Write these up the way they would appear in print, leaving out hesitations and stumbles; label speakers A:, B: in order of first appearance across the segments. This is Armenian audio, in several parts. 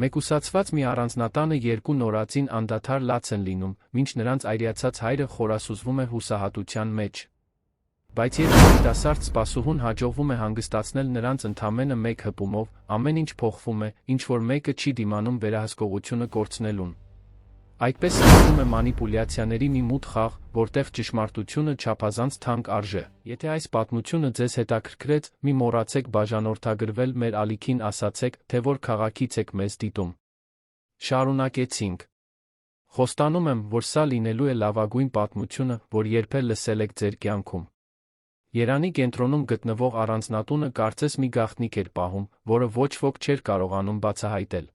A: Մեկուսացված մի առանձնատանը երկու նորածին անդադար լաց են լինում, մինչ նրանց այրիացած հայրը խորասուզվում է հուսահատության մեջ։ Բայց երբ երիտասարդ սպասուհուն հաջողվում է հանգստացնել նրանց ընդամենը մեկ հպումով, ամեն ինչ փոխվում է, ինչ-որ մեկը չի դիմանում վերահսկողությունը կորցնելուն։ Այդպես սկսվում է մանիպուլյացիաների մի մութ խաղ, որտեղ ճշմարտությունը չափազանց թանկ արժե։ Եթե այս պատմությունը ձեզ հետաքրքրեց, մի մոռացեք բաժանորդագրվել մեր ալիքին, ասացեք, թե որ քաղաքից եք մեզ դիտում։ Շարունակեցինք։ Խոստանում եմ, որ սա լինելու է լավագույն պատմությունը, որ երբեք լսել եք ձեր կյանքում։ Երանի կենտրոնում գտնվող առանձնատունը կարծես մի գաղտնիք էր պահում, որը ոչ ոք չէր կարողանում բացահայտել։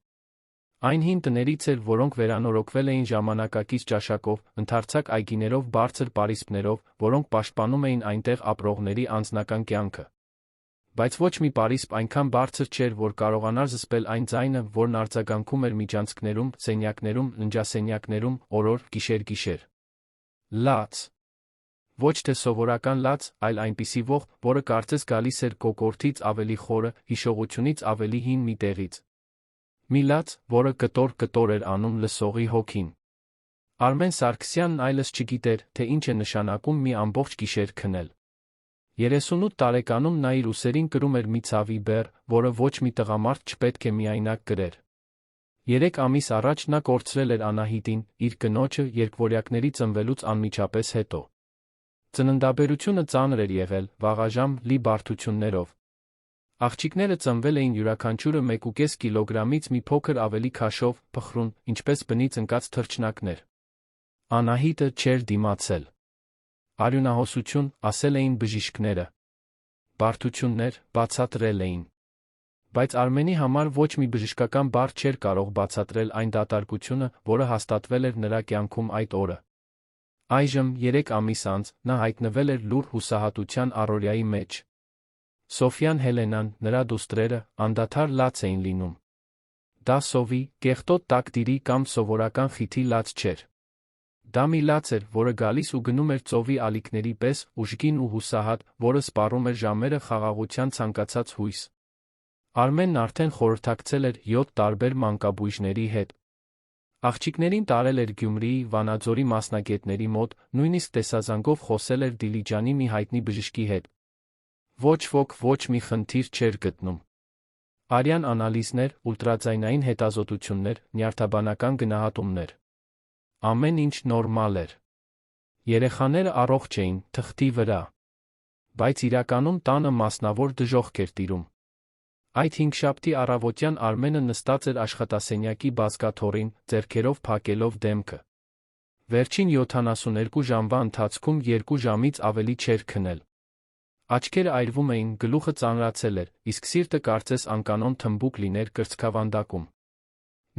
A: Այն հին տներից էր, որոնք վերանորոգվել էին ժամանակակից ճաշակով, ընդարձակ այգիներով, բարձր պարիսպներով, որոնք պաշտպանում էին այնտեղ ապրողների անձնական կյանքը։ Բայց ոչ մի պարիսպ այնքան բարձր չէր, որ կարողանար զսպել այն ձայնը, որն արձագանքում էր միջանցքներում, սենյակներում, ննջասենյակներում, օրոր, գիշեր։ Լաց։ Ոչ թե սովորական լաց, այլ այնպիսի ողբ, որը կարծես գալիս էր կոկորդից ավելի խորը, հիշողությունից ավելի հին մի տեղից։ Մի լաց, որը կտոր-կտոր էր անում լսողի հոգին։ Արմեն Սարգսյանն այլս չգիտեր, թե ինչ է նշանակում մի ամբողջ գիշեր քնել։ 38 տարեկանում նա իր ուսերին կրում էր մի ցավի բեռ, որը ոչ մի տղամարդ չպետք է միայնակ կրեր։ 3 ամիս առաջ նա կորցրել էր Անահիտին, իր կնոջը, երկվորյակների ծնվելուց անմիջապես հետո։ Ծննդաբերությունը ծանր էր եղել, վաղաժամ, լի բարդություններով։ Աղջիկները ծնվել էին յուրաքանչյուրը 1.5 կիլոգրամից մի փոքր ավելի քաշով, փխրուն, ինչպես բնից ընկած թռչնակներ։ Անահիտը չէր դիմացել։ Արյունահոսություն, ասել էին բժիշկները։ Բարդություններ, բացատրել էին։ Բայց Արմենի համար ոչ մի բժշկական բառ չէր կարող բացատրել այն դատարկությունը, որը հաստատվել էր նրա կյանքում այդ օրը։ Այժմ, 3 ամիս անց, նա հայտնվել էր լուռ հուսահատության առօրյայի մեջ։ Սոֆյան Հելենան, նրա դուստրերը, անդադար լաց էին լինում։ Դա սովի, կեղտոտ տակտիրի կամ սովորական խիթի լաց չէր։ Դա մի լաց էր, որը գալիս ու գնում էր ծովի ալիքների պես, ուժգին ու հուսահատ, որը սպառում էր ժամերը խաղաղության ցանկացած հույս։ Արմենն արդեն խորհրդակցել էր 7 տարբեր մանկաբույժների հետ։ Աղջիկներին տարել էր Գյումրիի, Վանաձորի մասնագետների մոտ, նույնիսկ տեսազանգով խոսել էր Դիլիջանի մի հայտնի բժշկի հետ։ Ոչ ոք ոչ մի խնդիր չէր գտնում։ Արյան անալիզներ, ուլտրաձայնային հետազոտություններ, նյարդաբանական գնահատումներ։ Ամեն ինչ նորմալ էր։ Երեխաները առողջ էին, թղթի վրա։ Բայց իրականում տանը մասնավոր դժոխք էր տիրում։ Այդ հինգշաբթի առավոտյան Արմենը նստած էր աշխատասենյակի բազկաթոռին, ձեռքերով փակելով դեմքը։ Վերջին 72 ժամվա ընթացքում 2 ժամից ավելի չէր քնել։ Աչքերը այրվում էին, գլուխը ծանրացել էր, իսկ սիրտը կարծես անկանոն թմբուկ լիներ կրծքավանդակում։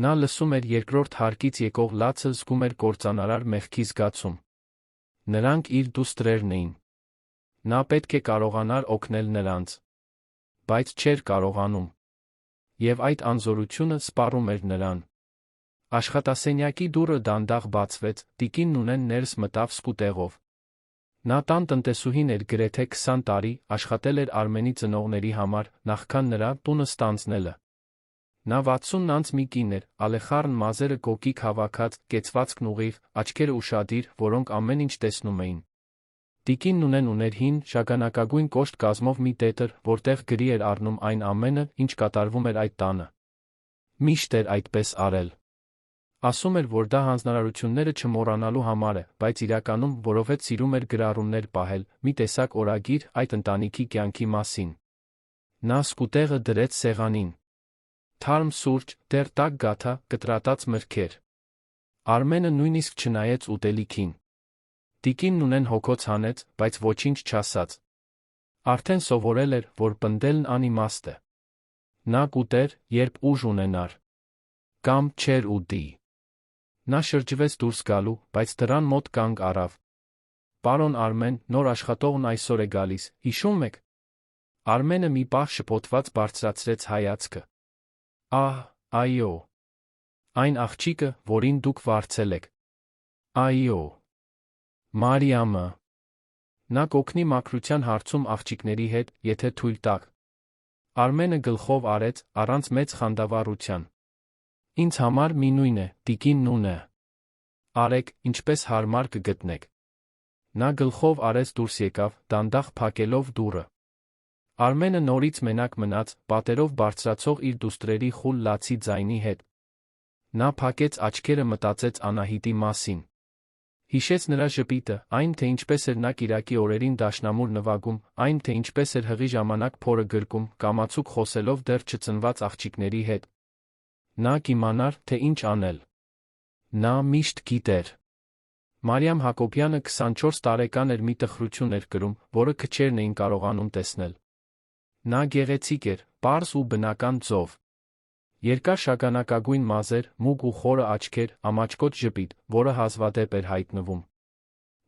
A: Նա լսում էր երկրորդ հարկից եկող լացը, զգում էր կործանարար մեղքի զգացում։ Նրանք իր դուստրերն էին։ Նա պետք է կարողանար օգնել նրանց։ Բայց չէր կարողանում։ Եվ այդ անզորությունը սպառում էր նրան։ Աշխատասենյակի դուռը դանդաղ բացվեց, տիկին Նունեն ներս մտավ սկուտեղով։ Նա տան տնտեսուհին էր գրեթե 20 տարի, աշխատել էր Արմենի ծնողների համար, նախքան նրա տունը ստանձնելը։ Նա 60 անց մի կին էր, ալեխառն մազերը կոկիկ հավաքած, կեցվածքն ուղիղ, աչքերը ուշադիր, որոնք ամեն ինչ տեսնում էին։ Տիկին Նունեն ուներ հին, շագանակագույն կոշտ կազմով մի տետր, որտեղ գրի էր առնում այն ամենը, ինչ կատարվում էր այդ տանը։ Միշտ էր այդպես արել։ Ասում էր, որ դա հանձնարարությունները չմոռանալու համար է, բայց իրականում, որովհետև սիրում էր գրառումներ պահել, մի տեսակ օրագիր այդ ընտանիքի կյանքի մասին։ Նա սկուտեղը դրեց սեղանին։ Թարմ սուրճ, դեռ տաք գաթա, կտրատած մրգեր։ Արմենը նույնիսկ չնայեց ուտելիքին։ Տիկին Նունեն հոգոց հանեց, բայց ոչինչ չասաց։ Արդեն սովորել էր, որ պնդելն անիմաստ է։ Նա կուտեր, երբ ուժ ունենար։ Կամ չէր ուտի։ Նա շրջվեց դուրս գալու, բայց դռան մոտ կանգ առավ։ Պարոն Արմեն, նոր աշխատողն այսօր է գալիս, հիշում եք։ Արմենը մի պահ շփոթված բարձրացրեց հայացքը։ Ահ, այո։ Այն աղջիկը, որին դուք վարձել եք։ Այո։ Մարիամը։ Նա կօգնի մաքրության հարցում աղջիկների հետ, եթե թույլ տաք։ Արմենը գլխով արեց, առանց մեծ խանդավառության։ Ինձ համար մի նույն է, տիկին Նունը։ Արեք, ինչպես հարմար կգտնեք։ Նա գլխով արեց դուրս եկավ, դանդաղ փակելով դուռը։ Արմենը նորից մենակ մնաց, պատերով բարձրացող իր դուստրերի խուլ լացի ձայնի հետ։ Նա փակեց աչքերը, մտածեց Անահիտի մասին։ Հիշեց նրա ժպիտը, այն թե ինչպես էր նա կիրակի օրերին դաշնամուր նվագում, այն թե ինչպես էր հղի ժամանակ փորը գրկում, կամացուկ խոսելով դեռ չծնված աղջիկների հետ։ Նա կիմանար, թե ինչ անել։ Նա միշտ գիտեր։ Մարիամ Հակոբյանը 24 տարեկան էր, մի տխրություն էր կրում, որը քչերն էին կարողանում տեսնել։ Նա գեղեցիկ էր, պարզ ու բնական ձով։ Երկար շագանակագույն մազեր, մուգ ու խորը աչքեր, ամաչկոտ ժպիտ, որը հազվադեպ էր հայտնվում։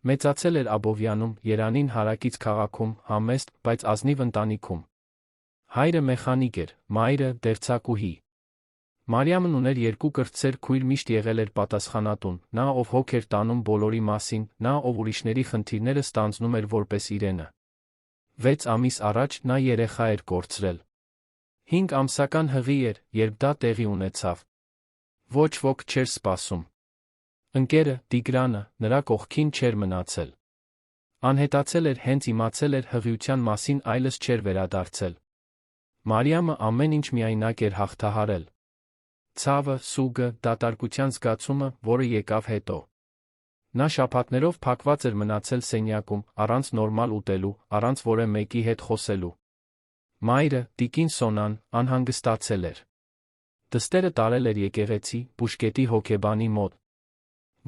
A: Մեծացել էր Աբովյանում, Երանին հարակից քաղաքում, համեստ, բայց ազնիվ ընտանիքում։ Հայրը մեխանիկ էր, մայրը դերձակուհի։ Մարիամն ուներ երկու կրտսեր քույր, միշտ եղել էր պատասխանատուն, նա ով հոգ էր տանում բոլորի մասին, նա ով ուրիշների խնդիրները ստանձնում էր որպես իրենը։ 6 ամիս առաջ նա երեխա էր կորցրել։ 5 ամսական հղի էր, երբ դա տեղի ունեցավ։ Ոչ ոք չէր սպասում։ Ընկերը, Տիգրանը, նրա կողքին չէր մնացել։ Անհետացել էր, հենց իմացել էր հղիության մասին, այլս չէր վերադարձել։ Մարիամը ամեն ինչ միայնակ էր հաղթահարել։ Ցավը, սուգը, դատարկության զգացումը, որը եկավ հետո։ Նա շաբաթներով փակված էր մնացել սենյակում, առանց նորմալ ուտելու, առանց որևէ մեկի հետ խոսելու։ Մայրը, տիկին Սոնան, անհանգստացել էր։ Դստերը տարել էր եկեղեցի, բուժկետի հոգեբանի մոտ։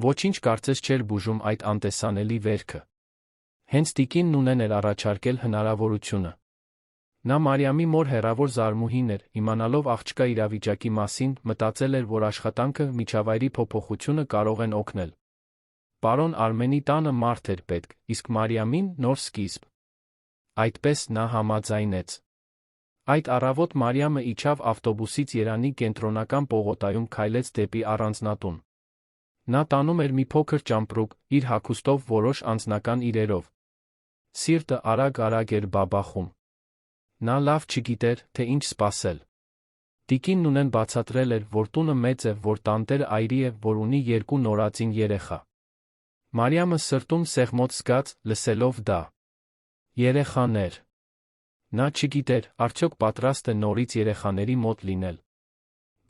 A: Ոչինչ կարծես չէր բուժում այդ անտեսանելի վերքը։ Հենց տիկին Նունեն էր առաջարկել հնարավորությունը։ Նա Մարիամի մոր հեռավոր զարմուհին էր, իմանալով աղջկա իրավիճակի մասին, մտածել էր, որ աշխատանքը, միջավայրի փոփոխությունը կարող են օգնել։ Պարոն Արմենի տանը մարդ էր պետք, իսկ Մարիամին նոր սկիզբ։ Այդպես նա համաձայնեց։ Այդ առավոտ Մարիամը իջավ ավտոբուսից, Երանի կենտրոնական պողոտայում քայլեց դեպի առանձնատուն։ Նա տանում էր մի փոքր ճամպրուկ, իր հագուստով, որոշ անձնական իրերով։ Սիրտը արագ-արագ էր բաբախում։ Նա լավ չգիտեր, թե ինչ սպասել։ Տիկին Նունեն բացատրել էր, որ տունը մեծ է, որ տանտերը այրի է, որ ունի 2 նորածին երեխա։ Մարիամը սրտում սեղմոտ զգաց, լսելով դա։ Երեխաներ։ Նա չգիտեր, արդյոք պատրաստ է նորից երեխաների մոտ լինել։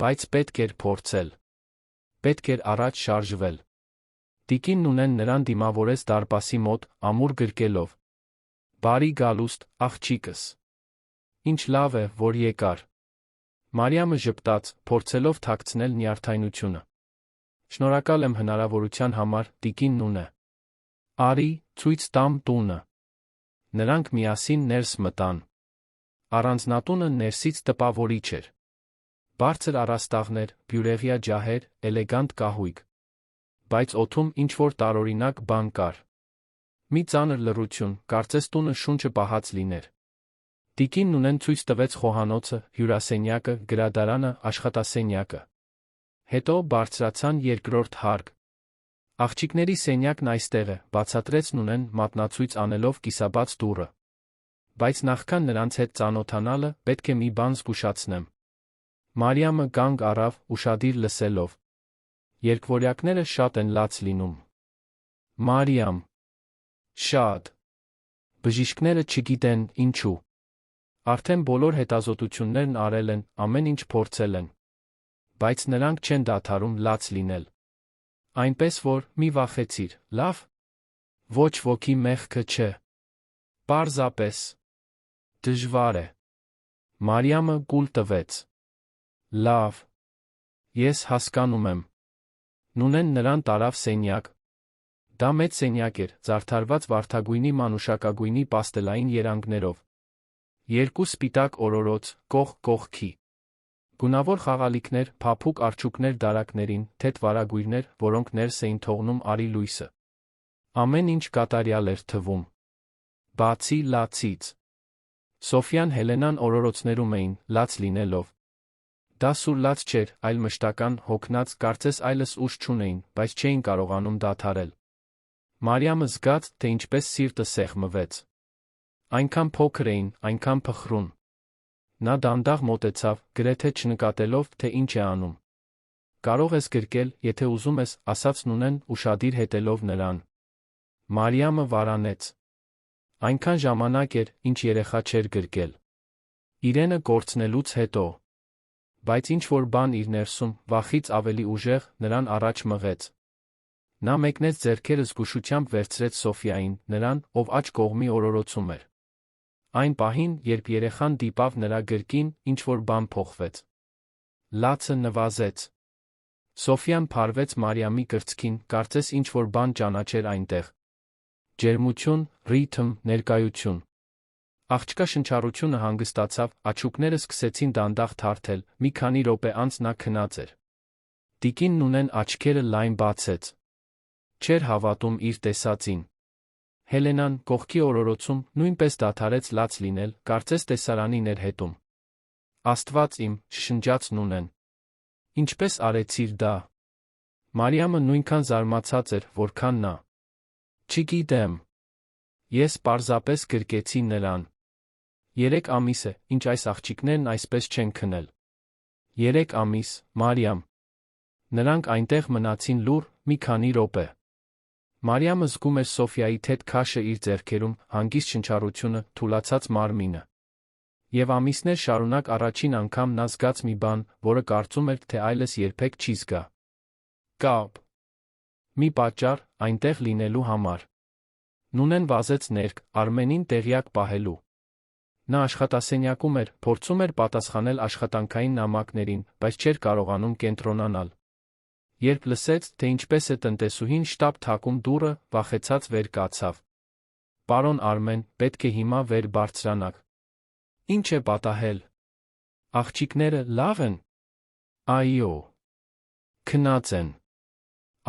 A: Բայց պետք էր փորձել։ Պետք էր առաջ շարժվել։ Տիկին Նունեն նրան դիմավորեց դարպասի մոտ, ամուր գրկելով։ Բարի գալուստ, աղջիկս։ Ինչ լավ է, որ եկար։ Մարիամը ժպտաց, փորձելով թաքցնել նյարդայնությունը։ Շնորհակալ եմ հնարավորության համար, տիկին Նունե։ Արի, ցույց տամ տունը։ Նրանք միասին ներս մտան։ Առանձնատունը ներսից տպավորիչ էր։ Բարձր առաստաղներ, բյուրեղյա ջահեր, էլեգանտ կահույք։ Բայց օդում ինչ-որ տարօրինակ բան կար։ Մի ծանր լռություն, կարծես տունը շունչը պահած լիներ։ Տիկին Նունեն ցույց տվեց խոհանոցը, հյուրասենյակը, գրադարանը, աշխատասենյակը։ Հետո բարձրացան երկրորդ հարկ։ Աղջիկների սենյակն այստեղ է, բացատրեց Նունեն, մատնացույց անելով կիսաբաց դուռը։ Բայց նախքան նրանց հետ ծանոթանալը, պետք է մի բան զգուշացնեմ։ Մարիամը կանգ առավ, ուշադիր լսելով։ Երկվորյակները շատ են լաց լինում։ Մարիամ։ Շատ։ Բժիշկները չգիտեն ինչու։ Արդեն բոլոր հետազոտություններն արել են, ամեն ինչ փորձել են։ Բայց նրանք չեն դադարում լաց լինել։ Այնպես որ, մի վախեցիր, լավ։ Ոչ ոքի մեղքը չէ։ Պարզապես։ Դժվար է։ Մարիամը գուլ տվեց։ Լավ։ Ես հասկանում եմ։ Նունեն նրան տարավ սենյակ։ Դա մեծ սենյակ էր, զարդարված վարդագույնի մանուշակագույնի պաստելային երանգներով։ 2 սպիտակ օրորոց, կողք կողքի։ Գունավոր խաղալիքներ, փափուկ արջուկներ դարակներին, թեթ վարագույրներ, որոնք ներս էին թողնում արի լույսը։ Ամեն ինչ կատարյալ էր թվում։ Բացի լացից։ Սոֆյան Հելենան օրորոցներում էին, լաց լինելով։ Դա սուր լաց չէր, այլ մշտական, հոգնած, կարծես այլս ուժ չունեին, բայց չէին կարողանում դադարել։ Մարիամը զգաց, թե ինչպես սիրտը սեղմվեց։ Այնքան փոքր էին, այնքան փխրուն։ Նա դանդաղ մոտեցավ, գրեթե չնկատելով, թե ինչ է անում։ Կարող ես գրկել, եթե ուզում ես, ասաց Նունեն ուշադիր հետելով նրան։ Մարիամը վարանեց։ Այնքան ժամանակ էր, ինչ երեխա չէր գրկել։ Իրենը կորցնելուց հետո։ Բայց ինչ-որ բան իր ներսում, վախից ավելի ուժեղ, նրան առաջ մղեց։ Նա մեկնեց ձեռքերը զգուշությամբ վերցրեց Սոֆիային, նրան, ով աջ կողմի օրորոցում էր։ Այն պահին, երբ երեխան դիպավ նրա գրկին, ինչ-որ բան փոխվեց։ Լացը նվազեց։ Սոֆիան փարվեց Մարիամի կրծքին, կարծես ինչ-որ բան ճանաչեր այնտեղ։ Ջերմություն, ռիթմ, ներկայություն։ Աղջկա շնչառությունը հանգստացավ, աչուկները սկսեցին դանդաղ թարթել, մի քանի րոպե անց նա քնած էր։ Տիկին Նունեն աչքերը լայն բացեց։ Չէր հավատում իր տեսածին։ Հելենան, կողքի օրորոցում, նույնպես դադարեց լաց լինել, կարծես տեսարանի ներհետում։ Աստված իմ, շշնջաց Նունեն։ Ինչպես արեցիր դա։ Մարիամը նույնքան զարմացած էր, որքան նա։ Չգիտեմ։ Ես պարզապես գրկեցի նրան։ 3 ամիս է, ինչ այս աղջիկներն այսպես չեն քնել։ 3 ամիս, Մարիամ։ Նրանք այնտեղ մնացին լուռ, մի քանի րոպե։ Մարիամը զգում էր Սոֆիայի թեթ քաշը իր ձեռքերում, հանգիստ շնչառությունը, թուլացած մարմինը։ Եվ ամիսներ շարունակ առաջին անգամ նա զգաց մի բան, որը կարծում էր, թե այլևս երբեք չի զգա։ Կապ։ Մի պատճառ, այնտեղ լինելու համար։ Նունեն վազեց ներք, Արմենին տեղյակ պահելու։ Նա աշխատասենյակում էր, փորձում էր պատասխանել աշխատանքային նամակներին, բայց չէր կարողանում կենտրոնանալ։ Երբ լսեց, թե ինչպես է տնտեսուհին շտապ թակում դուռը, վախեցած վեր կացավ։ Պարոն Արմեն, պետք է հիմա վեր բարձրանաք։ Ինչ է պատահել։ Աղջիկները լավ են։ Այո։ Քնած են։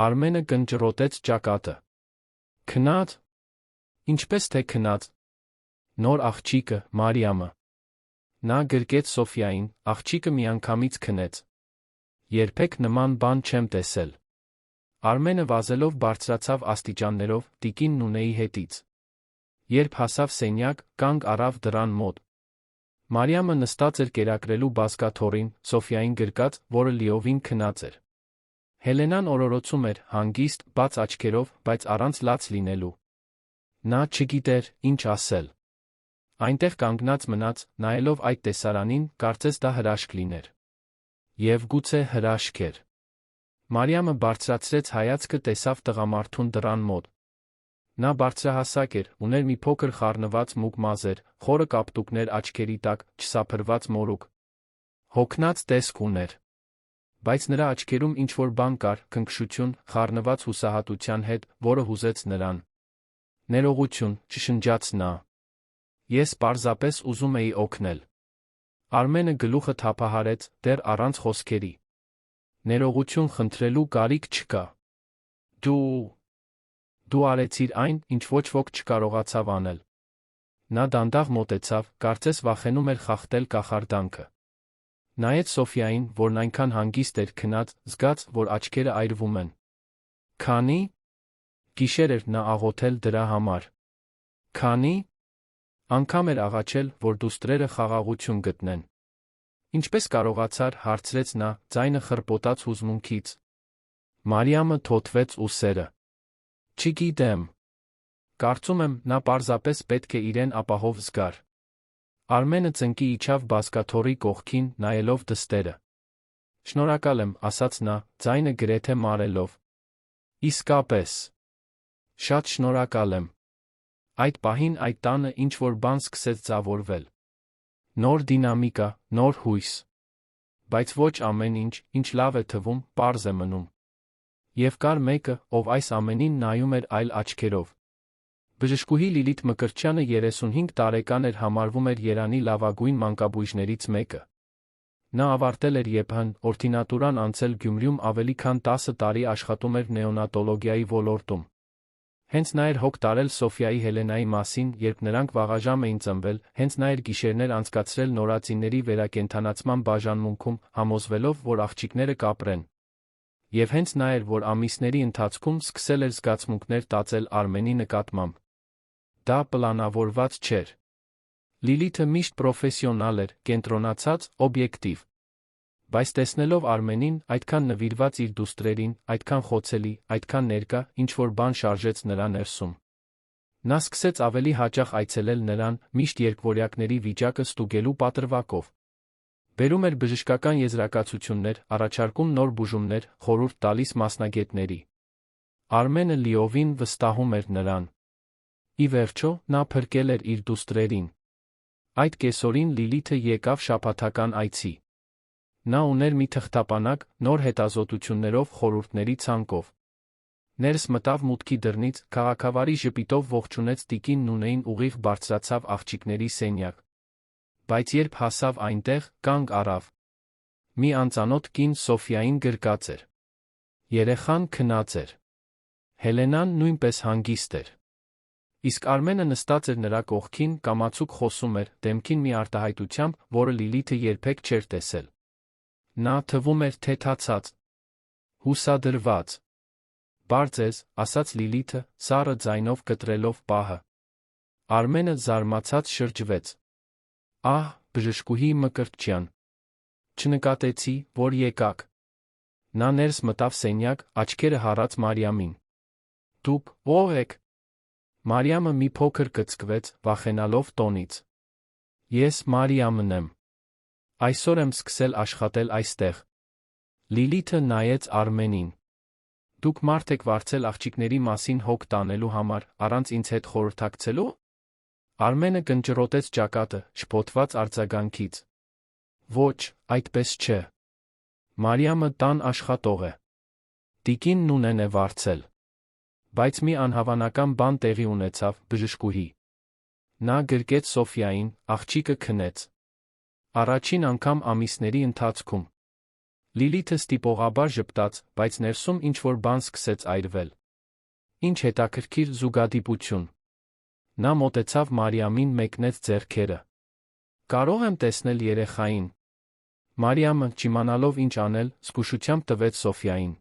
A: Արմենը կնճռոտեց ճակատը։ Քնած։ Ինչպես թե քնած։ Նոր աղջիկը, Մարիամը։ Նա գրկեց Սոֆիային, աղջիկը միանգամից քնեց։ Երբեք նման բան չեմ տեսել։ Արմենը վազելով բարձրացավ աստիճաններով, տիկին Նունեի հետից։ Երբ հասավ սենյակ, կանգ առավ դռան մոտ։ Մարիամը նստած էր կերակրելու բազկաթոռին, Սոֆիային գրկած, որը լիովին քնած էր։ Հելենան օրորոցում էր, հանգիստ, բաց աչքերով, բայց առանց լաց լինելու։ Նա չգիտեր, ինչ ասել։ Այնտեղ կանգնած մնաց, նայելով այդ տեսարանին, կարծես դա հրաշք լիներ։ Եվ գուցե հրաշք էր։ Մարիամը բարձրացրեց հայացքը, տեսավ տղամարդուն դռան մոտ։ Նա բարձրահասակ էր, ուներ մի փոքր խառնված մուգ մազեր, խորը կապտուկներ աչքերի տակ, չսափրված մորուք։ Հոգնած տեսք ուներ։ Բայց նրա աչքերում ինչ-որ բան կար, քնքշություն, խառնված հուսահատության հետ, որը հուզեց նրան։ Ներողություն, չշնջաց նա։ Ես պարզապես ուզում էի օգնել։ Արմենը գլուխը թափահարեց, դեռ առանց խոսքերի։ Ներողություն խնդրելու կարիք չկա։ Դու արեցիր այն, ինչ ոչ ոք չկարողացավ անել։ Նա դանդաղ մոտեցավ, կարծես վախենում էր խախտել կախարդանքը։ Նայեց Սոֆիային, որն այնքան հանգիստ էր քնած, զգաց, որ աչքերը այրվում են։ Քանի։ Գիշեր էր նա աղոթել դրա համար։ Քանի։ Անգամ էր աղաչել, որ դուստրերը խաղաղություն գտնեն։ Ինչպես կարողացար, հարցրեց նա, ձայնը խրպոտաց հուզմունքից։ Մարիամը թոթվեց ուսերը։ Չգիտեմ։ Կարծում եմ, նա պարզապես պետք է իրեն ապահով զգար։ Արմենը ծնկի իջավ բազկաթոռի կողքին, նայելով դստերը։ Շնորհակալ եմ, ասաց նա, ձայնը գրեթե մարելով։ Իսկապես։ Շատ շնորհակալ եմ։ Այդ պահին այդ տանը ինչ-որ բան սկսեց ձևավորվել։ Նոր դինամիկա, նոր հույս։ Բայց ոչ ամեն ինչ, ինչ լավ է թվում, պարզ է մնում։ Եվ կար մեկը, ով այս ամենին նայում էր այլ աչքերով։ Բժշկուհի Լիլիթ Մկրտչյանը 35 տարեկան էր, համարվում էր Երանի լավագույն մանկաբույժներից մեկը։ Նա ավարտել էր ԵՓՀ օրդինատուրան, անցել Գյումրիում ավելի քան 10 տարի աշխատում էր նեոնատոլոգիայի ոլորտում։ Հենց նա էր հոգ տարել Սոֆիայի Հելենայի մասին, երբ նրանք վաղաժամ էին ծնվել, հենց նա էր գիշերներ անցկացրել նորածինների վերակենդանացման բաժանմունքում, համոզվելով, որ աղջիկները կապրեն։ Եվ հենց նա էր, որ ամիսների ընթացքում սկսել էր զգացմունքներ տածել Արմենի նկատմամբ։ Դա պլանավորված չէր։ Լիլիթը միշտ պրոֆեսիոնալ էր, կենտրոնացած, օբյեկտիվ։ Բայց տեսնելով Արմենին, այդքան նվիրված իր դուստրերին, այդքան խոցելի, այդքան ներկա, ինչ-որ բան շարժեց նրա ներսում։ Նա սկսեց ավելի հաճախ այցելել նրան, միշտ երկվորյակների վիճակը ստուգելու պատրվակով։ Բերում էր բժշկական եզրակացություններ, առաջարկում նոր բուժումներ, խորհուրդ տալիս մասնագետների։ Արմենը լիովին վստահում էր նրան։ Ի վերջո, նա փրկել էր իր դուստրերին։ Այդ կեսօրին Լիլիթը եկավ շաբաթական այցի։ Նա ուներ մի թղթապանակ, նոր հետազոտություններով, խորհուրդների ցանկով։ Ներս մտավ մուտքի դռնից, քաղաքավարի ժպիտով ողջունեց տիկին Նունեին, ուղիղ բարձրացավ աղջիկների սենյակ։ Բայց երբ հասավ այնտեղ, կանգ առավ։ Մի անծանոթ կին Սոֆիային գրկած էր։ Երեխան քնած էր։ Հելենան նույնպես հանգիստ էր։ Իսկ Արմենը նստած էր նրա կողքին, կամացուկ խոսում էր, դեմքին մի արտահայտությամբ, որը Լիլիթը երբեք չէր տեսել։ Նա թվում էր թեթացած, հուսադրված։ Բարձ, ասաց Լիլիթը, սառը ձայնով կտրելով պահը։ Արմենը զարմացած շրջվեց։ Ահ, բժշկուհի Մկրտչյան։ Չնկատեցի, որ եկաք։ Նա ներս մտավ սենյակ, աչքերը հառած Մարիամին։ Դուք ո՞վ եք։ Մարիամը մի փոքր կծկվեց, վախենալով տոնից։ Ես Մարիամն եմ։ Այսօր եմ սկսել աշխատել այստեղ։ Լիլիթը նայեց Արմենին։ Դուք մարդ եք վարձել աղջիկների մասին հոգ տանելու համար, առանց ինձ հետ խորհրդակցելու։ Արմենը կնճռոտեց ճակատը, շփոթված արձագանքից։ Ոչ, այդպես չէ։ Մարիամը տան աշխատող է։ Տիկին Նունեն է վարձել։ Բայց մի անհավանական բան տեղի ունեցավ, բժշկուհի։ Նա գրկեց Սոֆիային, աղջիկը քնեց։ Առաջին անգամ ամիսների ընթացքում։ Լիլիթը ստիպողաբար ժպտաց, բայց ներսում ինչ-որ բան սկսեց այրվել։ Ինչ հետաքրքիր զուգադիպություն։ Նա մոտեցավ Մարիամին, մեկնեց ձեռքերը։ Կարող եմ տեսնել երեխային։ Մարիամը, չիմանալով ինչ անել, զգուշությամբ տվեց Սոֆիային։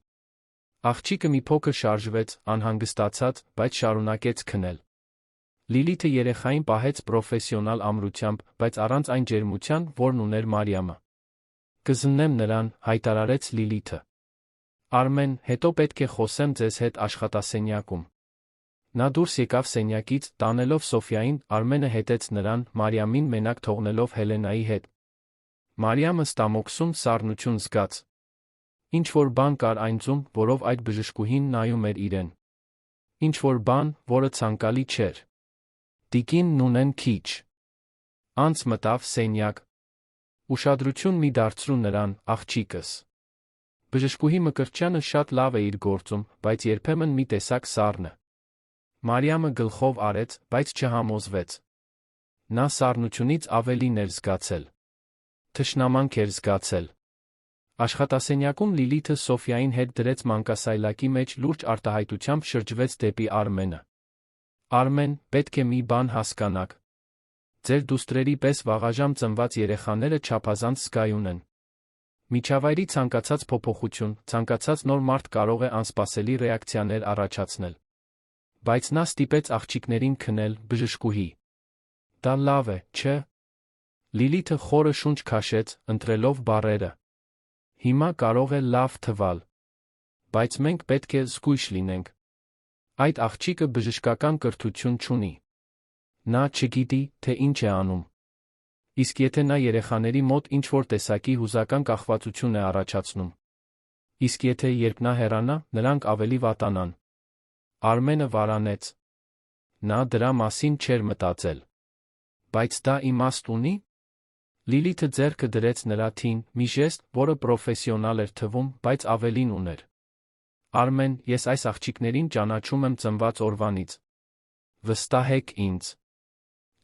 A: Աղջիկը մի փոքր շարժվեց, անհանգստացած, բայց շարունակեց քնել։ Լիլիթը երեխային պահեց պրոֆեսիոնալ ամրությամբ, բայց առանց այն ջերմության, որն ուներ Մարիամը։ Կզննեմ նրան, հայտարարեց Լիլիթը։ Արմեն, հետո պետք է խոսեմ ձեզ հետ աշխատասենյակում։ Նա դուրս եկավ սենյակից, տանելով Սոֆիային, Արմենը հետեց նրան, Մարիամին մենակ թողնելով Հելենայի հետ։ Մարիամը ստամոքսում սառնություն զգաց։ Ինչ-որ բան կար այն ձում, որով այդ բժշկուհին նայում էր իրեն։ Ինչ-որ բան, որը ցանկալի չէր։ Տիկին Նունեն քիչ անց մտավ սենյակ։ Ուշադրություն մի դարձրու նրան, աղջիկս։ Բժշկուհի Մկրտչյանը շատ լավ է իր գործում, բայց երբեմն մի տեսակ սառն է։ Մարիամը գլխով արեց, բայց չհամոզվեց։ Նա սառնությունից ավելին էր զգացել։ Թշնամանք էր զգացել։ Աշխատասենյակում Լիլիթը Սոֆիային հետ դրեց մանկասայլակի մեջ, լուրջ արտահայտությամբ շրջվեց դեպի Արմենը։ Արմեն, պետք է մի բան հասկանաք։ Ձեր դուստրերի պես վաղաժամ ծնված երեխաները չափազանց զգայուն են։ Միջավայրի ցանկացած փոփոխություն, ցանկացած նոր մարդ կարող է անսպասելի ռեակցիաներ առաջացնել։ Բայց նա ստիպեց աղջիկներին քնել, բժշկուհի։ Դա լավ է, չէ՞։ Լիլիթը խորը շունչ քաշեց, ընտրելով բառերը։ Հիմա կարող է լավ թվալ։ Բայց մենք պետք է զգույշ լինենք։ Այդ աղջիկը բժշկական կրթություն չունի։ Նա չգիտի, թե ինչ է անում։ Իսկ եթե նա երեխաների մոտ ինչ-որ տեսակի հուզական կախվածություն է առաջացնում։ Իսկ եթե երբ նա հեռանա, նրանք ավելի վատանան։ Արմենը վարանեց։ Նա դրա մասին չէր մտածել։ Բայց դա իմաստ ունի։ Լիլիթը ձեռքը դրեց նրա թին, մի ժեստ, որը պրոֆեսիոնալ էր թվում, բայց ավելին ուներ։ Արմեն, ես այս աղջիկներին ճանաչում եմ ծնված օրվանից։ Վստահեք ինձ։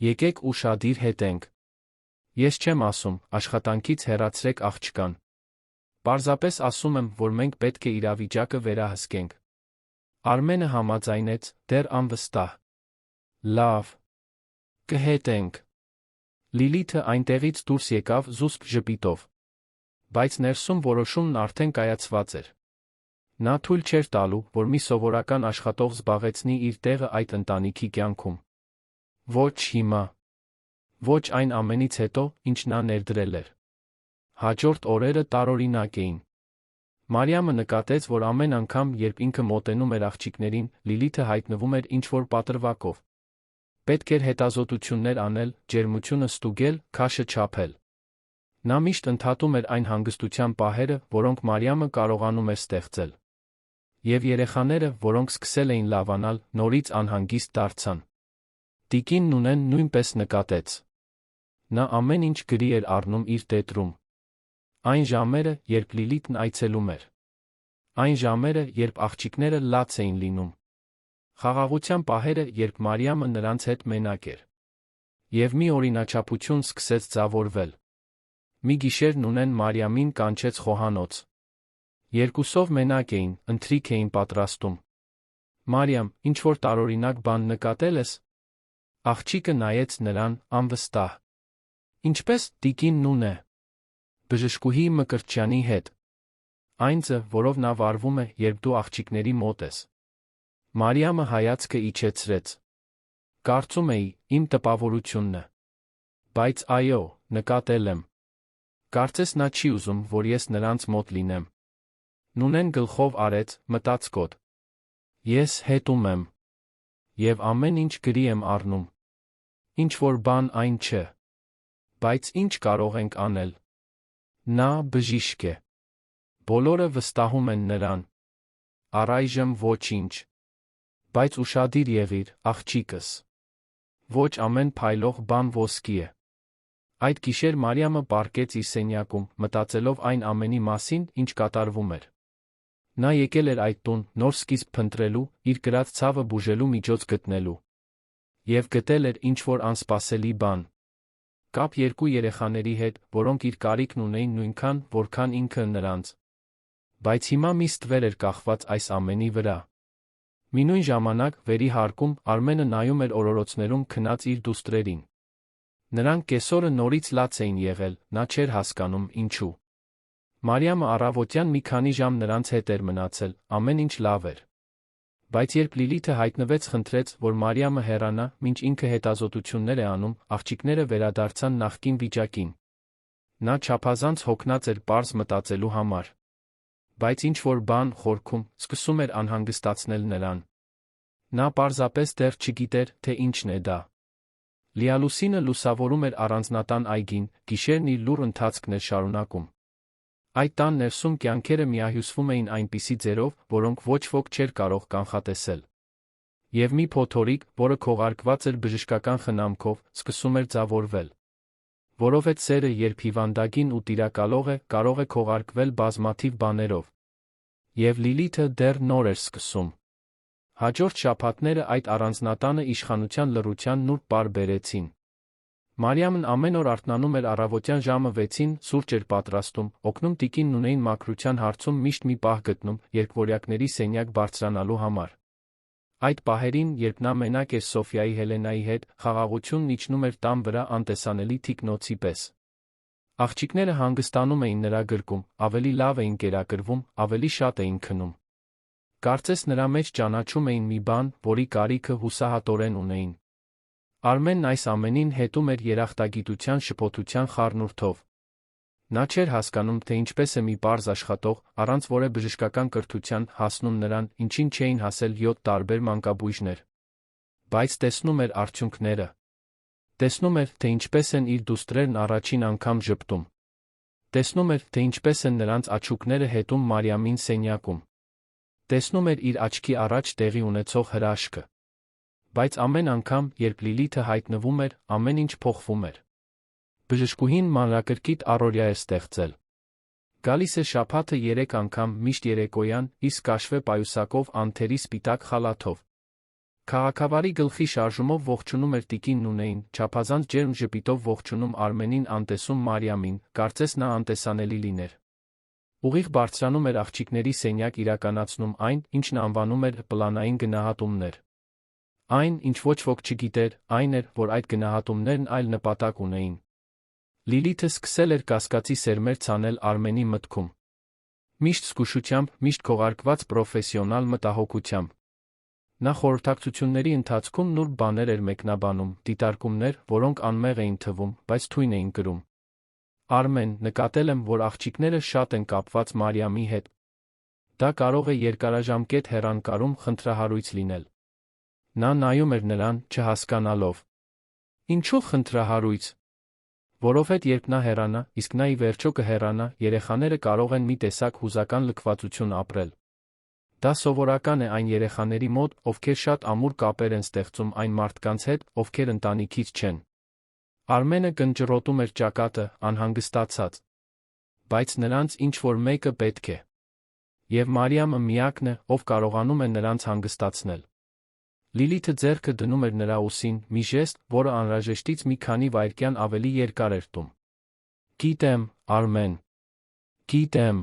A: Եկեք ուշադիր հետենք։ Ես չեմ ասում, աշխատանքից հեռացրեք աղջկան։ Պարզապես ասում եմ, որ մենք պետք է իրավիճակը վերահսկենք։ Արմենը համաձայնեց, դեռ անվստահ։ Լավ։ Կհետենք։ Լիլիթը այնտեղից դուրս եկավ զուսպ ժպիտով։ Բայց ներսում որոշումն արդեն կայացված էր։ Նա թույլ չէր տալու, որ մի սովորական աշխատող զբաղեցնի իր տեղը այդ ընտանիքի կյանքում։ Ոչ հիմա։ Ոչ այն ամենից հետո, ինչ նա ներդրել էր։ Հաջորդ օրերը տարօրինակ էին։ Մարիամը նկատեց, որ ամեն անգամ, երբ ինքը մոտենում էր աղջիկներին, Լիլիթը հայտնվում էր ինչ-որ պատրվակով։ Պետք էր հետազոտություններ անել, ջերմությունը ստուգել, քաշը չափել։ Նա միշտ ընդհատում էր այն հանգստության պահերը, որոնք Մարիամը կարողանում էր ստեղծել։ Եվ երեխաները, որոնք սկսել էին լավանալ, նորից անհանգիստ դարձան։ Տիկին Նունեն նույնպես նկատեց։ Նա ամեն ինչ գրի էր առնում իր տետրում։ Այն ժամերը, երբ Լիլիթն այցելում էր։ Այն ժամերը, երբ աղջիկները լաց էին լինում։ Խաղաղության պահերը, երբ Մարիամը նրանց հետ մենակ էր։ Եվ մի օրինաչափություն սկսեց ձևավորվել։ Մի գիշեր Նունեն Մարիամին կանչեց խոհանոց։ Երկուսով մենակ էին, ընթրիք էին պատրաստում։ Մարիամ, ինչ-որ տարօրինակ բան նկատել ես։ Աղջիկը նայեց նրան, անվստահ։ Ինչպես, տիկին Նունե։ Բժշկուհի Մկրտչյանի հետ։ Այն ձը, որով նա վարվում է, երբ դու աղջիկների մոտ ես։ Մարիամը հայացքը իջեցրեց։ Կարծում էի, իմ տպավորությունն է։ Բայց այո, նկատել եմ։ Կարծես նա չի ուզում, որ ես նրանց մոտ լինեմ։ Նունեն գլխով արեց, մտածկոտ։ Ես հետում եմ։ Եվ ամեն ինչ գրի եմ առնում։ Ինչ որ բան այն չէ։ Բայց ինչ կարող ենք անել։ Նա բժիշկ է։ Բոլորը վստահում են նրան։ Առայժմ ոչինչ։ Բայց ուշադիր եղիր, աղջիկս։ Ոչ ամեն փայլող բան ոսկի է։ Այդ գիշեր Մարիամը պառկեց իր սենյակում, մտածելով այն ամենի մասին, ինչ կատարվում էր։ Նա եկել էր այդ տուն, նոր սկիզբ փնտրելու, իր կրած ցավը բուժելու միջոց գտնելու։ Եվ գտել էր ինչ-որ անսպասելի բան։ Կապ երկու երեխաների հետ, որոնք իր կարիքն ունեին նույնքան, որքան ինքը նրանց։ Բայց հիմա մի ստվեր էր կախված այս ամենի վրա։ Մինույն ժամանակ, վերի հարկում, Արմենը նայում էր օրորոցներում քնած իր դուստրերին։ Նրանք կեսօրը նորից լաց էին եղել, նա չէր հասկանում, ինչու։ Մարիամը առավոտյան մի քանի ժամ նրանց հետ էր մնացել, ամեն ինչ լավ էր։ Բայց երբ Լիլիթը հայտնվեց, խնդրեց, որ Մարիամը հեռանա, մինչ ինքը հետազոտություններ է անում, աղջիկները վերադարձան նախկին վիճակին։ Նա չափազանց հոգնած էր պարզ մտածելու համար։ Բայց ինչ-որ բան խորքում սկսում էր անհանգստացնել նրան։ Նա պարզապես դեռ չգիտեր, թե ինչն է դա։ Լիալուսինը լուսավորում էր առանձնատան այգին, գիշերն իր լուռ ընթացքն էր շարունակում։ Այդ տան ներսում կյանքերը միահյուսվում էին այնպիսի ձերով, որոնք ոչ ոք չէր կարող կանխատեսել։ Եվ մի փոթորիկ, որը քողարկված էր բժշկական խնամքով, սկսում էր ձևավորվել։ Որովհետև սերը, երբ հիվանդագին ու տիրակալող է, կարող է քողարկվել բազմաթիվ բաներով։ Եվ Լիլիթը դեռ նոր էր սկսում։ Հաջորդ շաբաթները այդ առանձնատանը իշխանության լռության նուրբ պար բերեցին։ Մարիամն ամեն օր արթնանում էր առավոտյան ժամը 6-ին, սուրճ էր պատրաստում, օգնում տիկին Նունեին մաքրության հարցում միշտ մի պահ գտնում, երկվորյակների սենյակ բարձրանալու համար։ Այդ պահերին, երբ նա մենակ էր Սոֆիայի Հելենայի հետ, խաղաղությունն իջնում էր տան վրա անտեսանելի թիկնոցի պես։ Աղջիկները հանգստանում էին նրա գրկում, ավելի լավ էին կերակրվում, ավելի շատ էին քնում։ Կարծես նրա մեջ ճանաչում էին մի բան, որի կարիքը հուսահատորեն ունեին։ Արմենն այս ամենին հետում էր երախտագիտության շփոթության խառնուրդով։ Նա չէր հասկանում, թե ինչպես է մի պարզ աշխատող, առանց որևէ բժշկական կրթության, հասնում նրան, ինչին չէին հասել 7 տարբեր մանկաբույժներ։ Բայց տեսնում էր արդյունքները։ Տեսնում էր, թե ինչպես են իր դուստրերն առաջին անգամ ժպտում։ Տեսնում էր, թե ինչպես են նրանց աչուկները հետում Մարիամին սենյակում։ Տեսնում էր իր աչքի առաջ տեղի ունեցող հրաշքը։ Բայց ամեն անգամ, երբ Լիլիթը հայտնվում էր, ամեն ինչ փոխվում էր։ Բժշկուհին մանրակրկիտ առօրյա էր ստեղծել։ Գալիս է շաբաթը 3 անգամ, միշտ երեկոյան, իսկ կաշվե պայուսակով, անթերի սպիտակ խալաթով։ Քաղաքավարի գլխի շարժումով ողջունում էր տիկին Նունեին, չափազանց ջերմ ժպիտով ողջունում Արմենին, անտեսում Մարիամին, կարծես նա անտեսանելի լիներ։ Ուղիղ բարձրանում էր աղջիկների սենյակ, իրականացնում այն, ինչն անվանում էր պլանային գնահատումներ։ Այն, ինչ ոչ ոք չգիտեր, այն էր, որ այդ գնահատումներն այլ նպատակ ունեին։ Լիլիթը սկսել էր կասկածի սերմեր ցանել Արմենի մտքում։ Միշտ զգուշությամբ, միշտ քողարկված պրոֆեսիոնալ մտահոգությամբ։ Նա խորհրդակցությունների ընթացքում նուրբ բաներ էր մեկնաբանում, դիտարկումներ, որոնք անմեղ էին թվում, բայց թույն էին կրում։ Արմեն, նկատել եմ, որ աղջիկները շատ են կապված Մարիամի հետ։ Դա կարող է երկարաժամկետ հեռանկարում խնդրահարույց լինել։ Նա նայում էր նրան, չհասկանալով։ Ինչու խնդրահարույց։ Որովհետև երբ նա հեռանա, իսկ նա ի վերջո կհեռանա, երեխաները կարող են մի տեսակ հուզական լքվածություն ապրել։ Դա սովորական է այն երեխաների մոտ, ովքեր շատ ամուր կապեր են ստեղծում այն մարդկանց հետ, ովքեր ընտանիքից չեն։ Արմենը կնճռոտում էր ճակատը, անհանգստացած։ Բայց նրանց ինչ-որ մեկը պետք է։ Եվ Մարիամը միակն է, ով կարողանում է նրանց հանգստացնել։ Լիլիթը ձեռքը դնում էր նրա ուսին, մի ժեստ, որը անհրաժեշտից մի քանի վայրկյան ավելի երկար էր տում։ Գիտեմ, Արմեն։ Գիտեմ։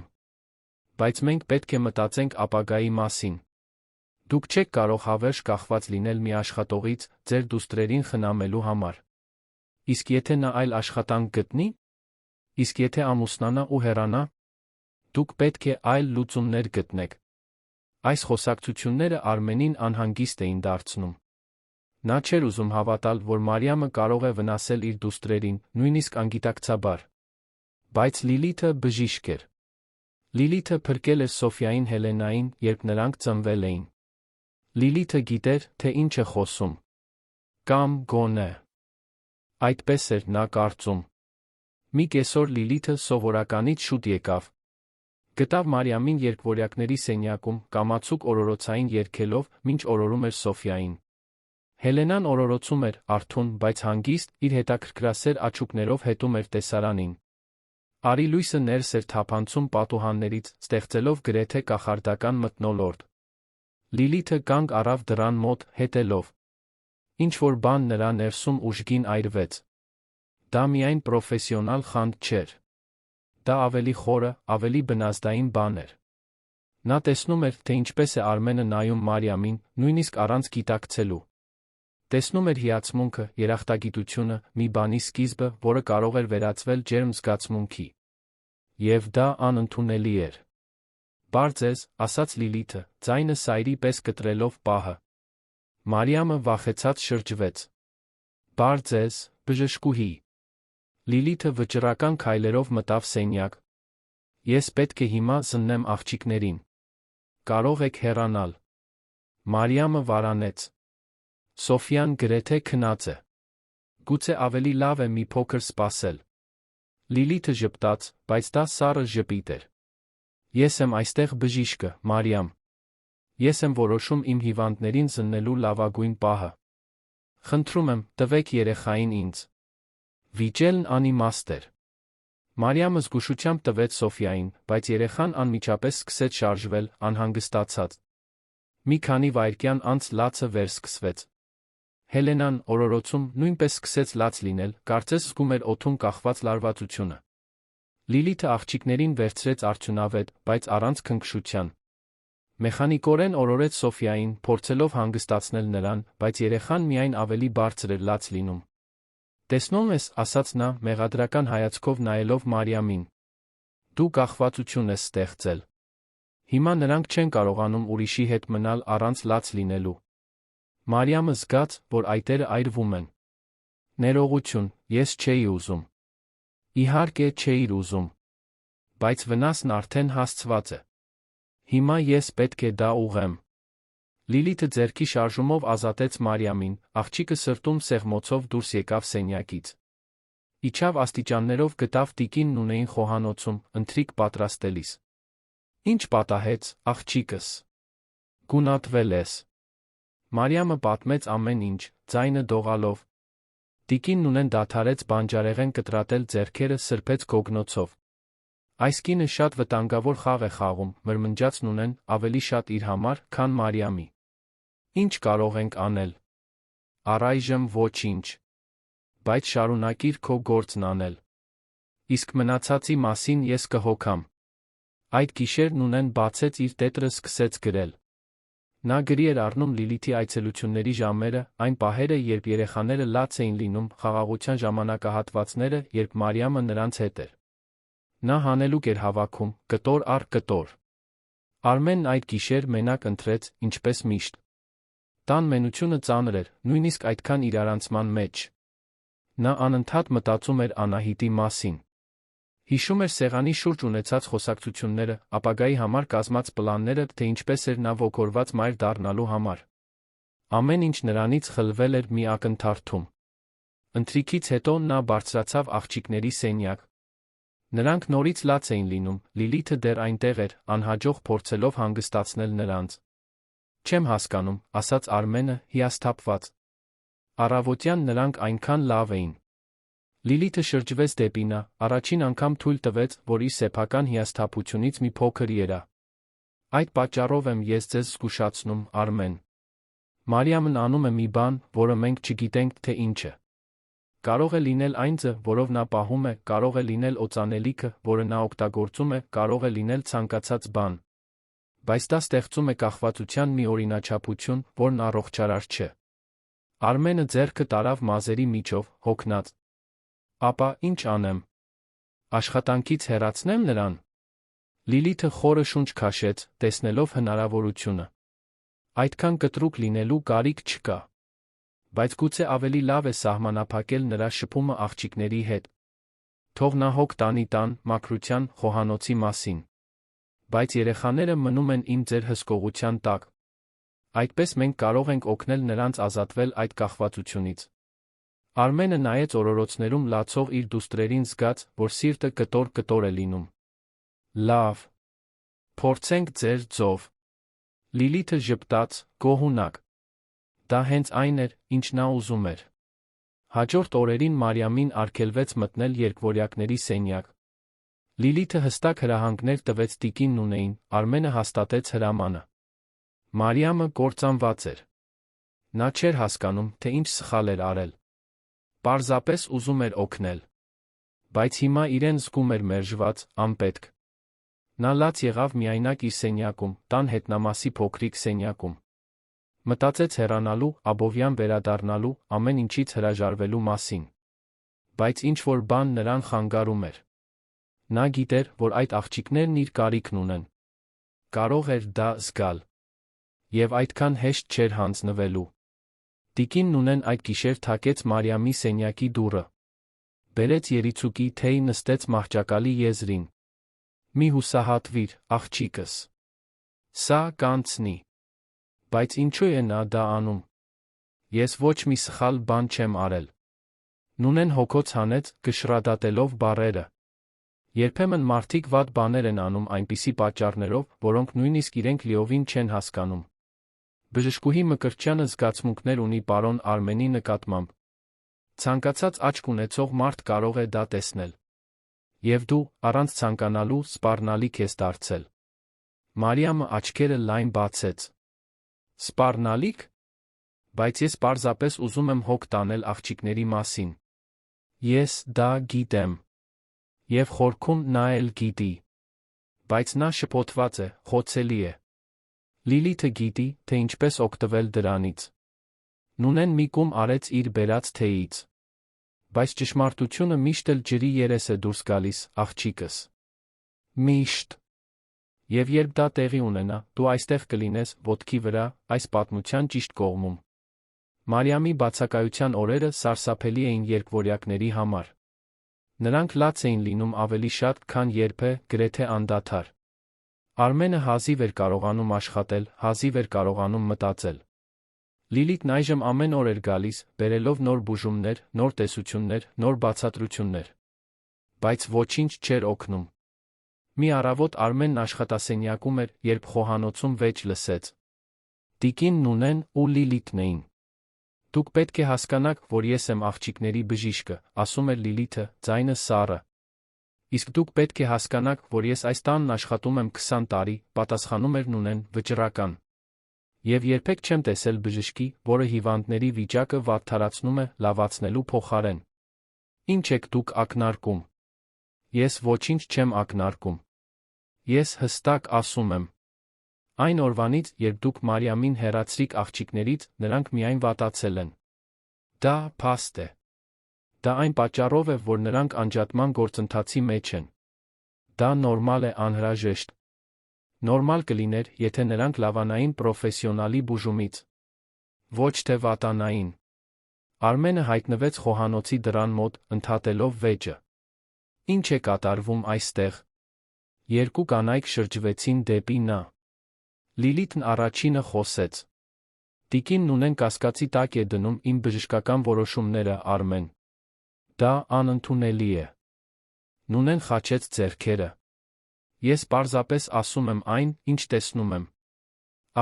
A: Բայց մենք պետք է մտածենք ապագայի մասին։ Դուք չեք կարող հավերժ կախված լինել մի աշխատողից, ձեր դուստրերին խնամելու համար։ Իսկ եթե նա այլ աշխատանք գտնի։ Իսկ եթե ամուսնանա ու հեռանա։ Դուք պետք է այլ լուծումներ գտնեք։ Այս խոսակցությունները Արմենին անհանգիստ էին դարձնում։ Նա չէր ուզում հավատալ, որ Մարիամը կարող է վնասել իր դուստրերին, նույնիսկ անգիտակցաբար։ Բայց Լիլիթը բժիշկ էր։ Լիլիթը փրկել էր Սոֆիային Հելենային, երբ նրանք ծնվել էին։ Լիլիթը գիտեր, թե ինչ է խոսում։ Կամ գոնե։ Այդպես էր նա կարծում։ Մի կեսօր Լիլիթը սովորականից շուտ եկավ։ Գտավ Մարիամին երկվորյակների սենյակում, կամացուկ օրորոցային երգելով, մինչ օրորում էր Սոֆիային։ Հելենան օրորոցում էր, արթուն, բայց հանգիստ, իր հետաքրքրասեր աչուկներով հետում էր տեսարանին։ Արի լույսը ներս էր թափանցում պատուհաններից, ստեղծելով գրեթե կախարդական մթնոլորտ։ Լիլիթը կանգ առավ դռան մոտ, հետելով։ Ինչ-որ բան նրա ներսում ուժգին այրվեց։ Դա միայն պրոֆեսիոնալ խանդ չէր։ Դա ավելի խորը, ավելի բնազդային բան էր։ Նա տեսնում էր, թե ինչպես է Արմենը նայում Մարիամին, նույնիսկ առանց գիտակցելու։ Տեսնում էր հիացմունքը, երախտագիտությունը, մի բանի սկիզբը, որը կարող էր վերածվել ջերմ զգացմունքի։ Եվ դա անընդունելի էր։ Բար ձեզ, ասաց Լիլիթը, ձայնը սայրի պես կտրելով պահը։ Մարիամը վախեցած շրջվեց։ Բար ձեզ, բժշկուհի։ Լիլիթը վճռական քայլերով մտավ սենյակ։ Ես պետք է հիմա զննեմ աղջիկներին։ Կարող եք հեռանալ։ Մարիամը վարանեց։ Սոֆիան գրեթե քնած է։ Գուցե ավելի լավ է մի փոքր սպասել։ Լիլիթը ժպտաց, բայց դա սառը ժպիտ էր։ Ես եմ այստեղ բժիշկը, Մարիամ։ Ես եմ որոշում իմ հիվանդներին զննելու լավագույն պահը։ Խնդրում եմ, տվեք երեխային ինձ։ Վիճելն անիմաստ էր։ Մարիամը զգուշությամբ տվեց Սոֆիային, բայց երեխան անմիջապես սկսեց շարժվել, անհանգստացած։ Մի քանի վայրկյան անց լացը վերսկսվեց։ Հելենան, օրորոցում, նույնպես սկսեց լաց լինել, կարծես զգում էր օդում կախված լարվածությունը։ Լիլիթը աղջիկներին վերցրեց արդյունավետ, բայց առանց քնքշության։ Մեխանիկորեն օրորեց Սոֆիային, փորձելով հանգստացնել նրան, բայց երեխան միայն ավելի բարձր էր լաց լինում։ Տեսնում ես, ասաց նա, մեղադրական հայացքով նայելով Մարիամին։ Դու կախվածություն ես ստեղծել։ Հիմա նրանք չեն կարողանում ուրիշի հետ մնալ առանց լաց լինելու։ Մարիամը զգաց, որ այտերը այրվում են։ Ներողություն, ես չէի ուզում։ Իհարկե չէիր ուզում։ Բայց վնասն արդեն հասցված է։ Հիմա ես պետք է դա ուղղեմ։ Լիլիթը ձեռքի շարժումով ազատեց Մարիամին, աղջիկը սրտում սեղմոցով դուրս եկավ սենյակից։ Իջավ աստիճաններով գտավ տիկինն ունեին խոհանոցում, ընթրիք պատրաստելիս։ Ինչ պատահեց, աղջիկս։ Գունատվել ես։ Մարիամը պատմեց ամեն ինչ, ձայնը դողալով։ Տիկին Նունեն դադարեց բանջարեղեն կտրատել ձեռքերը սրբեց գոգնոցով։ Այս կինը շատ վտանգավոր խաղ է խաղում, մրմնջաց Նունեն, ավելի շատ իր համար, քան Մարիամի։ Ինչ կարող ենք անել։ Առայժմ ոչինչ։ Բայց շարունակիր քո գործն անել։ Իսկ մնացածի մասին ես կհոգամ։ Այդ գիշեր Նունեն բացեց իր տետրը սկսեց գրել։ Նա գրի էր առնում Լիլիթի այցելությունների ժամերը, այն պահերը, երբ երեխաները լաց էին լինում, խաղաղության ժամանակահատվածները, երբ Մարիամը նրանց հետ էր։ Նա հանելուկ էր հավաքում, կտոր առ կտոր։ Արմենն այդ գիշեր մենակ ընթրեց, ինչպես միշտ։ Տան մենությունը ծանր էր, նույնիսկ այդքան իրարանցման մեջ։ Նա անընդհատ մտածում էր Անահիտի մասին։ Հիշում էր սեղանի շուրջ ունեցած խոսակցությունները, ապագայի համար կազմած պլանները, թե ինչպես էր նա ոգորված մայր դառնալու համար։ Ամեն ինչ նրանից խլվել էր մի ակնթարթում։ Ընթրիքից հետո նա բարձրացավ աղջիկների սենյակ։ Նրանք նորից լաց էին լինում, Լիլիթը դեռ այնտեղ էր, անհաջող փորձելով հանգստացնել նրանց։ Չեմ հասկանում, ասաց Արմենը, հիասթափված։ Առավոտյան նրանք այնքան լավ էին։ Լիլիթը շրջվեց դեպի նա, առաջին անգամ թույլ տվեց, որ իր սեփական հիասթափությունից մի փոքր երա։ Այդ պատճառով եմ ես ձեզ զգուշացնում, Արմեն։ Մարիամն անում է մի բան, որը մենք չգիտենք, թե ինչ է։ Կարող է լինել այն ձը, որով նա պահում է, կարող է լինել օծանելիքը, որը նա օգտագործում է, կարող է լինել ցանկացած բան։ Բայց դա ստեղծում է կախվածության մի օրինաչափություն, որն առողջարար չէ։ Արմենը ձեռքը տարավ մազերի միջով, հոգնած։ Ապա, ինչ անեմ։ Աշխատանքից հեռացնեմ նրան։ Լիլիթը խորը շունչ քաշեց, տեսնելով հնարավորությունը։ Այդքան կտրուկ լինելու կարիք չկա։ Բայց գուցե ավելի լավ է սահմանափակել նրա շփումը աղջիկների հետ։ Թող նա հոգ տանի տան, մաքրության, խոհանոցի մասին։ Բայց երեխաները մնում են իմ ձեր հսկողության տակ։ Այդպես մենք կարող ենք օգնել նրանց ազատվել այդ կախվածությունից։ Արմենը նայեց օրորոցներում լացող իր դուստրերին, զգաց, որ սիրտը կտոր-կտոր է լինում։ Լավ։ Փորձենք ձեր ձով։ Լիլիթը ժպտաց, գոհունակ։ Դա հենց այն էր, ինչ նա ուզում էր։ Հաջորդ օրերին Մարիամին արգելվեց մտնել երկվորյակների սենյակ։ Լիլիթը հստակ հրահանգներ տվեց տիկին Նունեին, Արմենը հաստատեց հրամանը։ Մարիամը կործանված էր։ Նա չէր հասկանում, թե ինչ սխալ էր արել։ Պարզապես ուզում էր օգնել։ Բայց հիմա իրեն զգում էր մերժված, անպետք։ Նա լաց եղավ միայնակ իր սենյակում, տան հետնամասի փոքրիկ սենյակում։ Մտածեց հեռանալու, abովյան վերադառնալու, ամեն ինչից հրաժարվելու մասին։ Բայց ինչ-որ բան նրան խանգարում էր։ Նա գիտեր, որ այդ աղջիկներն իր կարիքն ունեն։ Կարող էր դա զգալ։ Եվ այդքան հեշտ չէր հանձնվելու։ Տիկին Նունեն այդ գիշեր թակեց Մարիամի սենյակի դուռը։ Բերեց երիցուկի թեյ, նստեց մահճակալի եզրին։ Մի հուսահատվիր, աղջիկս։ Սա կանցնի։ Բայց ինչու է նա դա անում։ Ես ոչ մի սխալ բան չեմ արել։ Նունեն հոգոց հանեց, գշրադատելով բառերը։ Երբեմն մարդիկ վատ բաներ են անում այնպիսի պատճառներով, որոնք նույնիսկ իրենք լիովին չեն հասկանում։ Բժշկուհի Մկրտչյանը զգացմունքներ ունի պարոն Արմենի նկատմամբ։ Ցանկացած աչք ունեցող մարդ կարող է դա տեսնել։ Եվ դու, առանց ցանկանալու, սպառնալիք ես դարձել։ Մարիամը աչքերը լայն բացեց։ Սպառնալիք։ Բայց ես պարզապես ուզում եմ հոգ տանել աղջիկների մասին։ Ես դա գիտեմ։ Եվ խորքում նա էլ գիտի։ Բայց նա շփոթված է, խոցելի է։ Լիլիթը գիտի, թե ինչպես օգտվել դրանից։ Նունեն մի կում արեց իր բերած թեյից։ Բայց ճշմարտությունը միշտ էլ ջրի երես է դուրս գալիս, աղջիկս։ Միշտ։ Եվ երբ դա տեղի ունենա, դու այստեղ կլինես, ոտքի վրա, այս պատմության ճիշտ կողմում։ Մարիամի բացակայության օրերը սարսափելի էին երկվորյակների համար։ Նրանք լաց էին լինում ավելի շատ, քան երբե, գրեթե անդադար։ Արմենը հազիվ էր կարողանում աշխատել, հազիվ էր կարողանում մտածել։ Լիլիթն այժմ ամեն օր էր գալիս, բերելով նոր բուժումներ, նոր տեսություններ, նոր բացատրություններ։ Բայց ոչինչ չէր օգնում։ Մի առավոտ Արմենն աշխատասենյակում էր, երբ խոհանոցում վեճ լսեց։ Տիկին Նունեն ու Լիլիթն էին։ Դուք պետք է հասկանաք, որ ես եմ աղջիկների բժիշկը, ասում էր Լիլիթը, ձայնը սառը։ Իսկ դուք պետք է հասկանաք, որ ես այս տանն աշխատում եմ 20 տարի, պատասխանում էր Նունեն, վճռական։ Եվ երբեք չեմ տեսել բժշկի, որը հիվանդների վիճակը վատթարացնում է, լավացնելու փոխարեն։ Ինչ եք դուք ակնարկում։ Ես ոչինչ չեմ ակնարկում։ Ես հստակ ասում եմ։ Այն օրվանից, երբ դուք Մարիամին հեռացրիք աղջիկներից, նրանք միայն վատացել են։ Դա փաստ է։ Դա այն պատճառով է, որ նրանք անջատման գործընթացի մեջ են։ Դա նորմալ է, անհրաժեշտ։ Նորմալ կլիներ, եթե նրանք լավանային պրոֆեսիոնալի բուժումից։ Ոչ թե վատանային։ Արմենը հայտնվեց խոհանոցի դռան մոտ, ընդհատելով վեճը։ Ինչ է կատարվում այստեղ։ Երկու կանայք շրջվեցին դեպի նա։ Լիլիթն առաջինը խոսեց. Տիկին Նունեն կասկածի տակ է դնում իմ բժշկական որոշումները, Արմեն։ Դա անընդունելի է։ Նունեն խաչեց ձեռքերը։ Ես պարզապես ասում եմ այն, ինչ տեսնում եմ։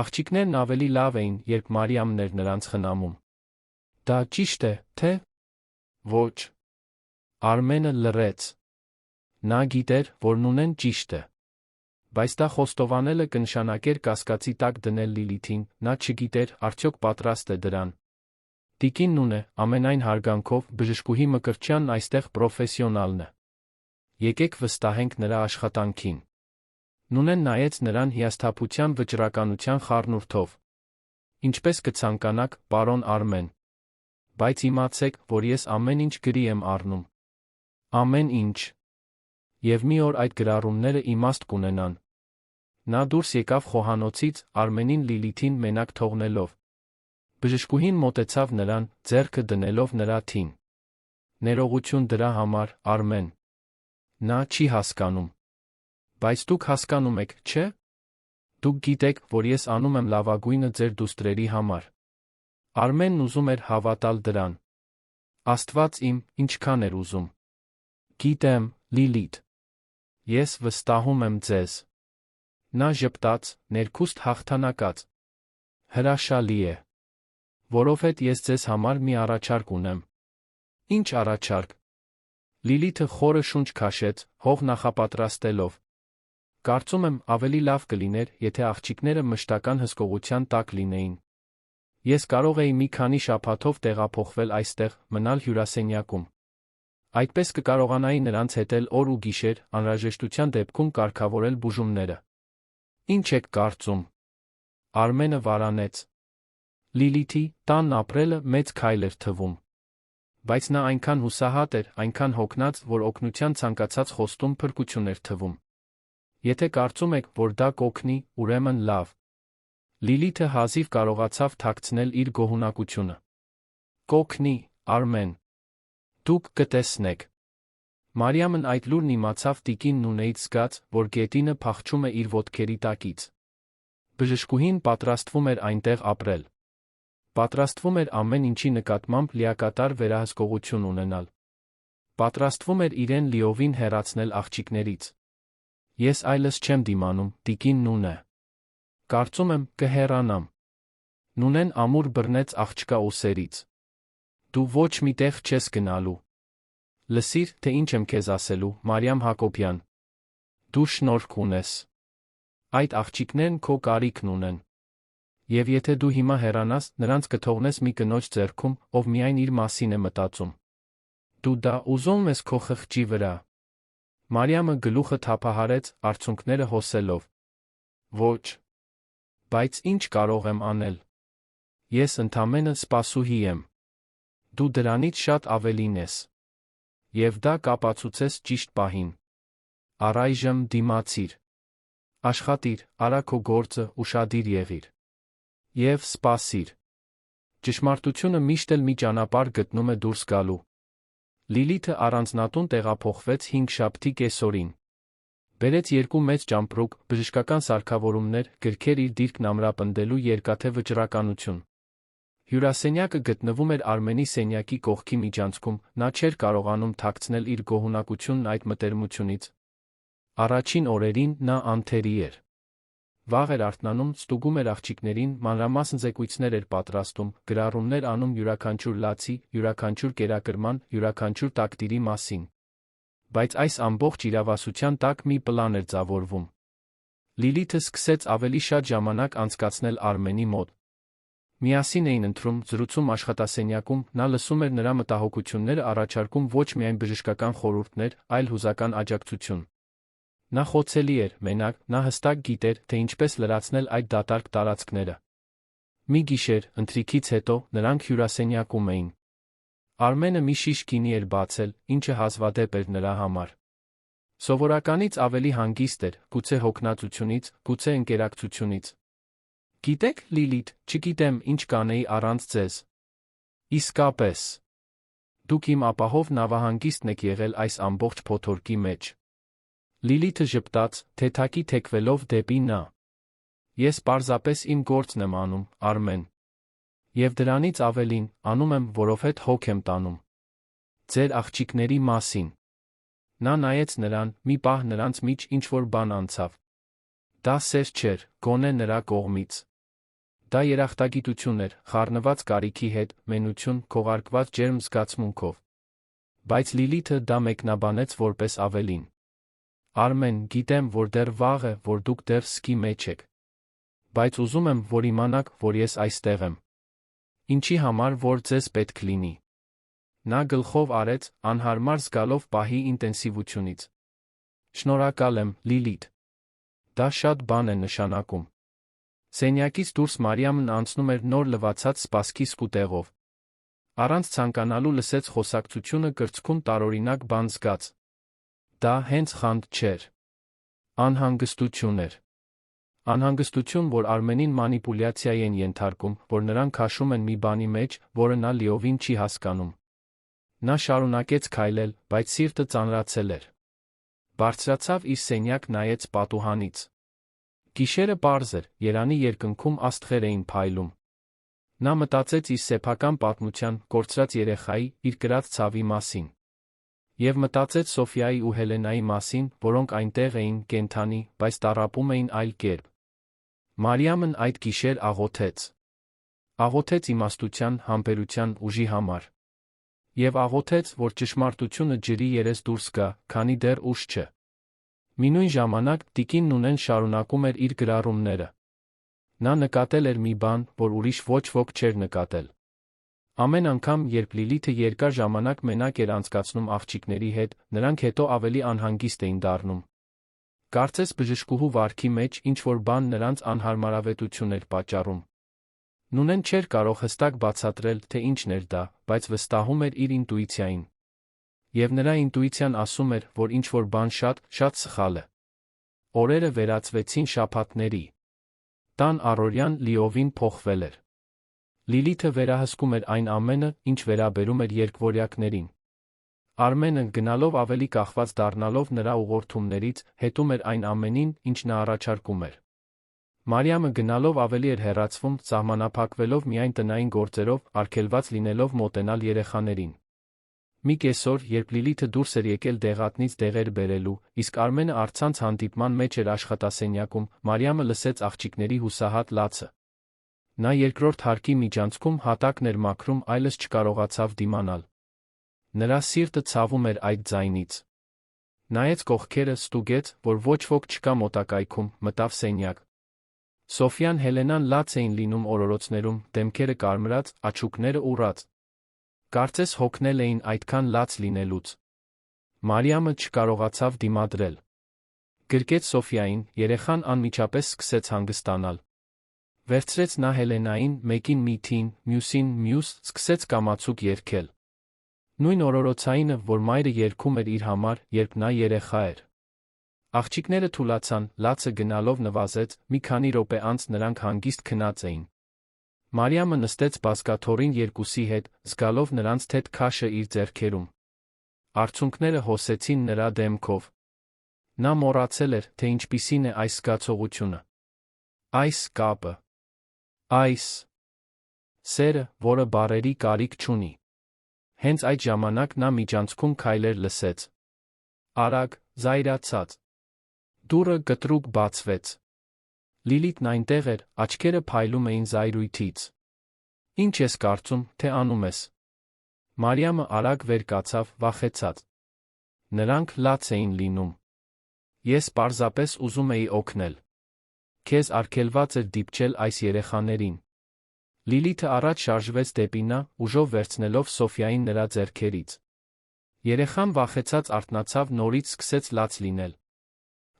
A: Աղջիկներն ավելի լավ էին, երբ Մարիամն էր նրանց խնամում։ Դա ճիշտ է, թե՞։ Ոչ։ Արմենը լռեց։ Նա գիտեր, որ Նունեն ճիշտ է։ Բայց դա խոստովանելը կնշանակեր կասկածի տակ դնել Լիլիթին, նա չգիտեր, արդյոք պատրաստ է դրան։ Տիկին Նունե, ամենայն հարգանքով, բժշկուհի Մկրտչյանն այստեղ պրոֆեսիոնալն է։ Եկեք վստահենք նրա աշխատանքին։ Նունեն նայեց նրան հիասթափության վճռականության խառնուրդով։ Ինչպես կցանկանաք, պարոն Արմեն։ Բայց իմացեք, որ ես ամեն ինչ գրի եմ առնում։ Ամեն ինչ։ Եվ մի օր այդ գրառումները իմաստ կունենան։ Նա դուրս եկավ խոհանոցից, Արմենին Լիլիթին մենակ թողնելով։ Բժշկուհին մոտեցավ նրան, ձեռքը դնելով նրա թին։ Ներողություն դրա համար, Արմեն։ Նա չի հասկանում։ Բայց դուք հասկանում եք, չէ՞։ Դուք գիտեք, որ ես անում եմ լավագույնը ձեր դուստրերի համար։ Արմենն ուզում էր հավատալ դրան։ Աստված իմ, ինչքան էր ուզում։ Գիտեմ, Լիլիթ։ Ես վստահում եմ ձեզ։ Նա ժպտաց, ներքուստ հաղթանակած։ Հրաշալի է։ Որովհետև ես ձեզ համար մի առաջարկ ունեմ։ Ինչ առաջարկ։ Լիլիթը խորը շունչ քաշեց, հող նախապատրաստելով։ Կարծում եմ, ավելի լավ կլիներ, եթե աղջիկները մշտական հսկողության տակ լինեին։ Ես կարող էի մի քանի շաբաթով տեղափոխվել այստեղ, մնալ հյուրասենյակում։ Այդպես կկարողանայի նրանց հետ օր ու գիշեր, անհրաժեշտության դեպքում կարգավորել բուժումները։ Ինչ եք կարծում։ Արմենը վարանեց։ Լիլիթի տանն ապրելը մեծ քայլ էր թվում։ Բայց նա այնքան հուսահատ էր, այնքան հոգնած, որ օգնության ցանկացած խոստում փրկություն էր թվում։ Եթե կարծում եք, որ դա կօգնի, ուրեմն լավ։ Լիլիթը հազիվ կարողացավ թաքցնել իր գոհունակությունը։ Կօգնի, Արմեն։ Դուք կտեսնեք։ Մարիամն այդ լուրն իմացավ տիկին Նունեից զգաց, որ գետինը փախչում է իր ոտքերի տակից։ Բժշկուհին պատրաստվում էր այնտեղ ապրել։ Պատրաստվում էր ամեն ինչի նկատմամբ լիակատար վերահսկողություն ունենալ։ Պատրաստվում էր իրեն լիովին հեռացնել աղջիկներից։ Ես այլս չեմ դիմանում, տիկին Նունե։ Կարծում եմ, կհեռանամ։ Նունեն ամուր բռնեց աղջկա ուսերից։ Դու ոչ մի տեղ չես գնալու։ Լսիր, թե ինչ եմ քեզ ասելու, Մարիամ Հակոբյան։ Դու շնորհք ունես։ Այդ աղջիկներն քո կարիքն ունեն։ Եվ եթե դու հիմա հեռանաս, նրանց կթողնես մի կնոջ ձեռքում, ով միայն իր մասին է մտածում։ Դու դա ուզում ես քո խղճի վրա։ Մարիամը գլուխը թափահարեց, արցունքները հոսելով։ Ոչ։ Բայց ինչ կարող եմ անել։ Ես ընդամենը սպասուհի եմ։ Դու դրանից շատ ավելին ես։ Եվ դա կապացուցես ճիշտ պահին։ Առայժմ դիմացիր։ Աշխատիր, արա քո գործը, ուշադիր եղիր։ Եվ սպասիր։ Ճշմարտությունը միշտ էլ մի ճանապարհ գտնում է դուրս գալու։ Լիլիթը առանձնատուն տեղափոխվեց հինգշաբթի կեսօրին։ Բերեց երկու մեծ ճամպրուկ, բժշկական սարքավորումներ, գրքեր իր դիրքն ամրապնդելու երկաթե վճռականություն։ Հյուրասենյակը գտնվում էր Արմենի սենյակի կողքի միջանցքում, նա չէր կարողանում թաքցնել իր գոհունակությունն այդ մտերմությունից։ Առաջին օրերին նա անթերի էր։ Վաղ էր արթնանում, ստուգում էր աղջիկներին, մանրամասն զեկույցներ էր պատրաստում, գրառումներ անում յուրաքանչյուր լացի, յուրաքանչյուր կերակրման, յուրաքանչյուր տակտիրի մասին։ Բայց այս ամբողջ իրավասության տակ մի պլան էր ձևավորվում։ Լիլիթը սկսեց ավելի շատ ժամանակ անցկացնել Արմենի մոտ։ Միասին էին ընթրում, զրուցում աշխատասենյակում, նա լսում էր նրա մտահոգությունները, առաջարկում ոչ միայն բժշկական խորհուրդներ, այլ հուզական աջակցություն։ Նա խոցելի էր, մենակ, նա հստակ գիտեր, թե ինչպես լրացնել այդ դատարկ տարածքները։ Մի գիշեր, ընթրիքից հետո, նրանք հյուրասենյակում էին։ Արմենը մի շիշ գինի էր բացել, ինչը հազվադեպ էր նրա համար։ Սովորականից ավելի հանգիստ էր, գուցե հոգնածությունից, գուցե ընկերակցությունից։ Գիտեք, Լիլիթ, չգիտեմ, ինչ կանեի առանց ձեզ։ Իսկապես։ Դուք իմ ապահով նավահանգիստն եք եղել այս ամբողջ փոթորկի մեջ։ Լիլիթը ժպտաց, թեթակի թեքվելով դեպի նա։ Ես պարզապես իմ գործն եմ անում, Արմեն։ Եվ դրանից ավելին, անում եմ, որովհետև հոգ եմ տանում։ Ձեր աղջիկների մասին։ Նա նայեց նրան, մի պահ նրանց միջ ինչ-որ բան անցավ։ Դա սեր չէր, գոնե նրա կողմից։ Դա երախտագիտություն էր, խառնված կարիքի հետ, մենություն, քողարկված ջերմ զգացմունքով։ Բայց Լիլիթը դա մեկնաբանեց որպես ավելին։ Արմեն, գիտեմ, որ դեռ վաղ է, որ դուք դեռ սկի մեջ եք։ Բայց ուզում եմ, որ իմանաք, որ ես այստեղ եմ։ Ինչի համար, որ ձեզ պետք լինի։ Նա գլխով արեց, անհարմար զգալով պահի ինտենսիվությունից։ Շնորհակալ եմ, Լիլիթ։ Դա շատ բան է նշանակում։ Սենյակից դուրս Մարիամն անցնում էր նոր լվացած սպասքի սկուտեղով։ Առանց ցանկանալու լսեց խոսակցությունը կրծքում տարօրինակ բան զգաց։ Դա հենց խանդ չէր։ Անհանգստություն էր։ Անհանգստություն, որ Արմենին մանիպուլյացիայի են ենթարկում, որ նրան քաշում են մի բանի մեջ, որը նա լիովին չի հասկանում։ Նա շարունակեց քայլել, բայց սիրտը ծանրացել էր։ Բարձրացավ իր սենյակ, նայեց պատուհանից։ Գիշերը պարզ էր, Երանի երկնքում աստղեր էին փայլում։ Նա մտածեց իր սեփական պատմության, կորցրած երեխայի, իր կրած ցավի մասին։ Եվ մտածեց Սոֆիայի ու Հելենայի մասին, որոնք այնտեղ էին, կենդանի, բայց տառապում էին այլ կերպ։ Մարիամն այդ գիշեր աղոթեց։ Աղոթեց իմաստության, համբերության, ուժի համար։ Եվ աղոթեց, որ ճշմարտությունը ջրի երես դուրս գա, քանի դեռ ուշ չէ։ Մինույն ժամանակ տիկին Նունեն շարունակում էր իր գրառումները։ Նա նկատել էր մի բան, որ ուրիշ ոչ ոք չէր նկատել։ Ամեն անգամ, երբ Լիլիթը երկար ժամանակ մենակ էր անցկացնում աղջիկների հետ, նրանք հետո ավելի անհանգիստ էին դառնում։ Կարծես բժշկուհու վարքի մեջ ինչ-որ բան նրանց անհարմարավետություն էր պատճառում։ Նունեն չէր կարող հստակ բացատրել, թե ինչն էր դա, բայց վստահում էր իր ինտուիցիային։ Եվ նրա ինտուիցիան ասում էր, որ ինչ-որ բան շատ սխալ է։ Օրերը վերածվեցին շաբաթների։ Տան առօրյան լիովին փոխվել էր։ Լիլիթը վերահսկում էր այն ամենը, ինչ վերաբերում էր երկվորյակներին։ Արմենը, գնալով ավելի կախված դառնալով նրա ուղղորդումներից, հետում էր այն ամենին, ինչ նա առաջարկում էր։ Մարիամը գնալով ավելի էր հեռացվում, սահմանափակվելով միայն տնային գործերով, արգելված լինելով մոտենալ երեխաներին։ Մի կեսօր, երբ Լիլիթը դուրս էր եկել դեղատնից դեղեր բերելու, իսկ Արմենը առցանց հանդիպման մեջ էր աշխատասենյակում, Մարիամը լսեց աղջիկների հուսահատ լացը։ Նա երկրորդ հարկի միջանցքում հատակն էր մաքրում, այլս չկարողացավ դիմանալ։ Նրա սիրտը ցավում էր այդ ձայնից։ Նայեց կողքերը, ստուգեց, որ ոչ ոք չկա մոտակայքում, մտավ սենյակ։ Սոֆյան, Հելենան լաց էին լինում օրորոցներում, դեմքերը կարմրած, աչուկները ուռած։ Կարծես հոգնել էին այդքան լաց լինելուց։ Մարիամը չկարողացավ դիմադրել։ Գրկեց Սոֆիային, երեխան անմիջապես սկսեց հանգստանալ։ Վերցրեց նա Հելենային, մեկին մի թին, մյուսին մյուս, սկսեց կամացուկ երգել։ Նույն օրորոցայինը, որ մայրը երգում էր իր համար, երբ նա երեխա էր։ Աղջիկները թուլացան, լացը գնալով նվազեց, մի քանի րոպե անց նրանք հանգիստ քնած էին։ Մարիամը նստեց բազկաթոռին երկուսի հետ, զգալով նրանց թեթ քաշը իր ձեռքերում։ Արցունքները հոսեցին նրա դեմքով։ Նա մոռացել էր, թե ինչպիսին է այս զգացողությունը։ Այս կապը։ Այս սերը, որը բառերի կարիք չունի։ Հենց այդ ժամանակ նա միջանցքում քայլեր լսեց։ Արագ, զայրացած։ Դուռը կտրուկ բացվեց։ Լիլիթն այնտեղ էր, աչքերը փայլում էին զայրույթից։ Ինչ ես կարծում, թե անում ես։ Մարիամը արագ վեր կացավ, վախեցած։ Նրանք լաց էին լինում։ Ես պարզապես ուզում էի օգնել։ Քեզ արգելված էր դիպչել այս երեխաներին։ Լիլիթը առաջ շարժվեց դեպի նա, ուժով վերցնելով Սոֆիային նրա ձեռքերից։ Երեխան վախեցած արթնացավ, նորից սկսեց լաց լինել։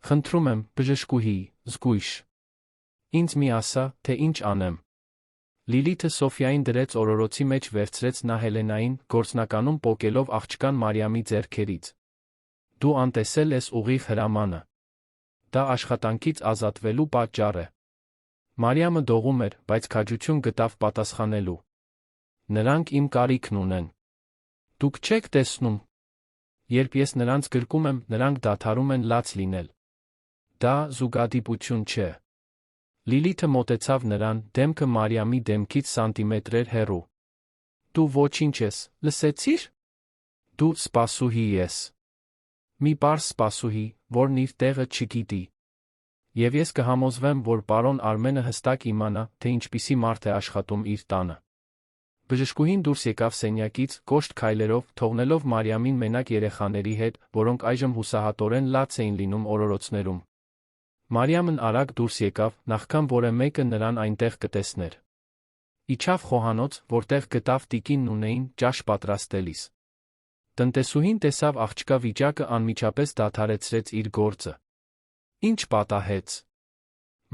A: Խնդրում եմ, բժշկուհի, զգույշ։ Ինձ մի ասա, թե ինչ անեմ։ Լիլիթը Սոֆիային դրեց օրորոցի մեջ, վերցրեց նա Հելենային, գործնականում պոկելով աղջկան Մարիամի ձեռքերից։ Դու անտեսել ես ուղիղ հրամանը։ Դա աշխատանքից ազատվելու պատճառ է։ Մարիամը դողում էր, բայց քաջություն գտավ պատասխանելու։ Նրանք իմ կարիքն ունեն։ Դուք չեք տեսնում։ Երբ ես նրանց գրկում եմ, նրանք դադարում են լաց լինել։ Դա զուգադիպություն չէ։ Լիլիթը մոտեցավ նրան, դեմքը Մարիամի դեմքից սանտիմետրեր հեռու։ Դու ոչինչ ես, լսեցի՞ր։ Դու սպասուհի ես։ Մի պարզ սպասուհի, որն իր տեղը չգիտի։ Եվ ես կհամոզվեմ, որ պարոն Արմենը հստակ իմանա, թե ինչպիսի մարդ է աշխատում իր տանը։ Բժշկուհին դուրս եկավ սենյակից, կոշտ քայլերով, թողնելով Մարիամին մենակ երեխաների հետ, որոնք այժմ հուսահատորեն լաց էին լինում օրորոցներում։ Մարիամն արագ դուրս եկավ, նախքան որը մեկը նրան այնտեղ կտեսներ։ Իջավ խոհանոց, որտեղ գտավ տիկինն ունեին ճաշ պատրաստելիս։ Տնտեսուհին տեսավ աղջկա վիճակը, անմիջապես դադարեցրեց իր գործը։ Ինչ պատահեց։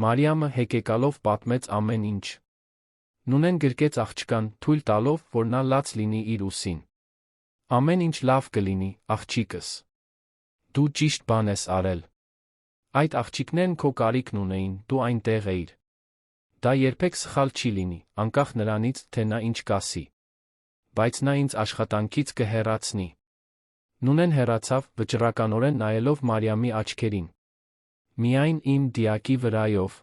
A: Մարիամը հեկեկալով պատմեց ամեն ինչ։ Նունեն գրկեց աղջկան, թույլ տալով, որ նա լաց լինի իր ուսին։ Ամեն ինչ լավ կլինի, աղջիկս։ Դու ճիշտ բան ես արել։ Այդ աղջիկներն քո կարիքն ունեին, դու այնտեղ էիր։ Դա երբեք սխալ չի լինի, անկախ նրանից, թե նա ինչ կասի։ Բայց նա ինձ աշխատանքից կհեռացնի։ Նունեն հեռացավ, վճռականորեն նայելով Մարիամի աչքերին։ Միայն իմ դիակի վրայով։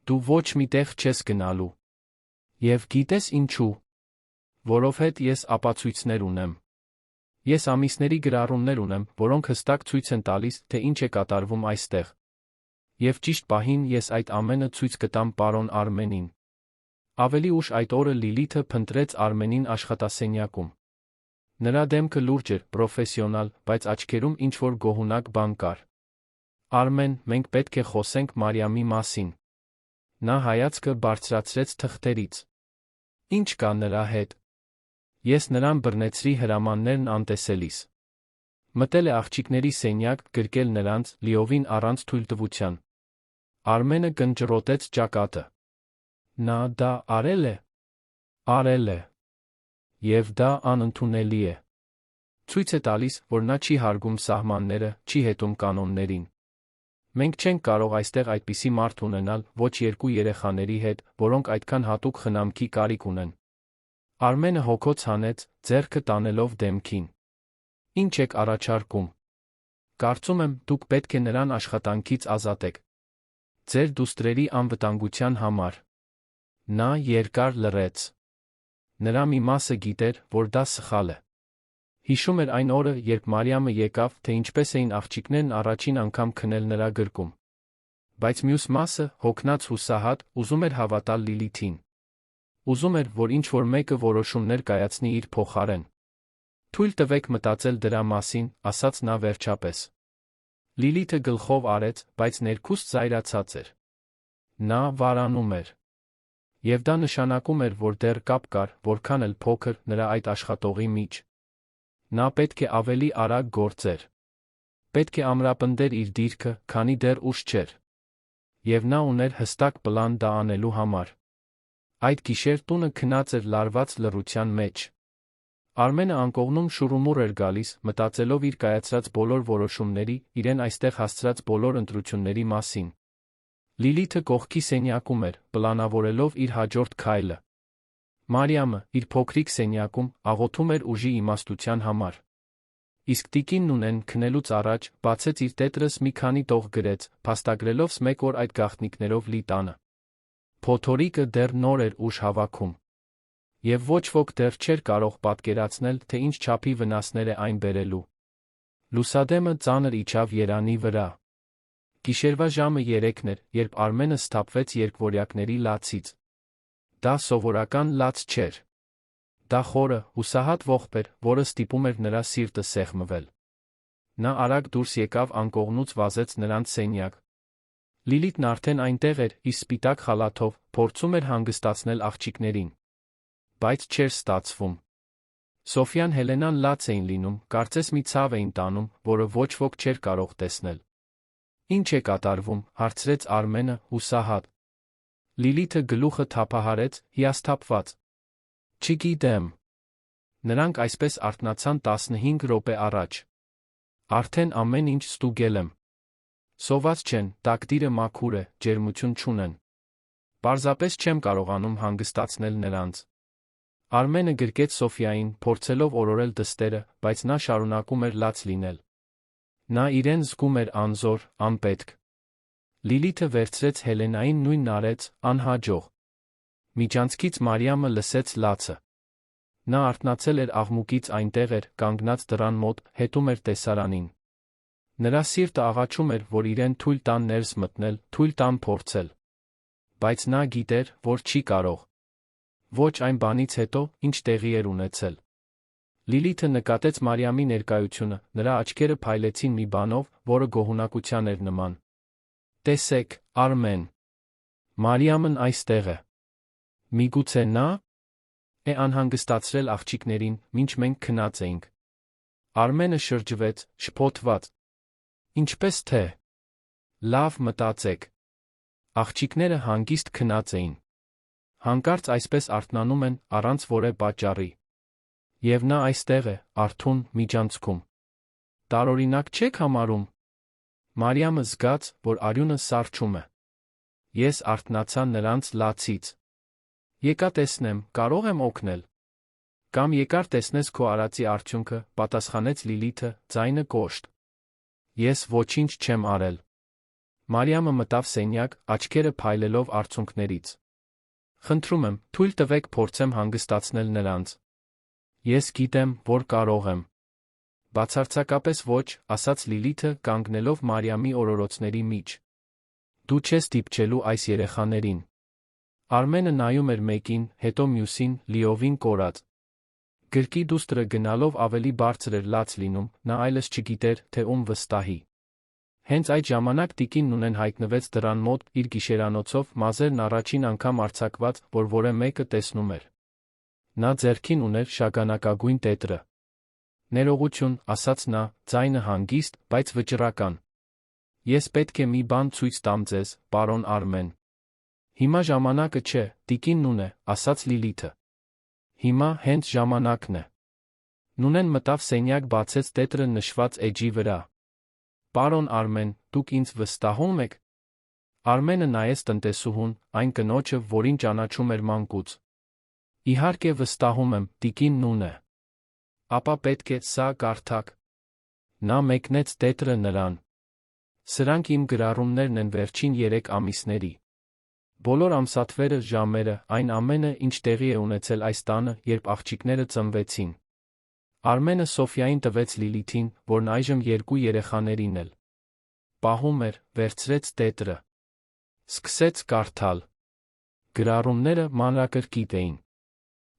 A: Դու ոչ մի տեղ չես գնալու։ Եվ գիտես ինչու։ Որովհետև ես ապացույցներ ունեմ։ Ես ամիսների գրառումներ ունեմ, որոնք հստակ ցույց են տալիս, թե ինչ է կատարվում այստեղ։ Եվ ճիշտ պահին ես այդ ամենը ցույց կտամ պարոն Արմենին։ Ավելի ուշ այդ օրը Լիլիթը փնտրեց Արմենին աշխատասենյակում։ Նրա դեմքը լուրջ էր, պրոֆեսիոնալ, բայց աչքերում ինչ-որ գոհունակ բան կար։ Արմեն, մենք պետք է խոսենք Մարիամի մասին։ Նա հայացքը բարձրացրեց թղթերից։ Ինչ կա նրա հետ։ Ես նրան բռնեցրի հրամաններն անտեսելիս։ Մտել է աղջիկների սենյակ, գրկել նրանց, լիովին առանց թույլտվության։ Արմենը կնճռոտեց ճակատը։ Նա դա արել է։ Արել է։ Եվ դա անընդունելի է։ Ցույց է տալիս, որ նա չի հարգում սահմանները, չի հետում կանոններին։ Մենք չենք կարող այստեղ այդպիսի մարդ ունենալ, ոչ երկու երեխաների հետ, որոնք այդքան հատուկ խնամքի կարիք ունեն։ Արմենը հոգոց հանեց, ձեռքը տանելով դեմքին։ Ինչ եք առաջարկում։ Կարծում եմ, դուք պետք է նրան աշխատանքից ազատեք։ Ձեր դուստրերի անվտանգության համար։ Նա երկար լռեց։ Նրա մի մասը գիտեր, որ դա սխալ է։ Հիշում էր այն օրը, երբ Մարիամը եկավ, թե ինչպես էին աղջիկներն առաջին անգամ քնել նրա գրկում։ Բայց մյուս մասը, հոգնած հուսահատ, ուզում էր հավատալ Լիլիթին։ Ուզում էր, որ ինչ-որ մեկը որոշումներ կայացնի իր փոխարեն։ Թույլ տվեք մտածել դրա մասին, ասաց նա վերջապես։ Լիլիթը գլխով արեց, բայց ներքուստ զայրացած էր։ Նա վարանում էր։ Եվ դա նշանակում էր, որ դեռ կապ կար, որքան էլ փոքր, նրա այդ աշխատողի միջ։ Նա պետք է ավելի արագ գործեր։ Պետք է ամրապնդեր իր դիրքը, քանի դեռ ուշ չէր։ Եվ նա ուներ հստակ պլան դա անելու համար։ Այդ գիշեր տունը քնած էր լարված լռության մեջ։ Արմենը անկողնում շուռումուռ էր գալիս, մտածելով իր կայացրած բոլոր որոշումների, իրեն այստեղ հասցրած բոլոր ընտրությունների մասին։ Լիլիթը կողքի սենյակում էր, պլանավորելով իր հաջորդ քայլը։ Մարիամը, իր փոքրիկ սենյակում, աղոթում էր ուժի իմաստության համար։ Իսկ տիկին Նունեն քնելուց առաջ բացեց իր տետրս մի քանի տող գրեց, փաստագրելով մեկ օր այդ գաղտնիքներով լի տանը։ Փոթորիկը դեռ նոր էր ուժ հավաքում։ Եվ ոչ ոք դեռ չէր կարող պատկերացնել, թե ինչ չափի վնասներ է այն բերելու։ Լուսադեմը ծանր իջավ երանի վրա։ Գիշերվա ժամը 3-ն էր, երբ Արմենը սթափվեց երկվորյակների լացից։ Դա սովորական լաց չէր։ Դա խորը, հուսահատ ողբ էր, որը ստիպում էր նրա սիրտը սեղմվել։ Նա արագ դուրս եկավ անկողնուց, վազեց նրանց սենյակ։ Լիլիթն արդեն այնտեղ էր, իր սպիտակ խալաթով, փորձում էր հանգստացնել աղջիկներին։ Բայց չէր ստացվում։ Սոֆյան Հելենան լաց էին լինում, կարծես մի ցավ էին տանում, որը ոչ ոք չէր կարող տեսնել։ Ինչ է կատարվում, հարցրեց Արմենը, հուսահատ։ Լիլիթը գլուխը թափահարեց, հիասթափված։ Չգիտեմ։ Նրանք այսպես արթնացան 15 րոպե առաջ։ Արդեն ամեն ինչ ստուգել եմ։ Սոված չեն, տակտիրը մաքուր է, ջերմություն չունեն։ Պարզապես չեմ կարողանում հանգստացնել նրանց։ Արմենը գրկեց Սոֆիային, փորձելով օրորել դստերը, բայց նա շարունակում էր լաց լինել։ Նա իրեն զգում էր անզոր, անպետք։ Լիլիթը վերցրեց Հելենային նույնն արեց, անհաջող։ Միջանցքից Մարիամը լսեց լացը։ Նա արթնացել էր աղմուկից, այնտեղ էր, կանգնած դռան մոտ, հետում էր տեսարանին։ Նրա սիրտը աղաչում էր, որ իրեն թույլ տան ներս մտնել, թույլ տան փորձել։ Բայց նա գիտեր, որ չի կարող։ Ոչ այն բանից հետո, ինչ տեղի էր ունեցել։ Լիլիթը նկատեց Մարիամի ներկայությունը, նրա աչքերը փայլեցին մի բանով, որը գոհունակության էր նման։ Տեսեք, Արմեն։ Մարիամն այստեղ է։ Միգուցե նա է անհանգստացրել աղջիկներին, մինչ մենք քնած էինք։ Արմենը շրջվեց, շփոթված։ Ինչպես թե։ Լավ մտածեք։ Աղջիկները հանգիստ քնած էին։ Հանկարծ այսպես արթնանում են, առանց որևէ պատճառի։ Եվ նա այստեղ է, արթուն, միջանցքում։ Տարօրինակ չեք համարում։ Մարիամը զգաց, որ արյունը սառչում է։ Ես արթնացա նրանց լացից։ Եկա տեսնեմ, կարող եմ օգնել։ Կամ եկար տեսնես քո արածի արդյունքը, պատասխանեց Լիլիթը, ձայնը կոշտ։ Ես ոչինչ չեմ արել։ Մարիամը մտավ սենյակ, աչքերը փայլելով արցունքներից։ Խնդրում եմ, թույլ տվեք փորձեմ հանգստացնել նրանց։ Ես գիտեմ, որ կարող եմ։ Բացարձակապես ոչ, ասաց Լիլիթը, կանգնելով Մարիամի օրորոցների միջ։ Դու չես դիպչելու այս երեխաներին։ Արմենը նայում էր մեկին, հետո մյուսին, լիովին կորած։ Գրկի դուստրը գնալով ավելի բարձր էր լաց լինում, նա այլս չգիտեր, թե ում վստահի։ Հենց այդ ժամանակ տիկին Նունեն հայտնվեց դռան մոտ, իր գիշերանոցով, մազերն առաջին անգամ արձակված, որ որևէ մեկը տեսնում էր։ Նա ձեռքին ուներ շագանակագույն տետրը։ Ներողություն, ասաց նա, ձայնը հանգիստ, բայց վճռական։ Ես պետք է մի բան ցույց տամ ձեզ, պարոն Արմեն։ Հիմա ժամանակը չէ, տիկին Նունե, ասաց Լիլիթը։ Հիմա հենց ժամանակն է։ Նունեն մտավ սենյակ, բացեց տետրը նշված էջի վրա։ Պարոն Արմեն, դուք ինձ վստահում եք։ Արմենը նայեց տնտեսուհուն, այն կնոջը, որին ճանաչում էր մանկուց։ Իհարկե վստահում եմ, տիկին Նունե։ Ապա պետք է սա կարդաք։ Նա մեկնեց տետրը նրան։ Սրանք իմ գրառումներն են վերջին 3 ամիսների։ Բոլոր ամսաթվերը, ժամերը, այն ամենը, ինչ տեղի է ունեցել այս տանը, երբ աղջիկները ծնվեցին։ Արմենը Սոֆիային տվեց Լիլիթին, որն այժմ 2 երեխաներին էլ պահում էր, վերցրեց տետրը։ Սկսեց կարդալ։ Գրառումները մանրակրկիտ էին։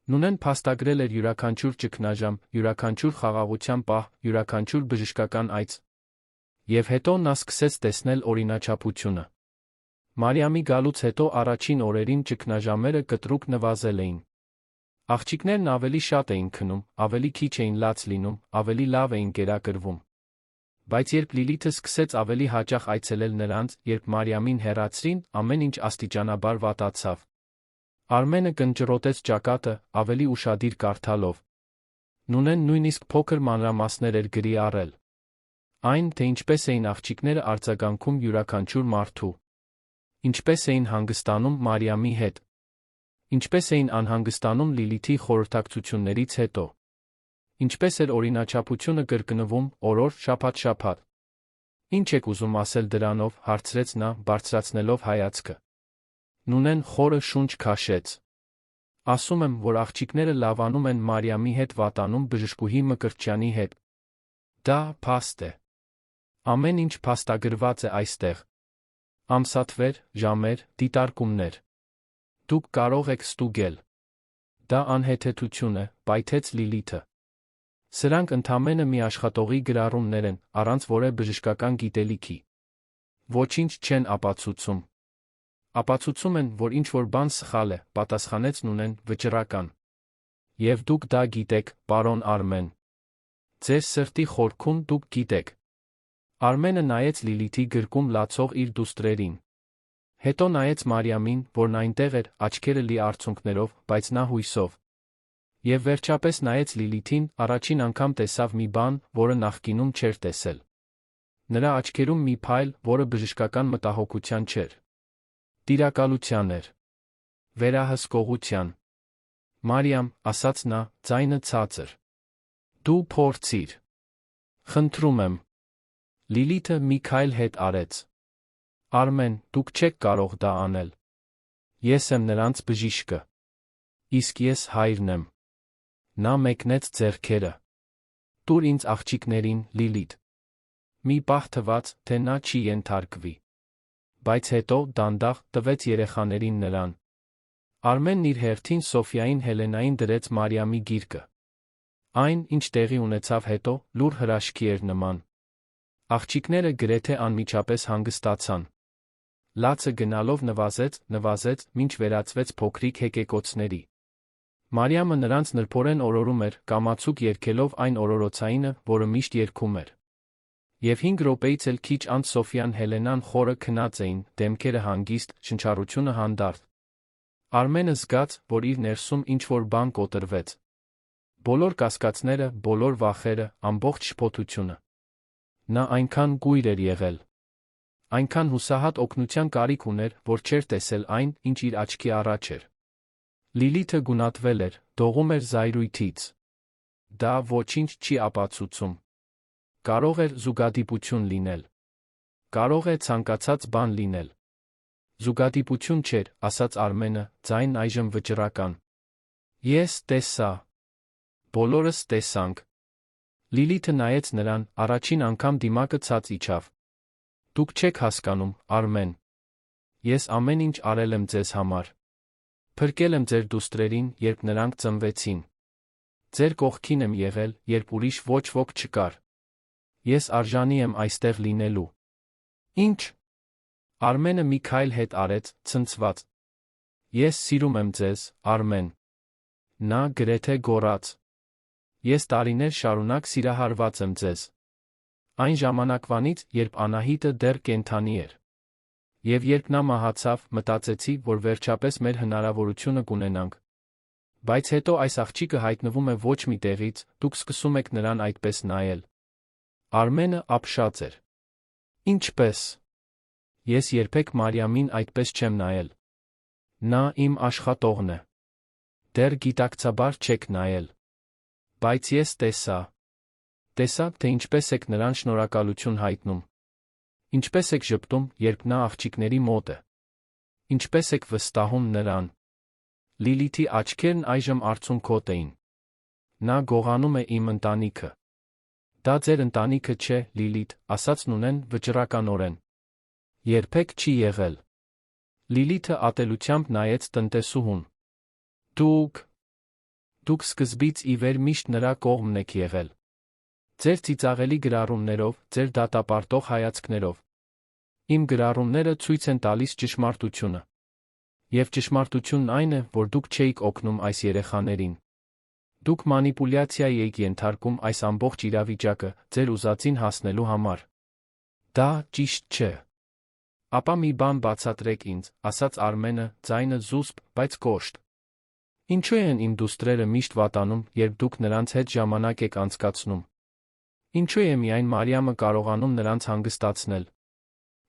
A: Նունեն փաստագրել էր յուրաքանչյուր ճգնաժամ, յուրաքանչյուր խաղաղության պահ, յուրաքանչյուր բժշկական այց։ Եվ հետո նա սկսեց տեսնել օրինաչափությունը։ Մարիամի գալուց հետո առաջին օրերին ճգնաժամերը կտրուկ նվազել էին։ Աղջիկներն ավելի շատ էին քնում, ավելի քիչ էին լաց լինում, ավելի լավ էին կերակրվում։ Բայց երբ Լիլիթը սկսեց ավելի հաճախ այցելել նրանց, երբ Մարիամին հեռացրին, ամեն ինչ աստիճանաբար վատացավ։ Արմենը կնճռոտեց ճակատը, ավելի ուշադիր կարդալով։ Նունեն նույնիսկ փոքր մանրամասներ էր գրի առել։ Այն, թե ինչպես էին աղջիկները արձագանքում յուրաքանչյուր մարդու։ Ինչպես էին հանգստանում Մարիամի հետ։ Ինչպես էին անհանգստանում Լիլիթի խորհրդակցություններից հետո։ Ինչպես էր օրինաչափությունը կրկնվում, օրոր, շաբաթ։ Ինչ եք ուզում ասել դրանով, հարցրեց նա, բարձրացնելով հայացքը։ Նունեն խորը շունչ քաշեց։ Ասում եմ, որ աղջիկները լավանում են Մարիամի հետ, վատանում բժշկուհի Մկրտչյանի հետ։ Դա փաստ է։ Ամեն ինչ փաստագրված է այստեղ։ Ամսաթվեր, ժամեր, դիտարկումներ։ Դուք կարող եք ստուգել։ Դա անհեթեթություն է, պայթեց Լիլիթը։ Սրանք ընդամենը մի աշխատողի գրառումներ են, առանց որևէ բժշկական գիտելիքի։ Ոչինչ չեն ապացուցում։ Ապացուցում են, որ ինչ-որ բան սխալ է, պատասխանեց Նունեն, վճռական։ Եվ դուք դա գիտեք, պարոն Արմեն։ Ձեր սրտի խորքում դուք գիտեք։ Արմենը նայեց Լիլիթի գրկում լացող իր դուստրերին։ Հետո նայեց Մարիամին, որն այնտեղ էր, աչքերը լի արցունքներով, բայց նա հույսով։ Եվ վերջապես նայեց Լիլիթին, առաջին անգամ տեսավ մի բան, որը նախկինում չէր տեսել։ Նրա աչքերում մի փայլ, որը բժշկական մտահոգության չէր։ Տիրակալության էր։ Վերահսկողության։ Մարիամ, ասաց նա, ձայնը ցածր։ Դու փորձիր։ Խնդրում եմ։ Լիլիթը մի քայլ հետ արեց։ Արմեն, դուք չեք կարող դա անել։ Ես եմ նրանց բժիշկը։ Իսկ ես հայրն եմ։ Նա մեկնեց ձեռքերը։ Տուր ինձ աղջիկներին, Լիլիթ։ Մի պահ թվաց, թե նա չի ենթարկվի։ Բայց հետո դանդաղ տվեց երեխաներին նրան։ Արմենն իր հերթին Սոֆիային Հելենային դրեց Մարիամի գիրկը։ Այն, ինչ տեղի ունեցավ հետո, լուր հրաշքի էր նման։ Աղջիկները գրեթե անմիջապես հանգստացան։ Լացը գնալով նվազեց, մինչ վերածվեց փոքրիկ հեկեկոցների։ Մարիամը նրանց նրբորեն օրորում էր, կամացուկ երգելով այն օրորոցայինը, որը միշտ երգում էր։ Եվ 5 րոպեից էլ քիչ անց Սոֆիան Հելենան խորը քնած էին, դեմքերը հանգիստ, շնչառությունը հանդարտ։ Արմենը զգաց, որ իր ներսում ինչ-որ բան կոտրվեց։ Բոլոր կասկածները, բոլոր վախերը, ամբողջ շփոթությունը։ Նա այնքան կույր էր եղել։ Այնքան հուսահատ օգնության կարիք ուներ, որ չէր տեսել այն, ինչ իր աչքի առաջ էր։ Լիլիթը գունատվել էր, դողում էր զայրույթից։ Դա ոչինչ չի ապացուցում։ Կարող էր զուգադիպություն լինել։ Կարող է ցանկացած բան լինել։ Զուգադիպություն չէր, ասաց Արմենը, ձայնն այժմ վճռական։ Ես տեսա։ Բոլորս տեսանք։ Լիլիթը նայեց նրան, առաջին անգամ դիմակը ցած իջավ։ Դուք չեք հասկանում, Արմեն։ Ես ամեն ինչ արել եմ ձեզ համար։ Փրկել եմ ձեր դուստրերին, երբ նրանք ծնվեցին։ Ձեր կողքին եմ եղել, երբ ուրիշ ոչ ոք չկար։ Ես արժանի եմ այստեղ լինելու։ Ինչ։ Արմենը մի քայլ հետ արեց, ցնցված։ Ես սիրում եմ ձեզ, Արմեն։ Նա գրեթե գոռաց։ Ես տարիներ շարունակ սիրահարված եմ ձեզ։ Այն ժամանակվանից, երբ Անահիտը դեռ կենդանի էր։ Եվ երբ նա մահացավ, մտածեցի, որ վերջապես մեր հնարավորությունը կունենանք։ Բայց հետո այս աղջիկը հայտնվում է ոչ մի տեղից, դուք սկսում եք նրան այդպես նայել։ Արմենը ապշած էր։ Ինչպես։ Ես երբեք Մարիամին այդպես չեմ նայել։ Նա իմ աշխատողն է։ Դեռ գիտակցաբար չեք նայել։ Բայց ես տեսա։ Տեսա, թե ինչպես եք նրան շնորհակալություն հայտնում։ Ինչպես եք ժպտում, երբ նա աղջիկների մոտ է։ Ինչպես եք վստահում նրան։ Լիլիթի աչքերն այժմ արցունքոտ էին։ Նա գողանում է իմ ընտանիքը։ Դա ձեր ընտանիքը չէ, Լիլիթ, ասաց Նունեն վճռականորեն։ Երբեք չի եղել։ Լիլիթը ատելությամբ նայեց տնտեսուհուն։ Դուք սկզբից ի վեր միշտ նրա կողմն եք եղել։ Ձեր ծիծաղելի գրառումներով, ձեր դատապարտող հայացքներով։ Իմ գրառումները ցույց են տալիս ճշմարտությունը։ Եվ ճշմարտությունն այն է, որ դուք չէիք օգնում այս երեխաներին։ Դուք մանիպուլյացիայի եք ենթարկում այս ամբողջ իրավիճակը, ձեր ուզածին հասնելու համար։ Դա ճիշտ չէ։ Ապա մի բան բացատրեք ինձ, ասաց Արմենը, ձայնը զուսպ, բայց կոշտ։ Ինչու են իմ դուստրերը միշտ վատանում, երբ դուք նրանց հետ ժամանակ եք անցկացնում։ Ինչու է միայն Մարիամը կարողանում նրանց հանգստացնել։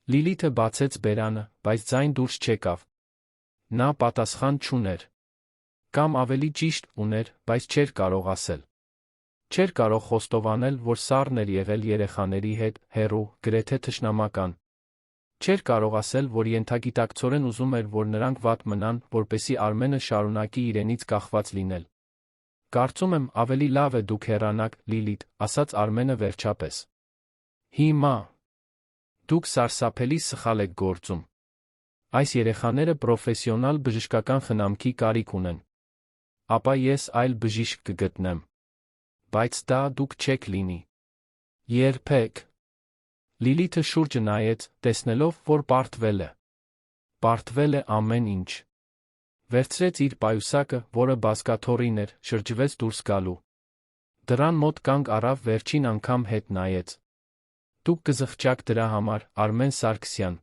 A: Լիլիթը բացեց բերանը, բայց ձայն դուրս չեկավ։ Նա պատասխան չուներ։ Կամ ավելի ճիշտ, ուներ, բայց չէր կարող ասել։ Չէր կարող խոստովանել, որ սառն էր եղել երեխաների հետ, հեռու, գրեթե թշնամական։ Չէր կարող ասել, որ ենթագիտակցորեն ուզում էր, որ նրանք վատ մնան, որպեսզի Արմենը շարունակի իրենից կախված լինել։ Կարծում եմ, ավելի լավ է դուք հեռանաք, Լիլիթ, ասաց Արմենը վերջապես։ Հիմա։ Դուք սարսափելի սխալ եք գործում։ Այս երեխաները պրոֆեսիոնալ բժշկական խնամքի կարիք ունեն։ Ապա ես այլ բժիշկ կգտնեմ։ Բայց դա դուք չեք լինի։ Երբեք։ Լիլիթը շուրջը նայեց, տեսնելով, որ պարտվել է։ Պարտվել է ամեն ինչ։ Վերցրեց իր պայուսակը, որը բազկաթոռին էր, շրջվեց դուրս գալու։ Դռան մոտ կանգ առավ, վերջին անգամ հետ նայեց։ Դուք կզղջաք դրա համար, Արմեն Սարգսյան։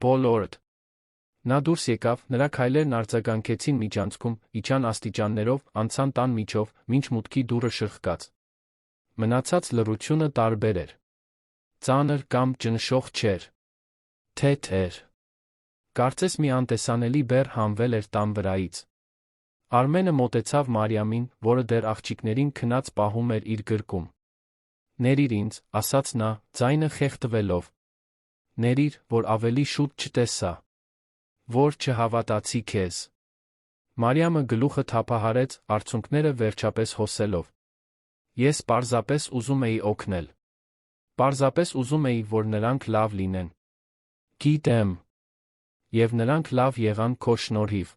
A: Բոլորդ։ Նա դուրս եկավ, նրա քայլերն արձագանքեցին միջանցքում, իջան աստիճաններով, անցան տան միջով, մինչ մուտքի դուռը շրխկաց։ Մնացած լռությունը տարբեր էր։ Ծանր կամ ճնշող չէր։ Թեթ էր։ Կարծես մի անտեսանելի բեռ հանվել էր տան վրայից։ Արմենը մոտեցավ Մարիամին, որը դեռ աղջիկներին քնած պահում էր իր գրկում։ «Ներիր ինձ», ասաց նա, ձայնը խեղդվելով։ «Ներիր, որ ավելի շուտ չտեսա, որ չհավատացի քեզ»։ Մարիամը գլուխը թափահարեց, արցունքները վերջապես հոսելով։ «Ես պարզապես ուզում էի օգնել։ Պարզապես ուզում էի, որ նրանք լավ լինեն։ Գիտեմ։ Եվ նրանք լավ եղան քո շնորհիվ»։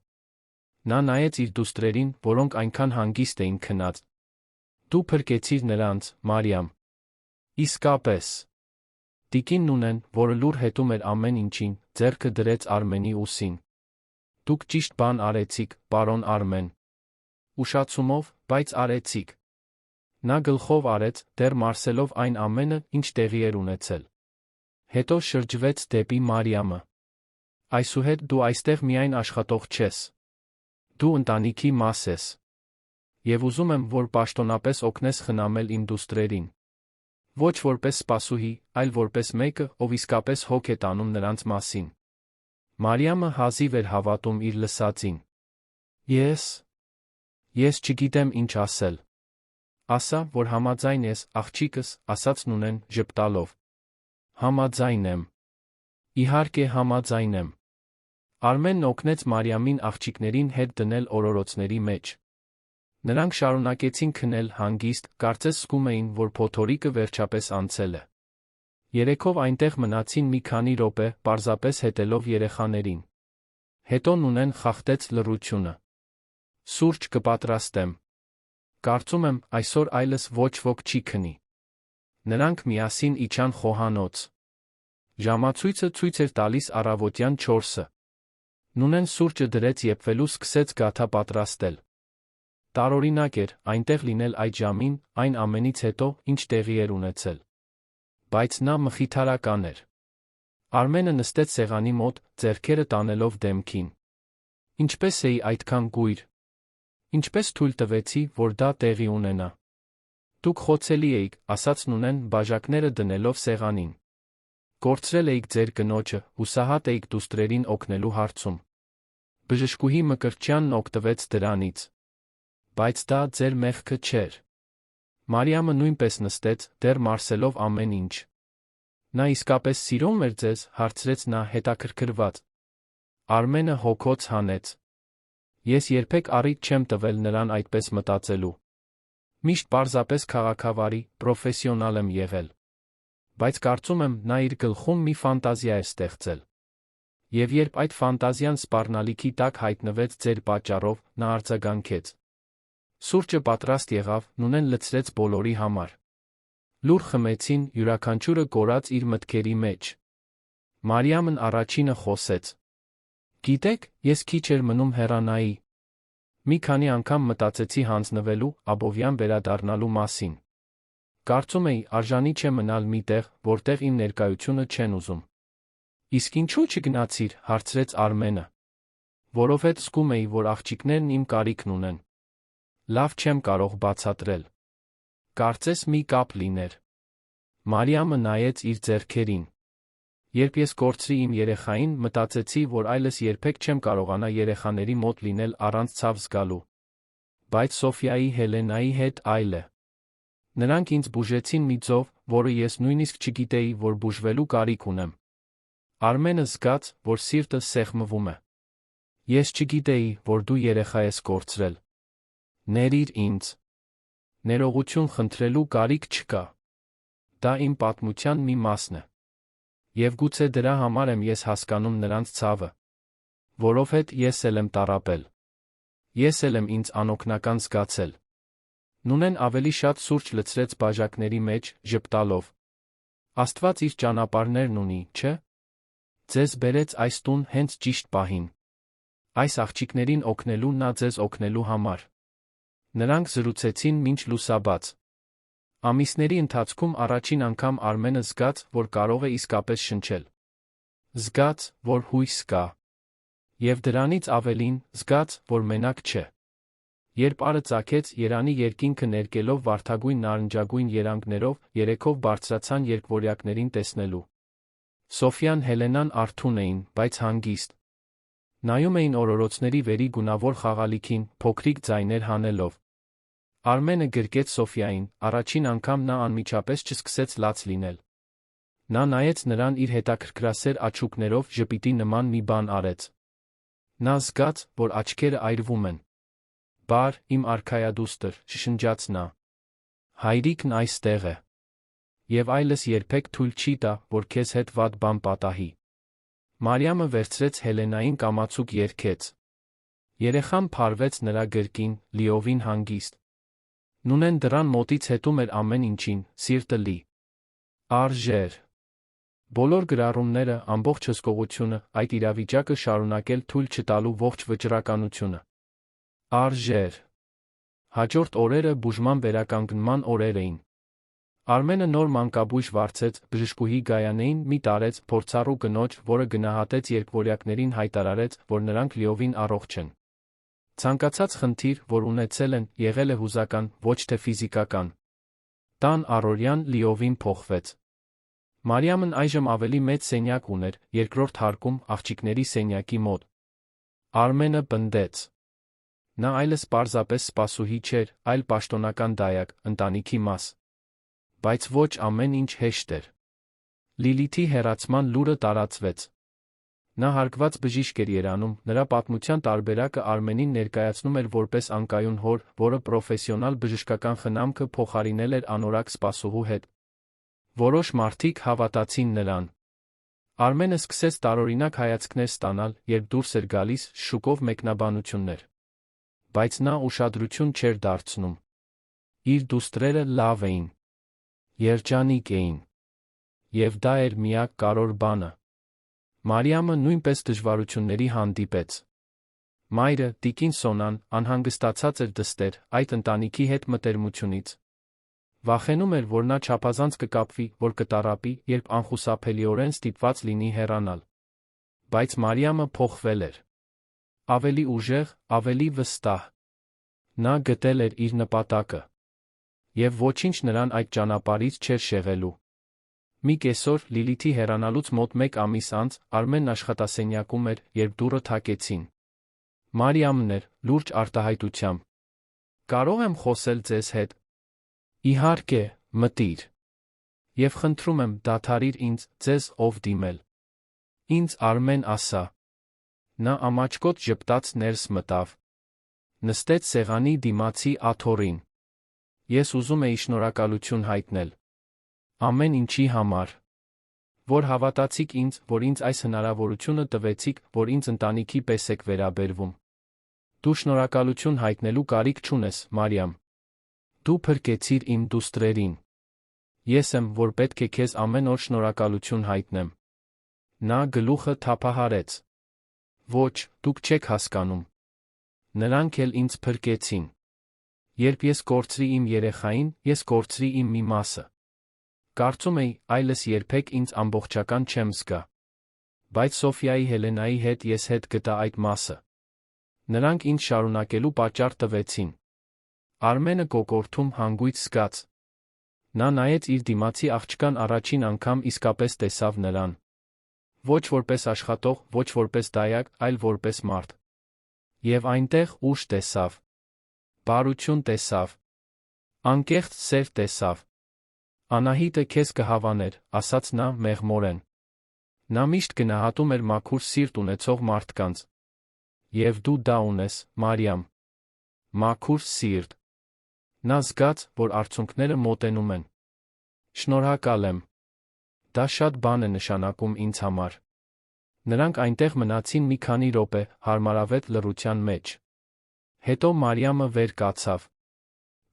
A: Նա նայեց իր դուստրերին, որոնք այնքան հանգիստ էին քնած։ «Դու փրկեցիր նրանց, Մարիամ»։ «Իսկապես»։ Տիկին Նունեն, որը լուր հետում էր ամեն ինչին, ձեռքը դրեց Արմենի ուսին։ «Դուք ճիշտ բան արեցիք, պարոն Արմեն։ Ուշացումով, բայց արեցիք»։ Նա գլխով արեց, դեռ մարսելով այն ամենը, ինչ տեղի էր ունեցել։ Հետո շրջվեց դեպի Մարիամը։ «Այսուհետ դու այստեղ միայն աշխատող չես։ Դու ընտանիքի մաս ես։ Եվ ուզում եմ, որ պաշտոնապես օգնես խնամել իմ դուստրերին։ Ոչ որպես սպասուհի, այլ որպես մեկը, ով իսկապես հոգ է տանում նրանց մասին»։ Մարիամը հազիվ էր հավատում իր լսածին։ Ես չգիտեմ ինչ ասել։ «Ասա, որ համաձայն ես, աղջիկս», ասաց Նունեն, ժպտալով։ «Համաձայն եմ։ Իհարկե համաձայն եմ»։ Արմենն օգնեց Մարիամին աղջիկներին հետ դնել օրորոցների մեջ։ Նրանք շարունակեցին քնել հանգիստ, կարծես զգում էին, որ փոթորիկը վերջապես անցել է։ Երեքով այնտեղ մնացին մի քանի րոպե, պարզապես հետելով երեխաներին։ Հետո Նունեն խախտեց լռությունը։ «Սուրճ կպատրաստեմ։ Կարծում եմ, այսօր այլս ոչ ոք չի քնի»։ Նրանք միասին իջան խոհանոց։ Ժամացույցը ցույց էր տալիս առավոտյան 4-ը։ Նունեն սուրճը դրեց եփվելու, սկսեց գաթա պատրաստել։ Տարօրինակ էր այնտեղ լինել այդ ժամին, այն ամենից հետո, ինչ տեղի էր ունեցել։ Բայց նա մխիթարական էր։ Արմենը նստեց սեղանի մոտ, ձեռքերը տանելով դեմքին։ «Ինչպես էի այդքան կույր։ Ինչպես թույլ տվեցի, որ դա տեղի ունենա»։ «Դուք խոցելի էիք», ասաց Նունեն, բաժակները դնելով սեղանին։ «Կորցրել էիք ձեր կնոջը, հուսահատ էիք դուստրերին օգնելու հարցում։ Բժշկուհի Մկրտչյանն օգտվեց դրանից։ Բայց դա ձեր մեղքը չէր»։ Մարիամը նույնպես նստեց, դեռ մարսելով ամեն ինչ։ «Նա իսկապես սիրում էր ձեզ», հարցրեց նա հետաքրքրված։ Արմենը հոգոց հանեց։ «Ես երբեք առիթ չեմ տվել նրան այդպես մտածելու։ Միշտ պարզապես քաղաքավարի, պրոֆեսիոնալ եմ եղել։ Բայց կարծում եմ, նա իր գլխում մի ֆանտազիա էր ստեղծել։ Եվ երբ այդ ֆանտազիան սպառնալիքի տակ հայտնվեց ձեր պատճառով, նա արձագանքեց»։ Սուրճը պատրաստ եղավ, Նունեն լցրեց բոլորի համար։ Լուր խմեցին, յուրաքանչյուրը կորած իր մտքերի մեջ։ Մարիամն առաջինը խոսեց։ «Գիտեք, ես քիչ էր մնում հեռանայի։ Մի քանի անգամ մտածեցի հանձնվելու, ապօրյան վերադառնալու մասին։ Կարծում էի, արժանի չէ մնալ մի տեղ, որտեղ իմ ներկայությունը չեն ուզում»։ «Իսկ ինչու չգնացիր», հարցրեց Արմենը։ «Որովհետև զգում էի, որ աղջիկներն իմ կարիքն ունեն։ Լավ չեմ կարող բացատրել։ Կարծես մի կապ լիներ»։ Մարիամը նայեց իր ձեռքերին։ «Երբ ես կորցրի իմ երեխային, մտածեցի, որ այլս երբեք չեմ կարողանա երեխաների մոտ լինել առանց ցավ զգալու։ Բայց Սոֆիայի, Հելենայի հետ այլ է։ Նրանք ինձ բուժեցին մի ձով, որը ես նույնիսկ չգիտեի, որ բուժվելու կարիք ունեմ»։ Արմենը զգաց, որ սիրտը սեղմվում է։ «Ես չգիտեի, որ դու երեխա ես կորցրել։ Ներիր ինձ։ Ներողություն խնդրելու կարիք չկա։ Դա իմ պատմության մի մասն է։ Եվ գուցե դրա համար եմ ես հասկանում նրանց ցավը։ Որովհետև ես էլ եմ տառապել։ Ես էլ եմ ինձ անօգնական զգացել»։ Նունեն ավելի շատ սուրճ լցրեց բաժակների մեջ, ժպտալով։ «Աստված իր ճանապարհներն ունի, չէ՞։ Ձեզ բերեց այս տուն հենց ճիշտ պահին։ Այս աղջիկներին օգնելու, նա ձեզ օգնելու համար»։ Նրանք զրուցեցին մինչ լուսաբաց։ Ամիսների ընթացքում առաջին անգամ Արմենը զգաց, որ կարող է իսկապես շնչել։ Զգաց, որ հույս կա։ Եվ դրանից ավելին, զգաց, որ մենակ չէ։ Երբ արը ծագեց, Երանի երկինքը ներկելով վարդագույն նարնջագույն երանգներով, երեքով բարձրացան երկվորյակներին տեսնելու։ Սոֆյան, Հելենան արթուն էին, բայց հանգիստ։ Նայում էին օրորոցների վերի գունավոր խաղալիքին, փոքրիկ ձայներ հանելով։ Արմենը գրկեց Սոֆյային, առաջին անգամ նա անմիջապես չսկսեց լաց լինել։ Նա նայեց նրան իր հետաքրքրասեր աչուկներով, ժպիտի նման մի բան արեց։ Նա զգաց, որ աչքերը այրվում են։ «Բար, իմ արքայադուստր», շշնջաց նա։ «Հայրիկն այստեղ է։ Եվ այլս երբեք թույլ չի տա, որ քեզ հետ վատ բան պատահի»։ Մարիամը վերցրեց Հելենային կամացուկ երգեց։ Երեխան փարվեց նրա գրկին, լիովին հանգիստ։ Նունեն դռան մոտից հետում էր ամեն ինչին, սիրտը լի։ Արժեր։ Բոլոր գրառումները, ամբողջ հսկողությունը, այդ իրավիճակը շարունակել թույլ չտալու ողջ վճռականությունը։ Արժեր։ Հաջորդ օրերը բուժման վերականգնման օրեր էին։ Արմենը նոր մանկաբույժ վարձեց, բժշկուհի Գայանեին մի տարեց, փորձառու կնոջ, որը գնահատեց երկվորյակներին, հայտարարեց, որ նրանք լիովին առողջ են։ Ցանկացած խնդիր, որ ունեցել են, եղել է հուզական, ոչ թե ֆիզիկական։ Տան առօրյան լիովին փոխվեց։ Մարիամն այժմ ավելի մեծ սենյակ ուներ, երկրորդ հարկում, աղջիկների սենյակի մոտ։ Արմենը պնդեց։ Նա այլս պարզապես սպասուհի չէր, այլ պաշտոնական դայակ, ընտանիքի մաս։ Բայց ոչ ամեն ինչ հեշտ էր։ Լիլիթի հեռացման լուրը տարածվեց։ Նա հարգված բժիշկ էր Երանում, նրա պատմության տարբերակը Արմենին ներկայացնում էր որպես անկայուն հոր, որը պրոֆեսիոնալ բժշկական խնամքը փոխարինել էր անորակ սպասուհու հետ։ Որոշ մարդիկ հավատացին նրան։ Արմենը սկսեց տարօրինակ հայացքներ ստանալ, երբ դուրս էր գալիս, շուկով մեկնաբանություններ։ Բայց նա ուշադրություն չէր դարձնում։ Իր դուստրերը լավ էին։ Երջանիկ էին։ Եվ դա էր միակ կարևոր բանը։ Մարիամը նույնպես դժվարությունների հանդիպեց։ Մայրը, տիկին Սոնան, անհանգստացած էր դստեր, այդ ընտանիքի հետ մտերմությունից։ Վախենում էր, որ նա չափազանց կկապվի, որ կտառապի, երբ անխուսափելիորեն ստիպված լինի հեռանալ։ Բայց Մարիամը փոխվել էր։ Ավելի ուժեղ, ավելի վստահ։ Նա գտել էր իր նպատակը։ Եվ ոչինչ նրան այդ ճանապարհից չէր շեղելու։ Մի կեսօր, Լիլիթի հեռանալուց մոտ 1 ամիս անց, Արմենն աշխատասենյակում էր, երբ դուռը թակեցին։ Մարիամն էր, լուրջ արտահայտությամբ։ «Կարո՞ղ եմ խոսել ձեզ հետ»։ «Իհարկե, մտիր։ Եվ խնդրում եմ, դադարիր ինձ, ձեզ ով դիմել»։ «Ինձ Արմեն ասա»։ Նա ամաչկոտ ժպտաց ներս մտավ։ Նստեց սեղանի դիմացի աթոռին։ «Ես ուզում էի շնորհակալություն հայտնել։ Ամեն ինչի համար։ Որ հավատացիք ինձ, որ ինձ այս հնարավորությունը տվեցիք, որ ինձ ընտանիքի պես եք վերաբերվում։ Դու շնորհակալություն հայտնելու կարիք չունես, Մարիամ։ Դու փրկեցիր իմ դուստրերին։ Ես եմ, որ պետք է քեզ ամեն օր շնորհակալություն հայտնեմ»։ Նա գլուխը թափահարեց։ «Ոչ, դուք չեք հասկանում։ Նրանք էլ ինձ փրկեցին։ Երբ ես կորցրի իմ երեխային, ես կորցրի իմ մի մասը։ Կարծում էի, այլս երբեք ինձ ամբողջական չեմ զգա։ Բայց Սոֆյայի Հելենայի հետ ես հետ գտա այդ մասը։ Նրանք ինձ շարունակելու պատճառ տվեցին»։ Արմենը կոկորդում հանգույց զգաց։ Նա նայեց իր դիմացի աղջկան, առաջին անգամ իսկապես տեսավ նրան։ Ոչ որպես աշխատող, ոչ որպես դայակ, այլ որպես մարդ։ Եվ այնտեղ ուժ տեսավ։ Բարություն տեսավ։ Անկեղծ սեր տեսավ։ «Անահիտը քեզ կհավաներ», ասաց նա մեղմորեն։ Նա միշտ գնահատում էր մաքուր սիրտ ունեցող մարդկանց։ Եվ դու դա ունես, Մարիամ։ Մաքուր սիրտ։ Նա զգաց, որ արցունքները մոտենում են։ «Շնորհակալ եմ։ Դա շատ բան է նշանակում ինձ համար»։ Նրանք այնտեղ մնացին մի քանի րոպե, հարմարավետ լռության մեջ։ Հետո Մարիամը վեր կացավ։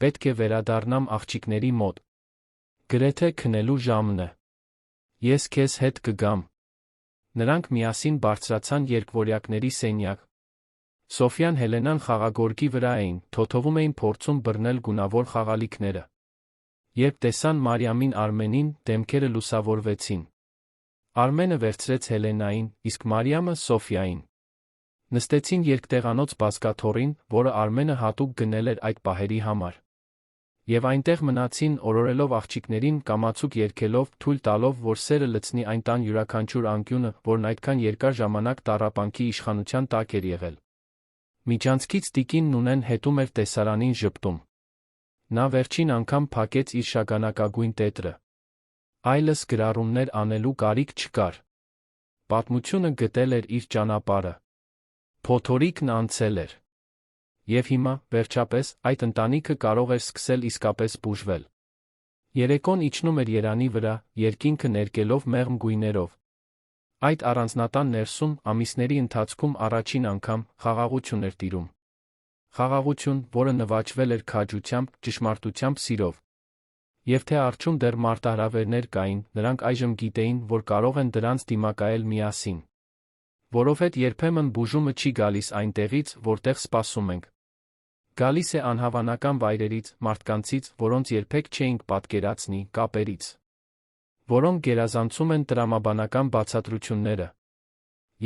A: «Պետք է վերադառնամ աղջիկների մոտ։ Գրեթե քնելու ժամն է։ Ես քեզ հետ կգամ»։ Նրանք միասին բարձրացան երկվորյակների սենյակ։ Սոֆյան Հելենան խաղագորգի վրա էին, թոթովում էին փորձում բռնել գունավոր խաղալիքները։ Երբ տեսան Մարիամին Արմենին, դեմքերը լուսավորվեցին։ Արմենը վերցրեց Հելենային, իսկ Մարիամը Սոֆյային։ Նստեցին երկտեղանոց բազկաթոռին, որը Արմենը հատուկ գնել էր այդ պահերի համար։ Եվ այնտեղ մնացին օրորելով աղջիկներին կամացուկ երգելով, թույլ տալով, որ սերը լցնի այն տան յուրաքանչյուր անկյունը, որն այդքան երկար ժամանակ տառապանքի իշխանության տակ էր եղել։ Միջանցքից տիկինն ունեն հետում էր տեսարանին ժպտում։ Նա վերջին անգամ փակեց իր շագանակագույն տետրը։ Այլս գրառումներ անելու կարիք չկար։ Պատմությունը գտել էր իր ճանապարհը։ Փոթորիկն անցել էր։ Եվ հիմա, վերջապես, այդ ընտանիքը կարող էր սկսել իսկապես բուժվել։ Երեկոն իջնում էր երանի վրա, երկինքը ներկելով մեղմ գույներով։ Այդ առանձնատան ներսում, ամիսների ընթացքում առաջին անգամ, խաղաղություն էր տիրում։ Խաղաղություն, որը նվաճվել էր քաջությամբ, ճշմարտությամբ, սիրով։ Եվ թե առջում դեռ մարտահրավերներ կային, նրանք այժմ գիտեին, որ կարող են դրանց դիմակայել միասին։ Որովհետև երբեմն բուժումը չի գալիս այնտեղից, որտեղ սպասում ենք։ Գալիս է անհավանական վայրերից, մարդկանցից, որոնց երբեք չէինք պատկերացնի, կապերից, որոնք գերազանցում են տրամաբանական բացատրությունները։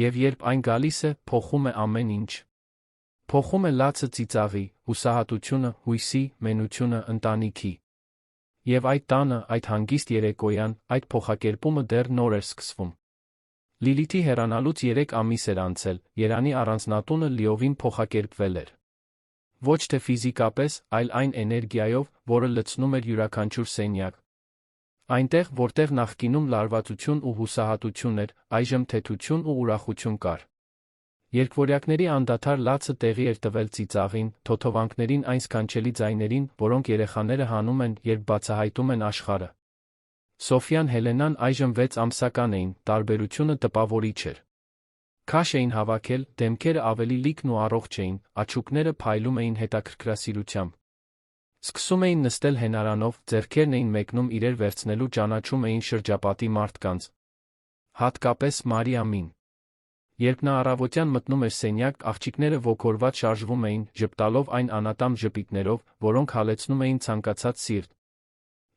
A: Եվ երբ այն գալիս է, փոխում է ամեն ինչ։ Փոխում է լացը ծիծաղի, հուսահատությունը, հույսի, մենությունը, ընտանիքի։ Եվ այդ տանը, այդ հանգիստ երեկոյան, այդ փոխակերպումը դեռ նոր էր սկսվում։ Լիլիթի հեռանալուց 3 ամիս էր անցել, երանի առանձնատունը լիովին փոխակերպվել էր։ Ոչ թե ֆիզիկապես, այլ այն էներգիայով, որը լցնում էր յուրաքանչյուր սենյակ։ Այնտեղ, որտեղ նախկինում լարվածություն ու հուսահատություն էր, այժմ թեթություն ու ուրախություն կար։ Երկվորյակների անդադար լացը տեղի էր տվել ծիծաղին, թոթովանքներին, այն սքանչելի ձայներին, որոնք երեխաները հանում են, երբ բացահայտում են աշխարհը։ Սոֆյան Հելենան այժմ 6 ամսական էին, տարբերությունը տպավորիչ էր։ Քաշ էին հավաքել, դեմքերը ավելի լիքն ու առողջ էին, աչուկները փայլում էին հետաքրքրասիրությամբ։ Սկսում էին նստել հենարանով, ձեռքերն էին մեկնում իրեր վերցնելու, ճանաչում էին շրջապատի մարդկանց։ Հատկապես Մարիամին։ Երբ նա առավոտյան մտնում էր սենյակ, աղջիկները ոգորված շարժվում էին, ժպտալով այն անատամ ժպիտներով, որոնք հալեցնում էին ցանկացած սիրտ։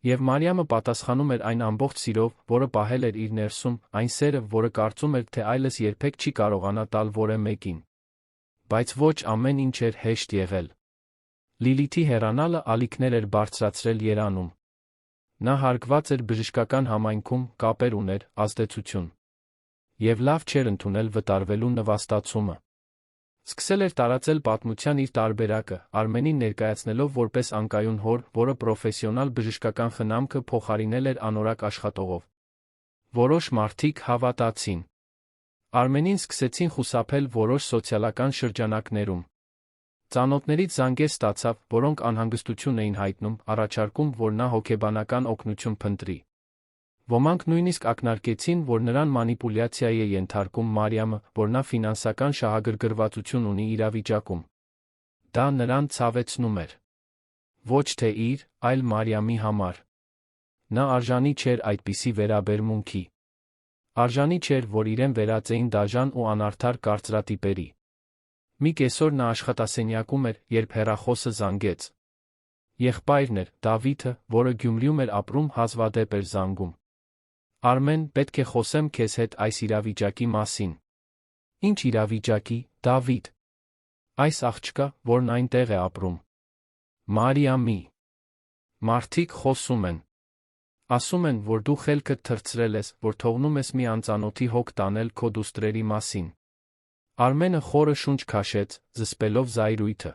A: Եվ Մարիամը պատասխանում էր այն ամբողջ սիրով, որը պահել էր իր ներսում, այն սերը, որը կարծում էր, թե այլս երբեք չի կարողանա տալ որևէ մեկին։ Բայց ոչ ամեն ինչ էր հեշտ եղել։ Լիլիթի հեռանալը ալիքներ էր բարձրացրել երանում։ Նա հարգված էր բժշկական համայնքում, կապեր ուներ, ազդեցություն։ Եվ լավ չէր ընդունել վտարվելու նվաստացումը։ Սկսել էր տարածել պատմության իր տարբերակը, Արմենին ներկայացնելով որպես անկայուն հոր, որը պրոֆեսիոնալ բժշկական խնամքը փոխարինել էր անորակ աշխատողով։ Որոշ մարդիկ հավատացին։ Արմենին սկսեցին խուսափել որոշ սոցիալական շրջանակներում։ Ծանոթներից զանգեր ստացավ, որոնք անհանգստություն էին հայտնում, առաջարկում, որ նա հոգեբանական օգնություն փնտրի։ Ոմանք նույնիսկ ակնարկեցին, որ նրան մանիպուլյացիայի է ենթարկում Մարիամը, որ նա ֆինանսական շահագրգռվածություն ունի իրավիճակում։ Դա նրան ցավեցնում էր։ Ոչ թե իր, այլ Մարիամի համար։ Նա արժանի չէր այդպիսի վերաբերմունքի։ Արժանի չէր, որ իրեն վերածեին դաժան ու անարդար կարծրատիպերի։ Մի կեսօր նա աշխատասենյակում էր, երբ հեռախոսը զանգեց։ Եղբայրն էր, Դավիթը, որը Գյումրիում էր ապրում, հազվադեպ էր զանգում։ Արմեն, պետք է խոսեմ քեզ հետ այս իրավիճակի մասին։ Ինչ իրավիճակի, Դավիթ։ Այս աղջկա, որն այնտեղ է ապրում։ Մարիամի։ Մարդիկ խոսում են։ Ասում են, որ դու խելքդ թռցրել ես, որ թողնում ես մի անծանոթի հոգ տանել քո դուստրերի մասին։ Արմենը խորը շունչ քաշեց, զսպելով զայրույթը։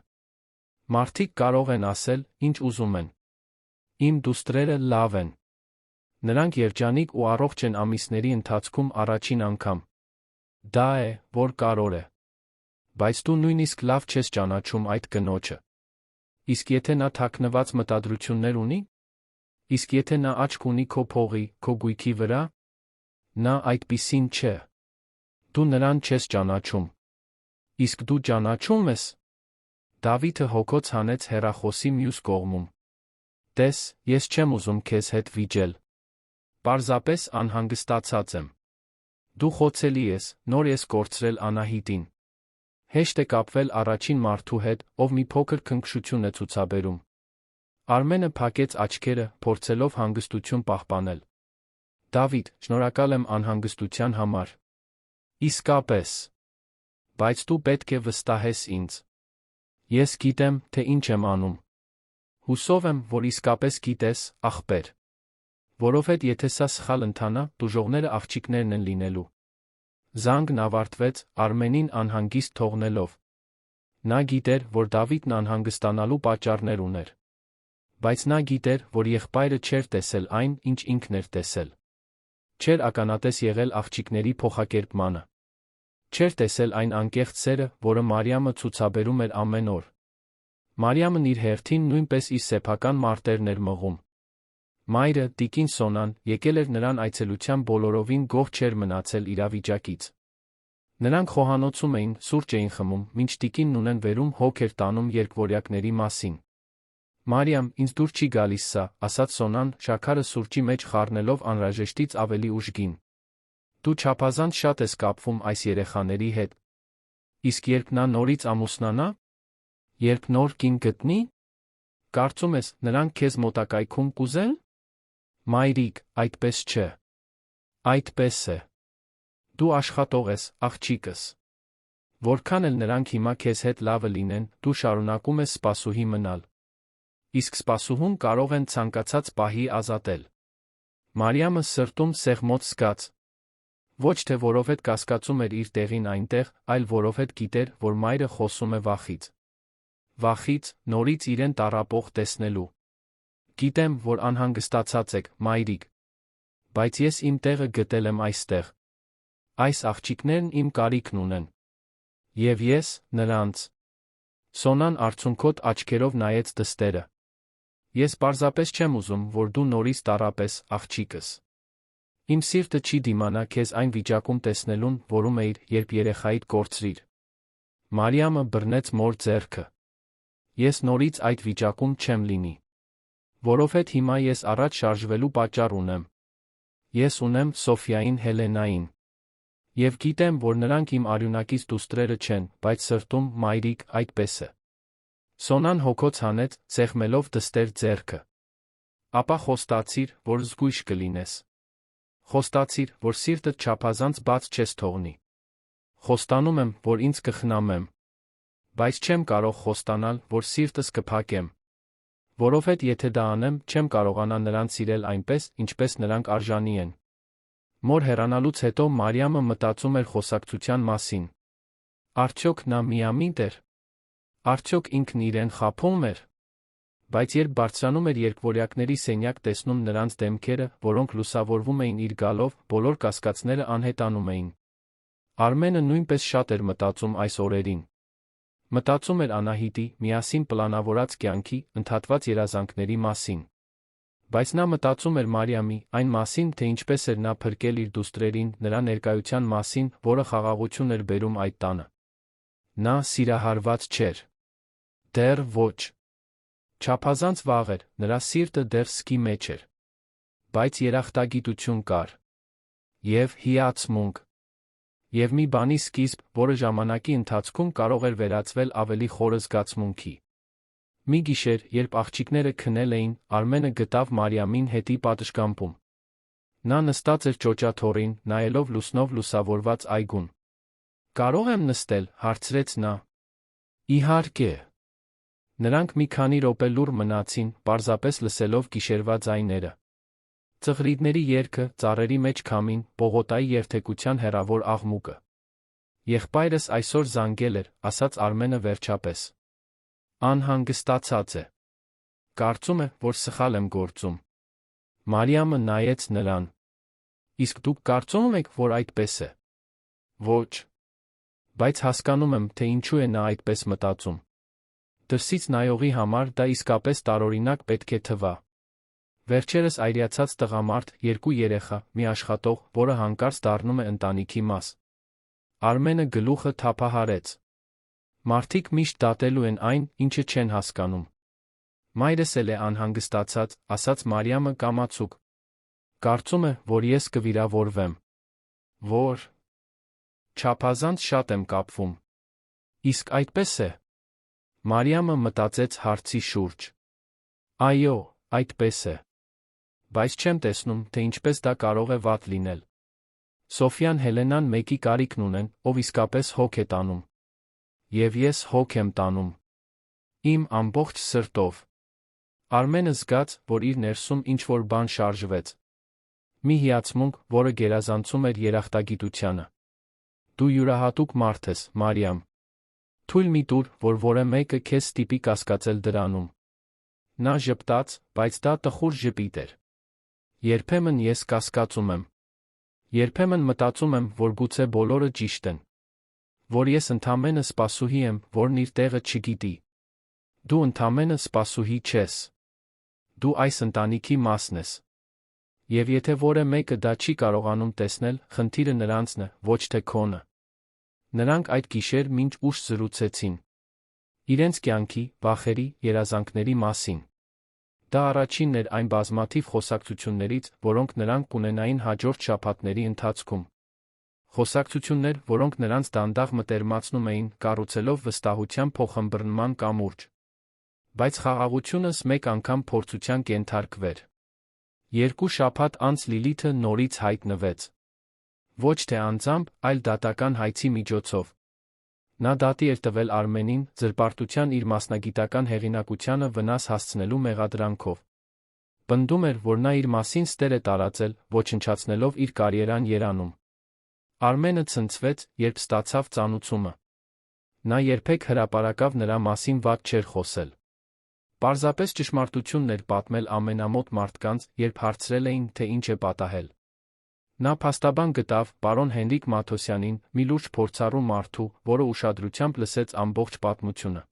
A: Մարդիկ կարող են ասել, ինչ ուզում են։ Իմ դուստրերը լավ են։ Նրանք երջանիկ ու առողջ են ամիսների ընթացքում առաջին անգամ։ Դա է, որ կարևոր է։ Բայց դու նույնիսկ լավ չես ճանաչում այդ կնոջը։ Իսկ եթե նա թաքնված մտադրություններ ունի։ Իսկ եթե նա աչք ունի քո փողի, քո գույքի վրա։ Նա այդպիսին չէ։ Դու նրան չես ճանաչում։ Իսկ դու ճանաչում ես։ Դավիթը հոգոց հանեց հեռախոսի մյուս կողմում։ Տես, ես չեմ ուզում քեզ հետ վիճել։ Պարզապես անհանգստացած եմ։ Դու խոցելի ես, նոր ես կորցրել Անահիտին։ Հեշտ է կապվել առաջին մարդու հետ, ով մի փոքր քնքշություն է ցուցաբերում։ Արմենը փակեց աչքերը, փորձելով հանգստություն պահպանել։ Դավիթ, շնորհակալ եմ անհանգստության համար։ Իսկապես։ Բայց դու պետք է վստահես ինձ։ Ես գիտեմ, թե ինչ եմ անում։ Հուսով եմ, որ իսկապես գիտես, ախպեր։ Որովհետև եթե սա սխալ ընթանա, տուժողները աղջիկներն են լինելու։ Զանգն ավարտվեց, Արմենին անհանգիստ թողնելով։ Նա գիտեր, որ Դավիթն անհանգստանալու պատճառներ ուներ։ Բայց նա գիտեր, որ եղբայրը չէր տեսել այն, ինչ ինքն էր տեսել։ Չէր ականատես եղել աղջիկների փոխակերպմանը։ Չէր տեսել այն անկեղծ սերը, որը Մարիամը ցուցաբերում էր ամեն օր։ Մարիամն իր հերթին նույնպես իր սեփական մարտերն էր մղում։ Մայրը, տիկին Սոնան, եկել էր նրան այցելության բոլորովին գոհ չէր մնացել իրավիճակից։ Նրանք խոհանոցում էին, սուրճ էին խմում, մինչ տիկինն ունեն վերում հոգ էր տանում երկվորյակների մասին։ Մարիամ, ինձ դուր չի գալիս սա, ասաց Սոնան, շաքարը սուրճի մեջ խառնելով անհրաժեշտից ավելի ուժգին։ Դու չափազանց շատ ես կապվում այս երեխաների հետ։ Իսկ երբ նա նորից ամուսնանա, երբ նոր կին գտնի, կարծում ես, նրանք քեզ մոտակայքում կուզեն։ Մայրիկ, այդպես չէ։ Այդպես է։ Դու աշխատող ես, աղջիկս։ Որքան էլ նրանք հիմա քեզ հետ լավը լինեն, դու շարունակում ես սպասուհի մնալ։ Իսկ սպասուհուն կարող են ցանկացած պահի ազատել։ Մարիամը սրտում սեղմոց զգաց։ Ոչ թե որովհետև կասկածում էր իր տեղին այնտեղ, այլ որովհետև գիտեր, որ մայրը խոսում է վախից։ Վախից, նորից իրեն տառապող տեսնելու։ Գիտեմ, որ անհանգստացած եք, մայրիկ։ Բայց ես իմ տեղը գտել եմ այստեղ։ Այս աղջիկներն իմ կարիքն ունեն։ Եվ ես, նրանց։ Սոնան արցունքոտ աչքերով նայեց դստերը։ Ես պարզապես չեմ ուզում, որ դու նորից տառապես, աղջիկս։ Իմ սիրտը չի դիմանա քեզ այն վիճակում տեսնելուն, որում էիր, երբ երեխայիդ կորցրիր։ Մարիամը բռնեց մոր ձեռքը։ Ես նորից այդ վիճակում չեմ լինի։ Որովհետև հիմա ես առաջ շարժվելու պատճառ ունեմ։ Ես ունեմ Սոֆիային Հելենային։ Եվ գիտեմ, որ նրանք իմ արյունակից դուստրերը չեն, բայց սրտում, մայրիկ, այդպես է։ Սոնան հոգոց հանեց, սեղմելով դստեր ձեռքը։ Ապա խոստացիր, որ զգույշ կլինես։ Խոստացիր, որ սիրտդ չափազանց բաց չես թողնի։ Խոստանում եմ, որ ինձ կխնամեմ։ Բայց չեմ կարող խոստանալ, որ սիրտս կփակեմ։ Որովհետև եթե դա անեմ, չեմ կարողանա նրանց սիրել այնպես, ինչպես նրանք արժանի են։ Մոր հեռանալուց հետո Մարիամը մտածում էր խոսակցության մասին։ Արդյոք նա միամիտ էր։ Արդյոք ինքն իրեն խաբում էր։ Բայց երբ բարձրանում էր երկվորյակների սենյակ տեսնում նրանց դեմքերը, որոնք լուսավորվում էին իր գալով, բոլոր կասկածները անհետանում էին։ Արմենը նույնպես շատ էր մտածում այս օրերին։ Մտածում էր Անահիտի, միասին պլանավորած կյանքի, ընդհատված երազանքների մասին։ Բայց նա մտածում էր Մարիամի, այն մասին, թե ինչպես էր նա փրկել իր դուստրերին, նրա ներկայության մասին, որը խաղաղություն էր բերում այդ տանը։ Նա սիրահարված չէր։ Դեռ ոչ։ Չափազանց վաղ էր, նրա սիրտը դեռ սկի մեջ էր։ Բայց երախտագիտություն կար։ Եվ հիացմունք։ Եվ մի բանի սկիզբ, որը ժամանակի ընթացքում կարող էր վերածվել ավելի խորը զգացմունքի։ Մի գիշեր, երբ աղջիկները քնել էին, Արմենը գտավ Մարիամին հետի պատշգամբում։ Նա նստած էր ճոճաթոռին, նայելով լուսնով լուսավորված այգուն։ Կարո՞ղ եմ նստել, հարցրեց նա։ Իհարկե։ Նրանք մի քանի րոպե լուռ մնացին, պարզապես լսելով գիշերվա ձայները։ Ծղրիդների երգը, ծառերի մեջ քամին, պողոտայի երթեկության հեռավոր աղմուկը։ Եղբայրս այսօր զանգել էր, ասաց Արմենը վերջապես։ Անհանգստացած է։ Կարծում է, որ սխալ եմ գործում։ Մարիամը նայեց նրան։ Իսկ դուք կարծում եք, որ այդպես է։ Ոչ։ Բայց հասկանում եմ, թե ինչու է նա այդպես մտածում։ Դրսից նայողի համար դա իսկապես տարօրինակ պետք է թվա։ Վերջերս այրացած տղամարդ, 2 երեխա, մի աշխատող, որը հանկարծ դառնում է ընտանիքի մաս։ Արմենը գլուխը թափահարեց։ Մարդիկ միշտ դատելու են այն, ինչը չեն հասկանում։ Մայրս էլ է անհանգստացած, ասաց Մարիամը կամացուկ։ Կարծում է, որ ես կվիրավորվեմ։ Որ։ Չափազանց շատ եմ կապվում։ Իսկ այդպես է։ Մարիամը մտածեց հարցի շուրջ։ Այո, այդպես է։ Բայց չեմ տեսնում, թե ինչպես դա կարող է վատ լինել։ Սոֆիան Հելենան մեկի կարիքն ունեն, ով իսկապես հոգ է տանում։ Եվ ես հոգ եմ տանում։ Իմ ամբողջ սրտով։ Արմենը զգաց, որ իր ներսում ինչ-որ բան շարժվեց։ Մի հիացմունք, որը գերազանցում էր երախտագիտությանը։ Դու յուրահատուկ մարդ ես, Մարիամ։ Թույլ մի տուր, որ որը մեկը քեզ ստիպի կասկածել դրանում։ Նա ժպտաց, բայց դա տխուր ժպիտ էր։ Երբեմն ես կասկածում եմ։ Երբեմն մտածում եմ, որ գուցե բոլորը ճիշտ են։ Որ ես ընդամենը սպասուհի եմ, որն իր տեղը չգիտի։ Դու ընդամենը սպասուհի չես։ Դու այս ընտանիքի մասն ես։ Եվ եթե որը մեկը դա չի կարողանում տեսնել, խնդիրը նրանցն է, ոչ թե քոնը։ Նրանք այդ գիշեր մինչ ուշ զրուցեցին իրենց կյանքի, վախերի, երազանքների մասին։ Դա առաջինն էր այն բազմաթիվ խոսակցություններից, որոնք նրանք կունենային հաջորդ շաբաթների ընթացքում։ Խոսակցություններ, որոնք նրանց դանդաղ մտերմացնում էին, կառուցելով վստահության փոխըմբռնման կամուրջ։ Բայց խաղաղությունս մեկ անգամ փորձության կենթարկվեր։ 2 շաբաթ անց Լիլիթը նորից հայտնվեց։ Ոչ թե անձամբ, այլ դատական հայցի միջոցով։ Նա դատի էր տվել Արմենին, զրպարտության իր մասնագիտական հեղինակությանը վնաս հասցնելու մեղադրանքով։ Պնդում էր, որ նա իր մասին ստեր է տարածել, ոչնչացնելով իր կարիերան Երանում։ Արմենը ցնցվեց, երբ ստացավ ծանուցումը։ Նա երբեք հրապարակավ նրա մասին վատ չէր խոսել։ Պարզապես ճշմարտությունն էր պատմել ամենամոտ մարդկանց, երբ հարցրել էին, թե ինչ է պատահել։ Նա փաստաբան գտավ պարոն Հենրիկ Մաթոսյանին, մի լուրջ փորձառու մարդու, որը ուշադրությամբ լսեց ամբողջ պատմությունը։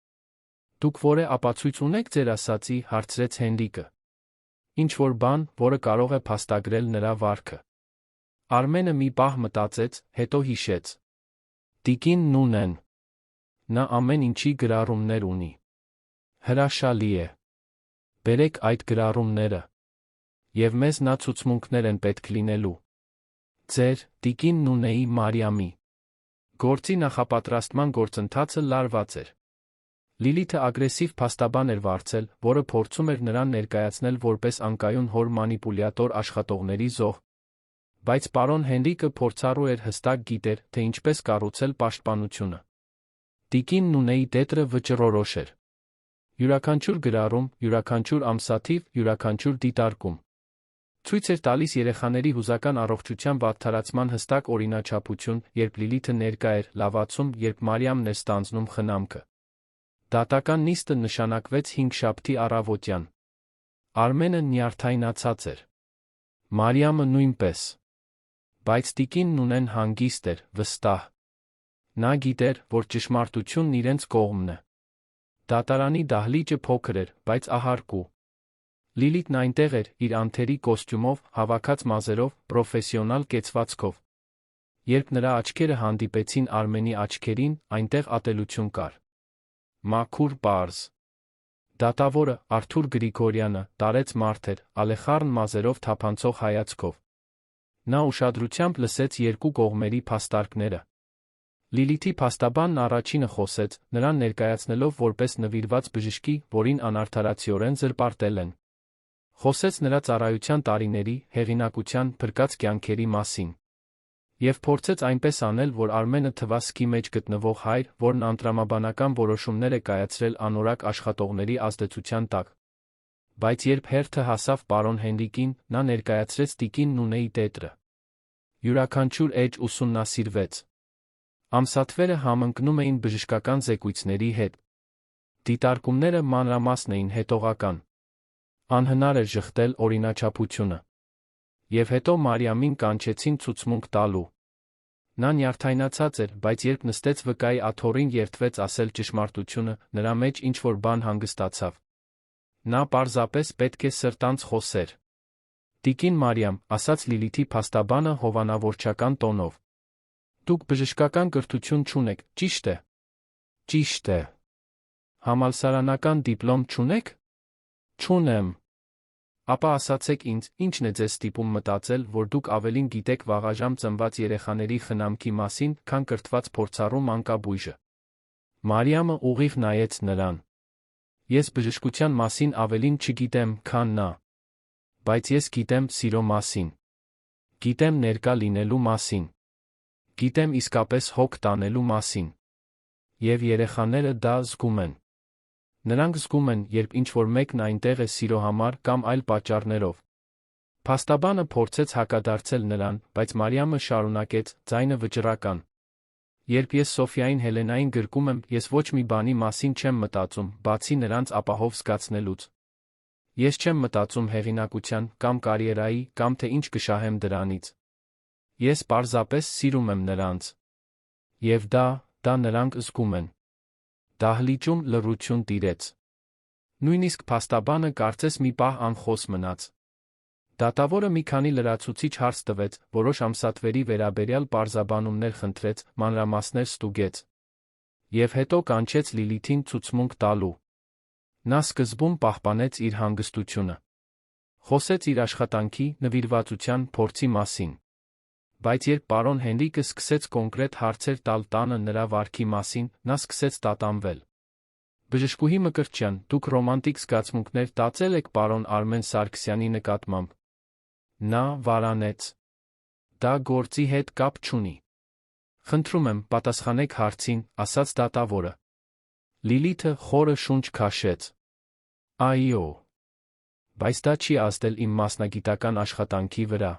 A: Դուք որե ապացույց ունեք ձեր ասածի, հարցրեց Հենրիկը։ Ինչ-որ բան, որը կարող է փաստագրել նրա վարքը։ Արմենը մի պահ մտածեց, հետո հիշեց։ Տիկին Նունեն։ Նա ամեն ինչի գրառումներ ունի։ Հրաշալի է։ Բերեք այդ գրառումները։ Եվ մեզ նա ցուցմունքներ են պետք լինելու։ Ձեր, տիկին Նունեի Մարիամի։ Գործի նախապատրաստման գործընթացը լարված էր։ Լիլիթը ագրեսիվ փաստաբան էր վարձել, որը փորձում էր նրան ներկայացնել որպես անկայուն հոր մանիպուլյատոր աշխատողների զոհ։ Բայց պարոն Հենրիկը փորձառու էր, հստակ գիտեր, թե ինչպես կառուցել պաշտպանությունը։ Տիկին Նունեի տետրը վճռորոշ էր։ Յուրաքանչյուր գրառում, յուրաքանչյուր ամսաթիվ, յուրաքանչյուր դիտարկում ցույց էր տալիս երեխաների հուզական առողջության վատթարացման հստակ օրինաչափություն, երբ Լիլիթը ներկա էր, լավացում, երբ Մարիամն էր ստանձնում խնամքը։ Դատական նիստը նշանակվեց 5 առավոտյան։ Արմենը նյարդայնացած էր։ Մարիամը նույնպես։ Բայց տիկին Նունեն հանգիստ էր, վստահ։ Նա գիտեր, որ ճշմարտությունն իրենց կողմն է։ Դատարանի դահլիճը փոքր էր, բայց ահարկու։ Լիլիթն այնտեղ էր, իր անթերի կոստյումով, հավաքած մազերով, պրոֆեսիոնալ կեցվածքով։ Երբ նրա աչքերը հանդիպեցին Արմենի աչքերին, այնտեղ ատելություն կար։ Մաքուր պարզ։ Դատավորը, Արթուր Գրիգորյանը, տարեց մարդ էր, ալեխառն մազերով թափանցող հայացքով։ Նա ուշադրությամբ լսեց երկու կողմերի փաստարկները։ Լիլիթի փաստաբանն առաջինը խոսեց, նրան ներկայացնելով որպես նվիրված բժշկի, որին անարդարացիորեն զրպարտել են։ Խոսեց նրա ծառայության տարիների, հեղինակության, փրկած կյանքերի մասին։ Եվ փորձեց այնպես անել, որ Արմենը թվա սքի մեջ գտնվող հայր, որն անտրամաբանական որոշումներ է կայացրել անորակ աշխատողների ազդեցության տակ։ Բայց երբ հերթը հասավ պարոն Հենրիկին, նա ներկայացրեց տիկին Նունեի տետրը։ Յուրաքանչյուր էջ ուսումնասիրվեց։ Ամսաթվերը համընկնում էին բժշկական զեկույցների հետ։ Դիտարկումները մանրամասն էին, հետողական։ Անհնար էր ժխտել օրինաչափությունը։ Եվ հետո Մարիամին կանչեցին ցուցմունք տալու։ Նա նյարդայնացած էր, բայց երբ նստեց վկայի աթոռին երդվեց ասել ճշմարտությունը, նրա մեջ ինչ-որ բան հանգստացավ։ Նա պարզապես պետք է սրտանց խոսեր։ Տիկին Մարիամ, ասաց Լիլիթի փաստաբանը հովանավորչական տոնով։ Դուք բժշկական կրթություն չունեք, ճիշտ է։ Ճիշտ է։ Համալսարանական դիպլոմ չունեք։ Չունեմ։ Ապա ասացեք ինձ, ինչն է ձեզ ստիպում մտածել, որ դուք ավելին գիտեք վաղաժամ ծնված երեխաների խնամքի մասին, քան կրթված փորձառու մանկաբույժը։ Մարիամը ուղիղ նայեց նրան։ Ես բժշկության մասին ավելին չգիտեմ, քան նա։ Բայց ես գիտեմ սիրո մասին։ Գիտեմ ներկա լինելու մասին։ Գիտեմ իսկապես հոգ տանելու մասին։ Եվ երեխաները դա զգում են։ Նրանք զգում են, երբ ինչ-որ մեկն այնտեղ է սիրո համար կամ այլ պատճառներով։ Փաստաբանը փորձեց հակադարձել նրան, բայց Մարիամը շարունակեց, ձայնը վճռական. Երբ ես Սոֆիային Հելենային գրկում եմ, ես ոչ մի բանի մասին չեմ մտածում, բացի նրանց ապահով զգացնելուց։ Ես չեմ մտածում հեղինակության, կամ կարիերայի, կամ թե ինչ կշահեմ դրանից։ Ես պարզապես սիրում եմ նրանց։ Եվ դա նրանք զգում են։ Դահլիճում լռություն տիրեց։ Նույնիսկ փաստաբանը կարծես մի պահ անխոս մնաց։ Դատավորը մի քանի լրացուցիչ հարց տվեց, որոշ ամսաթվերի վերաբերյալ պարզաբանումներ խնդրեց, մանրամասներ ստուգեց։ Եվ հետո կանչեց Լիլիթին ցուցմունք տալու։ Նա սկզբում պահպանեց իր հանգստությունը։ Խոսեց իր աշխատանքի, նվիրվածության, փորձի մասին։ Բայց երբ պարոն Հենրիկը սկսեց կոնկրետ հարցեր տալ տանը նրա վարքի մասին, նա սկսեց տատանվել։ Բժշկուհի Մկրտչյան, դուք ռոմանտիկ զգացմունքներ տածել եք պարոն Արմեն Սարգսյանի նկատմամբ։ Նա վարանեց։ Դա գործի հետ կապ չունի։ Խնդրում եմ, պատասխանեք հարցին, ասաց դատավորը։ Լիլիթը խորը շունչ քաշեց։ Այո։ Բայց դա չի ազդել իմ մասնագիտական աշխատանքի վրա։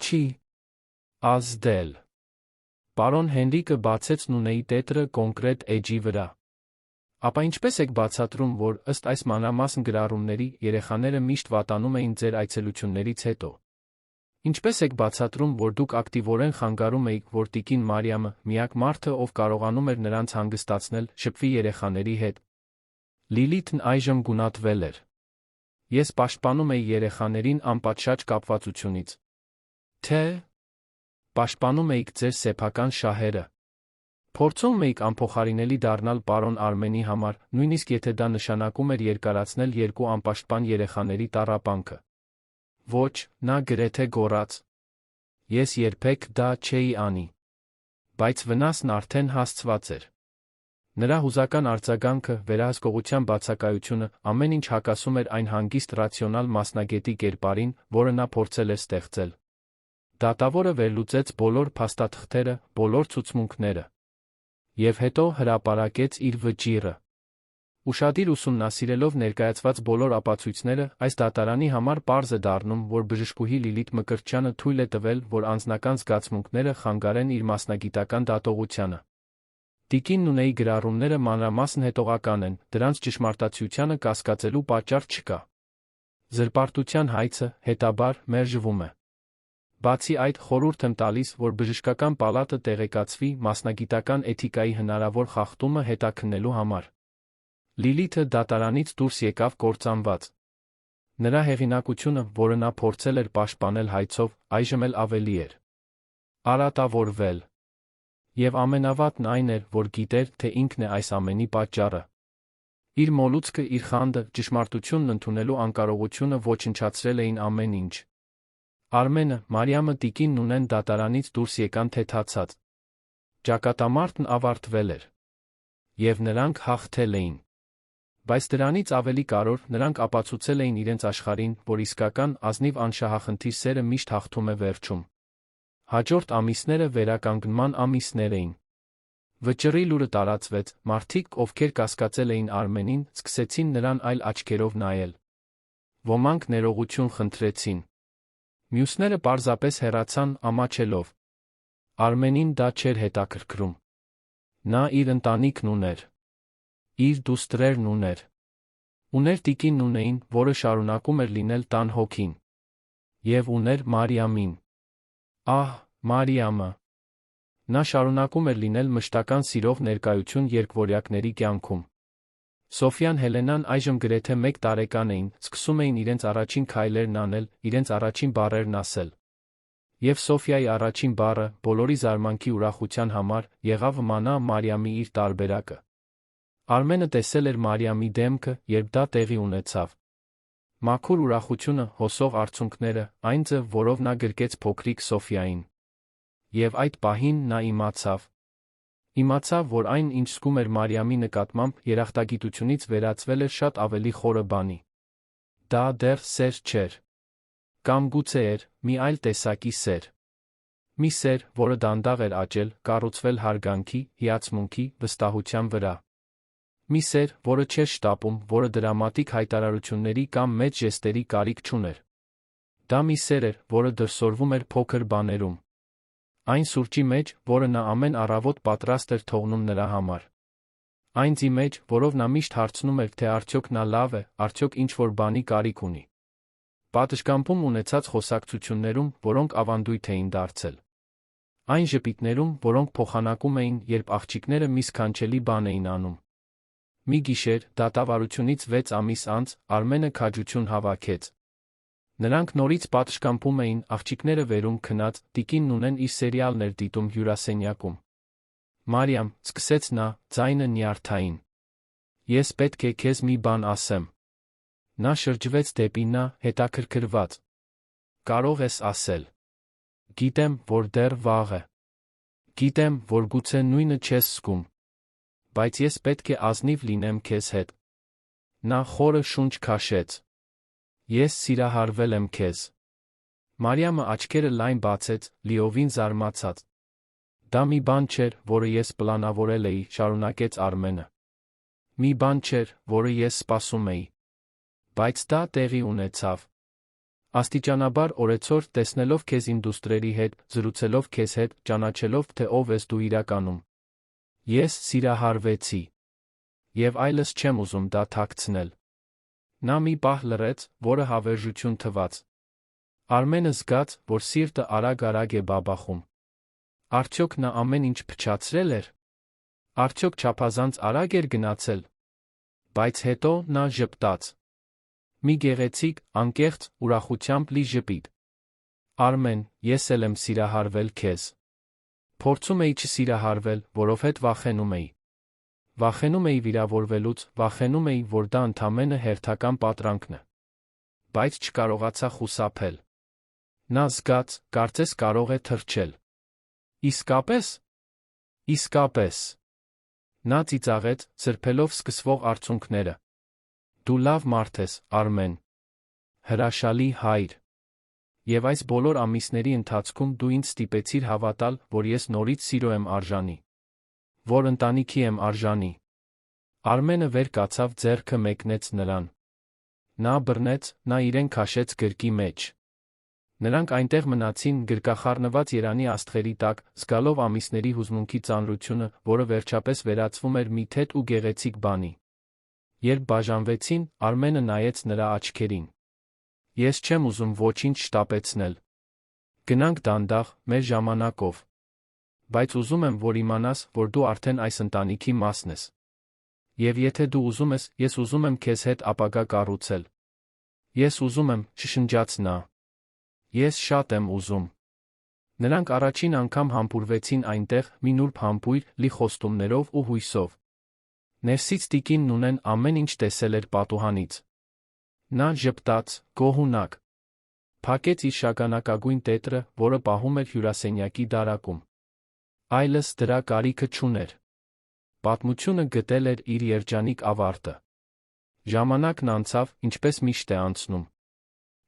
A: Չի ազդել։ Պարոն Հենրիկը բացեց Նունեի տետրը կոնկրետ էջի վրա։ Ապա ինչպես եք բացատրում, որ, ըստ այս մանրամասն գրառումների, երեխաները միշտ վատանում էին ձեր այցելություններից հետո։ Ինչպես եք բացատրում, որ դուք ակտիվորեն խանգարում էիք, որ տիկին Մարիամը, միակ մարդը, ով կարողանում էր նրանց հանգստացնել, շփվի երեխաների հետ։ Լիլիթն այժմ գունատվել էր։ Ես պաշտպանում էի երեխաներին անպատշաճ կապվածությունից։ Թե պաշտպանում էիք ձեր սեփական շահերը։ Փորձում էիք անփոխարինելի դառնալ պարոն Արմենի համար, նույնիսկ եթե դա նշանակում էր երկարացնել երկու անպաշտպան երեխաների տառապանքը։ Ոչ, նա գրեթե գոռաց։ Ես երբեք դա չէի անի։ Բայց վնասն արդեն հասցված էր։ Նրա հուզական արձագանքը, վերահսկողության բացակայությունը, ամեն ինչ հակասում էր այն հանգիստ ռացիոնալ մասնագետի կերպարին, որը նա փորձել էր ստեղծել։ Դատավորը վերլուծեց բոլոր փաստաթղթերը, բոլոր ցուցմունքները։ Եվ հետո հրապարակեց իր վճիռը։ Ուշադիր ուսումնասիրելով ներկայացված բոլոր ապացույցները, այս դատարանի համար պարզ է դառնում, որ բժշկուհի Լիլիթ Մկրտչյանը թույլ է տվել, որ անձնական զգացմունքները խանգարեն իր մասնագիտական դատողությանը։ Տիկին Նունեի գրառումները մանրամասն հետողական են, դրանց ճշմարտացիությանը կասկածելու պատճառ չկա։ Զրպարտության հայցը, հետաբար, մերժվում է։ Բացի այդ, խորհուրդ եմ տալիս, որ բժշկական պալատը տեղեկացվի մասնագիտական էթիկայի հնարավոր խախտումը հետաքննելու համար։ Լիլիթը դատարանից դուրս եկավ կործանված։ Նրա հեղինակությունը, որը նա փորձել էր պաշտպանել հայցով, այժմ էլ ավելի էր արատավորվել։ Եվ ամենավատն այն էր, որ գիտեր, թե ինքն է այս ամենի պատճառը։ Իր մոլուցքը, իր խանդը, ճշմարտությունն ընդունելու անկարողությունը ոչնչացրել էին ամեն ինչ։ Արմենը, Մարիամը, տիկին Նունեն դատարանից դուրս եկան թեթացած։ Ճակատամարտն ավարտվել էր։ Եվ նրանք հաղթել էին։ Բայց դրանից ավելի կարևոր, նրանք ապացուցել էին իրենց աշխարհին, որ իսկական, ազնիվ անշահախնդիր սերը միշտ հաղթում է վերջում։ Հաջորդ ամիսները վերականգնման ամիսներ էին։ Վճռի լուրը տարածվեց, մարդիկ, ովքեր կասկածել էին Արմենին, սկսեցին նրան այլ աչքերով նայել։ Ոմանք ներողություն խնդրեցին։ Մյուսները պարզապես հեռացան, ամաչելով։ Արմենին դա չէր հետաքրքրում։ Նա իր ընտանիքն ուներ։ Իր դուստրերն ուներ։ Ուներ տիկին Նունեին, որը շարունակում էր լինել տան հոգին։ Եվ ուներ Մարիամին։ Ահ, Մարիամը։ Նա շարունակում էր լինել մշտական սիրող ներկայություն երկվորյակների կյանքում։ Սոֆիան Հելենան այժմ գրեթե 1 տարեկան էին, սկսում էին իրենց առաջին քայլերն անել, իրենց առաջին բառերն ասել։ Եվ Սոֆիայի առաջին բառը, բոլորի զարմանքի ուրախության համար, եղավ մանա Մարիամի իր տարբերակը։ Արմենը տեսել էր Մարիամի դեմքը, երբ դա տեղի ունեցավ։ Մաքուր ուրախությունը, հոսող արցունքները, այն ձև, որով նա գրկեց փոքրիկ Սոֆիային։ Եվ այդ պահին նա իմացավ, որ այն, ինչ զգում էր Մարիամի նկատմամբ, երախտագիտությունից վերածվել էր շատ ավելի խորը բանի։ Դա դեռ սեր չէր։ Կամ գուցե էր մի այլ տեսակի սեր։ Մի սեր, որը դանդաղ էր աճել, կառուցվել հարգանքի, հիացմունքի, վստահության վրա։ Մի սեր, որը չէր շտապում, որը դրամատիկ հայտարարությունների կամ մեծ ժեստերի կարիք չուներ։ Դա մի սեր էր, որը դրսևորվում էր փոքր բաներում։ Այն սուրճի մեջ, որը նա ամեն առավոտ պատրաստ էր թողնում նրա համար։ Այն ձի մեջ, որով նա միշտ հարցնում էր, թե արդյոք նա լավ է, արդյոք ինչ-որ բանի կարիք ունի։ Պատշգամբում ունեցած խոսակցություններում, որոնք ավանդույթ էին դարձել։ Այն ժպիտներում, որոնք փոխանակում էին, երբ աղջիկները մի սքանչելի բան էին անում։ Մի գիշեր, դատավարությունից 6 ամիս անց, Արմենը քաջություն հավաքեց։ Նրանք նորից պատշգամբում էին, աղջիկները վերում քնած, տիկին Նունեն իր սերիալն էր դիտում հյուրասենյակում։ Մարիամ, սկսեց նա, ձայնը նյարդային։ Ես պետք է քեզ մի բան ասեմ։ Նա շրջվեց դեպի նա, հետաքրքրված։ Կարող ես ասել։ Գիտեմ, որ դեռ վաղ է։ Գիտեմ, որ գուցե նույնը չես զգում։ Բայց ես պետք է ազնիվ լինեմ քեզ հետ։ Նա խորը շունչ քաշեց։ Ես սիրահարվել եմ քեզ։ Մարիամը աչքերը լայն բացեց, լիովին զարմացած։ Դա մի բան չէր, որը ես պլանավորել էի, շարունակեց Արմենը։ Մի բան չէր, որը ես սպասում էի։ Բայց դա տեղի ունեցավ։ Աստիճանաբար օրեցօր տեսնելով քեզ ինդուստրիերի հետ, զրուցելով քեզ հետ, ճանաչելով, թե ով ես դու իրականում։ Ես սիրահարվեցի։ Եվ այլս չեմ ուզում դա թաքցնել։ Նա մի պահ լռեց, որը հավերժություն թվաց։ Արմենը զգաց, որ սիրտը արագ-արագ է բաբախում։ Արդյոք նա ամեն ինչ փչացրել էր։ Արդյոք չափազանց արագ էր գնացել։ Բայց հետո նա ժպտաց։ Մի գեղեցիկ, անկեղծ, ուրախությամբ լի ժպիտ։ Արմեն, ես էլ եմ սիրահարվել քեզ։ Փորձում էի չսիրահարվել, որովհետև վախենում էի։ Վախենում էի վիրավորվելուց, վախենում էի, որ դա ընդամենը հերթական պատրանքն է։ Բայց չկարողացա խուսափել։ Նա զգաց, կարծես կարող է թռչել։ Իսկապես։ Իսկապես։ Նա ծիծաղեց, սրբելով սկսվող արցունքները։ Դու լավ մարդ ես, Արմեն։ Հրաշալի հայր։ Եվ այս բոլոր ամիսների ընթացքում դու ինձ ստիպեցիր հավատալ, որ ես նորից սիրո եմ արժանի։ Որ ընտանիքի եմ արժանի։ Արմենը վեր կացավ, ձեռքը մեկնեց նրան։ Նա բռնեց, նա իրեն քաշեց գրկի մեջ։ Նրանք այնտեղ մնացին, գրկախառնված Երանի աստղերի տակ, զգալով ամիսների հուզմունքի ծանրությունը, որը վերջապես վերածվում էր մի թեթ ու գեղեցիկ բանի։ Երբ բաժանվեցին, Արմենը նայեց նրա աչքերին։ Ես չեմ ուզում ոչինչ շտապեցնել։ Գնանք դանդաղ, մեր ժամանակով։ Բայց ուզում եմ, որ իմանաս, որ դու արդեն այս ընտանիքի մասն ես։ Եվ եթե դու ուզում ես, ես ուզում եմ քեզ հետ ապագա կառուցել։ Ես ուզում եմ, շշնջաց նա։ Ես շատ եմ ուզում։ Նրանք առաջին անգամ համբուրվեցին այնտեղ, մի նուրբ համբույր, լի խոստումներով ու հույսով։ Ներսից տիկին Նունեն ամեն ինչ տեսել էր պատուհանից։ Նա ժպտաց, գոհունակ։ Փակեց իր շագանակագույն տետրը, որը պահում էր հյուրասենյակի դարակում։ Այլս դրա կարիքը չուներ։ Պատմությունը գտել էր իր երջանիկ ավարտը։ Ժամանակն անցավ, ինչպես միշտ է անցնում։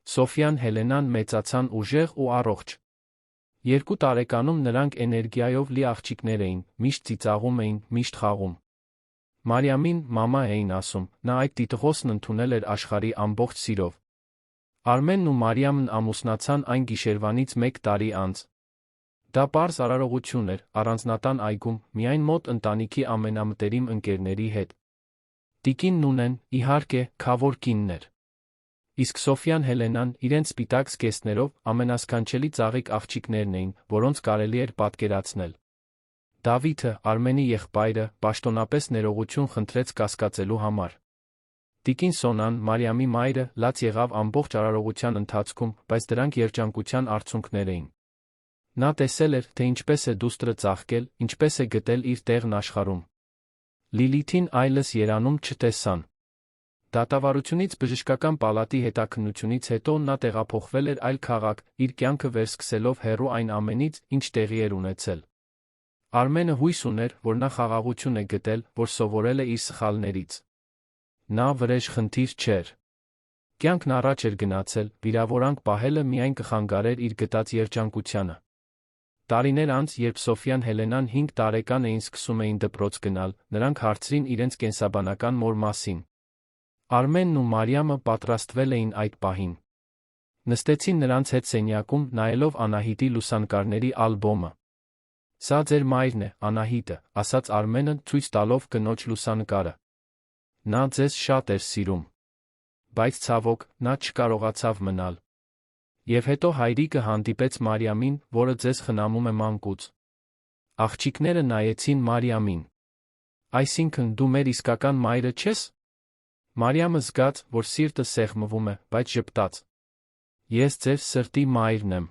A: Սոֆյան Հելենան մեծացան ուժեղ ու առողջ։ 2 տարեկանում նրանք էներգիայով լի աղջիկներ էին, միշտ ծիծաղում էին, միշտ խաղում։ Մարիամին մամա էին ասում, նա այդ տիտղոսն ընդունել էր աշխարհի ամբողջ սիրով։ Արմենն ու Մարիամն ամուսնացան այն գիշերվանից 1 տարի անց։ Դա պարզ արարողություն էր, առանձնատան այգում, միայն մոտ ընտանիքի ամենամտերիմ ընկերների հետ։ Տիկին Նունեն, իհարկե, քավոր կինն էր։ Իսկ Սոֆյան Հելենան, իրենց սպիտակ զգեստներով, ամենասքանչելի ծաղիկ աղջիկներն էին, որոնց կարելի էր պատկերացնել։ Դավիթը, Արմենի եղբայրը, պաշտոնապես ներողություն խնդրեց կասկածելու համար։ Տիկին Սոնան, Մարիամի մայրը, լաց եղավ ամբողջ արարողության ընթացքում, բայց դրանք երջանկության արդյունքներ էին։ Նա տեսել էր, թե ինչպես է դուստրը ծաղկել, ինչպես է գտել իր տեղն աշխարհում։ Լիլիթին այլս երանում չտեսան։ Դատավարությունից բժշկական պալատի հետաքննությունից հետո նա տեղափոխվել էր այլ քաղաք, իր կյանքը վերսկսելով հեռու այն ամենից, ինչ տեղի էր ունեցել։ Արմենը հույս ուներ, որ նա խաղաղություն է գտել, որ սովորել է իր սխալներից։ Նա վրեժ խնդիր չէր։ Կյանքն առաջ էր գնացել, վիրավորանք պահելը միայն կխանգարեր իր գտած երջանկությանը։ Տարիներ անց, երբ Սոֆյան Հելենան 5 տարեկան էին սկսում էին դպրոց գնալ, նրանք հարցրին իրենց կենսաբանական մոր մասին։ Արմենն ու Մարիամը պատրաստվել էին այդ պահին։ Նստեցին նրանց հետ սենյակում, նայելով Անահիտի լուսանկարների ալբոմը։ «Սա ձեր մայրն է, Անահիտը», ասաց Արմենը, ցույց տալով կնոջ լուսանկարը։ «Նա ձեզ շատ էր սիրում։ Բայց ցավոք, նա չկարողացավ մնալ»։ Եվ հետո հայրիկը հանդիպեց Մարիամին, որը ձեզ խնամում է մանկուց։ Աղջիկները նայեցին Մարիամին։ «Այսինքն դու մեր իսկական մայրը չես»։ Մարիամը զգաց, որ սիրտը սեղմվում է, բայց ժպտաց։ «Ես ձեր սրտի մայրն եմ։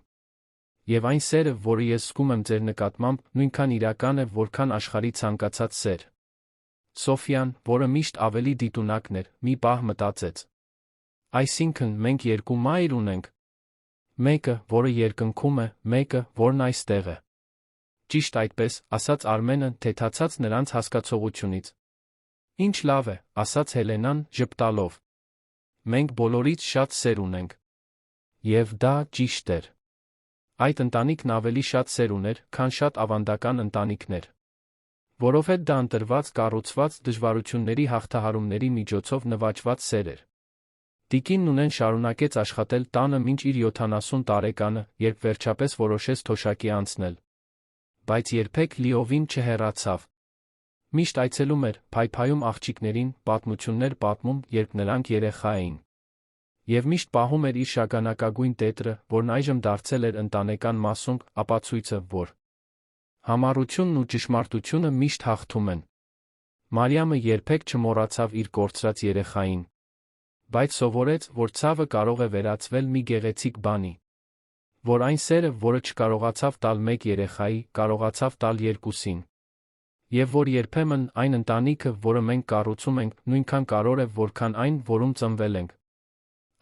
A: Եվ այն սերը, որը ես զգում եմ ձեր նկատմամբ, նույնքան իրական է, որքան աշխարհի ցանկացած սեր»։ Սոֆյան, որը միշտ ավելի դիտունակն էր, մի պահ մտածեց։ «Այսինքն մենք երկու մայր ունենք։ Մեկը, որը երկնքում է, մեկը, որն այստեղ է»։ «Ճիշտ այդպես», ասաց Արմենը, թեթացած նրանց հասկացողությունից։ «Ինչ լավ է», ասաց Հելենան, ժպտալով։ «Մենք բոլորից շատ սեր ունենք»։ Եվ դա ճիշտ էր։ Այդ ընտանիքն ավելի շատ սեր ուներ, քան շատ ավանդական ընտանիքներ։ Որովհետև դա ընտրված, կառուցված, դժվարությունների հաղթահարումների միջոցով նվաճված սեր էր։ Տիկին Նունեն շարունակեց աշխատել տանը մինչ իր 70 տարեկանը, երբ վերջապես որոշեց թոշակի անցնել։ Բայց երբեք լիովին չհեռացավ։ Միշտ այցելում էր, փայփայում աղջիկներին, պատմություններ պատմում, երբ նրանք երեխա էին։ Եվ միշտ պահում էր իր շագանակագույն տետրը, որն այժմ դարձել էր ընտանեկան մասունք, ապացույցը, որ համառությունն ու ճշմարտությունը միշտ հաղթում են։ Մարիամը երբեք չմոռացավ իր կորցրած երեխային։ Բայց սովորեց, որ ցավը կարող է վերածվել մի գեղեցիկ բանի։ Որ այն սերը, որը չկարողացավ տալ մեկ երեխայի, կարողացավ տալ երկուսին։ Եվ որ երբեմն այն ընտանիքը, որը մենք կառուցում ենք, նույնքան կարևոր է, որքան այն, որում ծնվել ենք։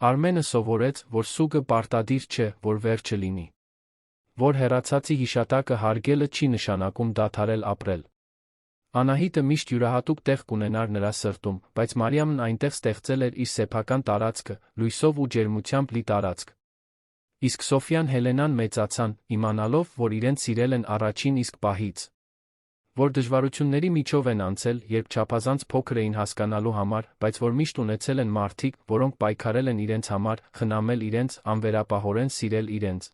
A: Արմենը սովորեց, որ սուգը պարտադիր չէ, որ վերջը լինի։ Որ հեռացածի հիշատակը հարգելը չի նշանակում դադարել ապրել։ Անահիտը միշտ յուրահատուկ տեղ կունենար նրա սրտում, բայց Մարիամն այնտեղ ստեղծել էր իր սեփական տարածքը, լույսով ու ջերմությամբ լի տարածք։ Իսկ Սոֆյան Հելենան մեծացան, իմանալով, որ իրենց սիրել են առաջին իսկ պահից։ Որ դժվարությունների միջով են անցել, երբ չափազանց փոքր էին հասկանալու համար, բայց որ միշտ ունեցել են մարդիկ, որոնք պայքարել են իրենց համար, խնամել իրենց, անվերապահորեն սիրել իրենց։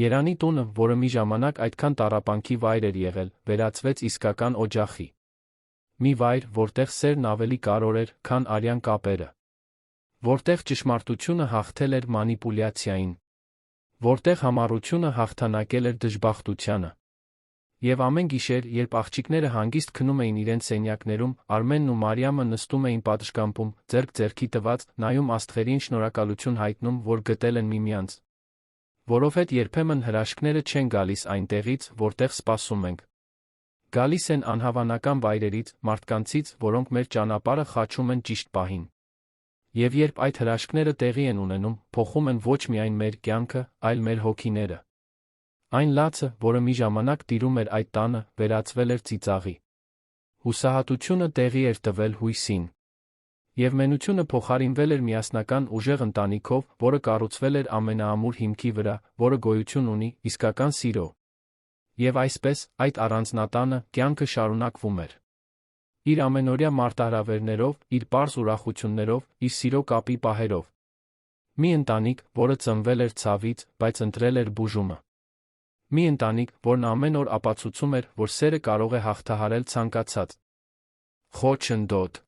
A: Երանի տունը, որը մի ժամանակ այդքան տառապանքի վայր էր եղել, վերածվեց իսկական օջախի։ Մի վայր, որտեղ սերն ավելի կարևոր էր, քան արյան կապերը։ Որտեղ ճշմարտությունը հաղթել էր մանիպուլյացիային։ Որտեղ համառությունը հաղթանակել էր դժբախտությանը։ Եվ ամեն գիշեր, երբ աղջիկները հանգիստ քնում էին իրենց սենյակներում, Արմենն ու Մարիամը նստում էին պատշգամբում, ձեռք ձեռքի տված, նայում աստղերին, շնորհակալություն հայտնում, որ գտել են միմյանց։ Որովհետև երբեմն հրաշքները չեն գալիս այնտեղից, որտեղ սպասում ենք։ Գալիս են անհավանական վայրերից, մարդկանցից, որոնք մեր ճանապարհը խաչում են ճիշտ պահին։ Եվ երբ այդ հրաշքները տեղի են ունենում, փոխում են ոչ միայն մեր կյանքը, այլ մեր հոգիները։ Այն լացը, որը մի ժամանակ տիրում էր այդ տանը, վերածվել էր ծիծաղի։ Հուսահատությունը տեղի էր տվել հույսին։ Եվ մենությունը փոխարինվել էր միասնական ուժեղ ընտանիքով, որը կառուցվել էր ամենաամուր հիմքի վրա, որը գոյություն ունի իսկական սիրո։ Եվ այսպես, այդ առանձնատանը, կյանքը շարունակվում էր։ Իր ամենօրյա մարտահրավերներով, իր պարզ ուրախություններով, իր սիրո կապի պահերով։ Մի ընտանիք, որը ծնվել էր ցավից, բայց ընտրել էր բուժումը։ Մի ընտանիք, որն ամեն օր ապացուցում էր, որ սերը կարող է հաղթահարել ցանկացած խոչընդոտ։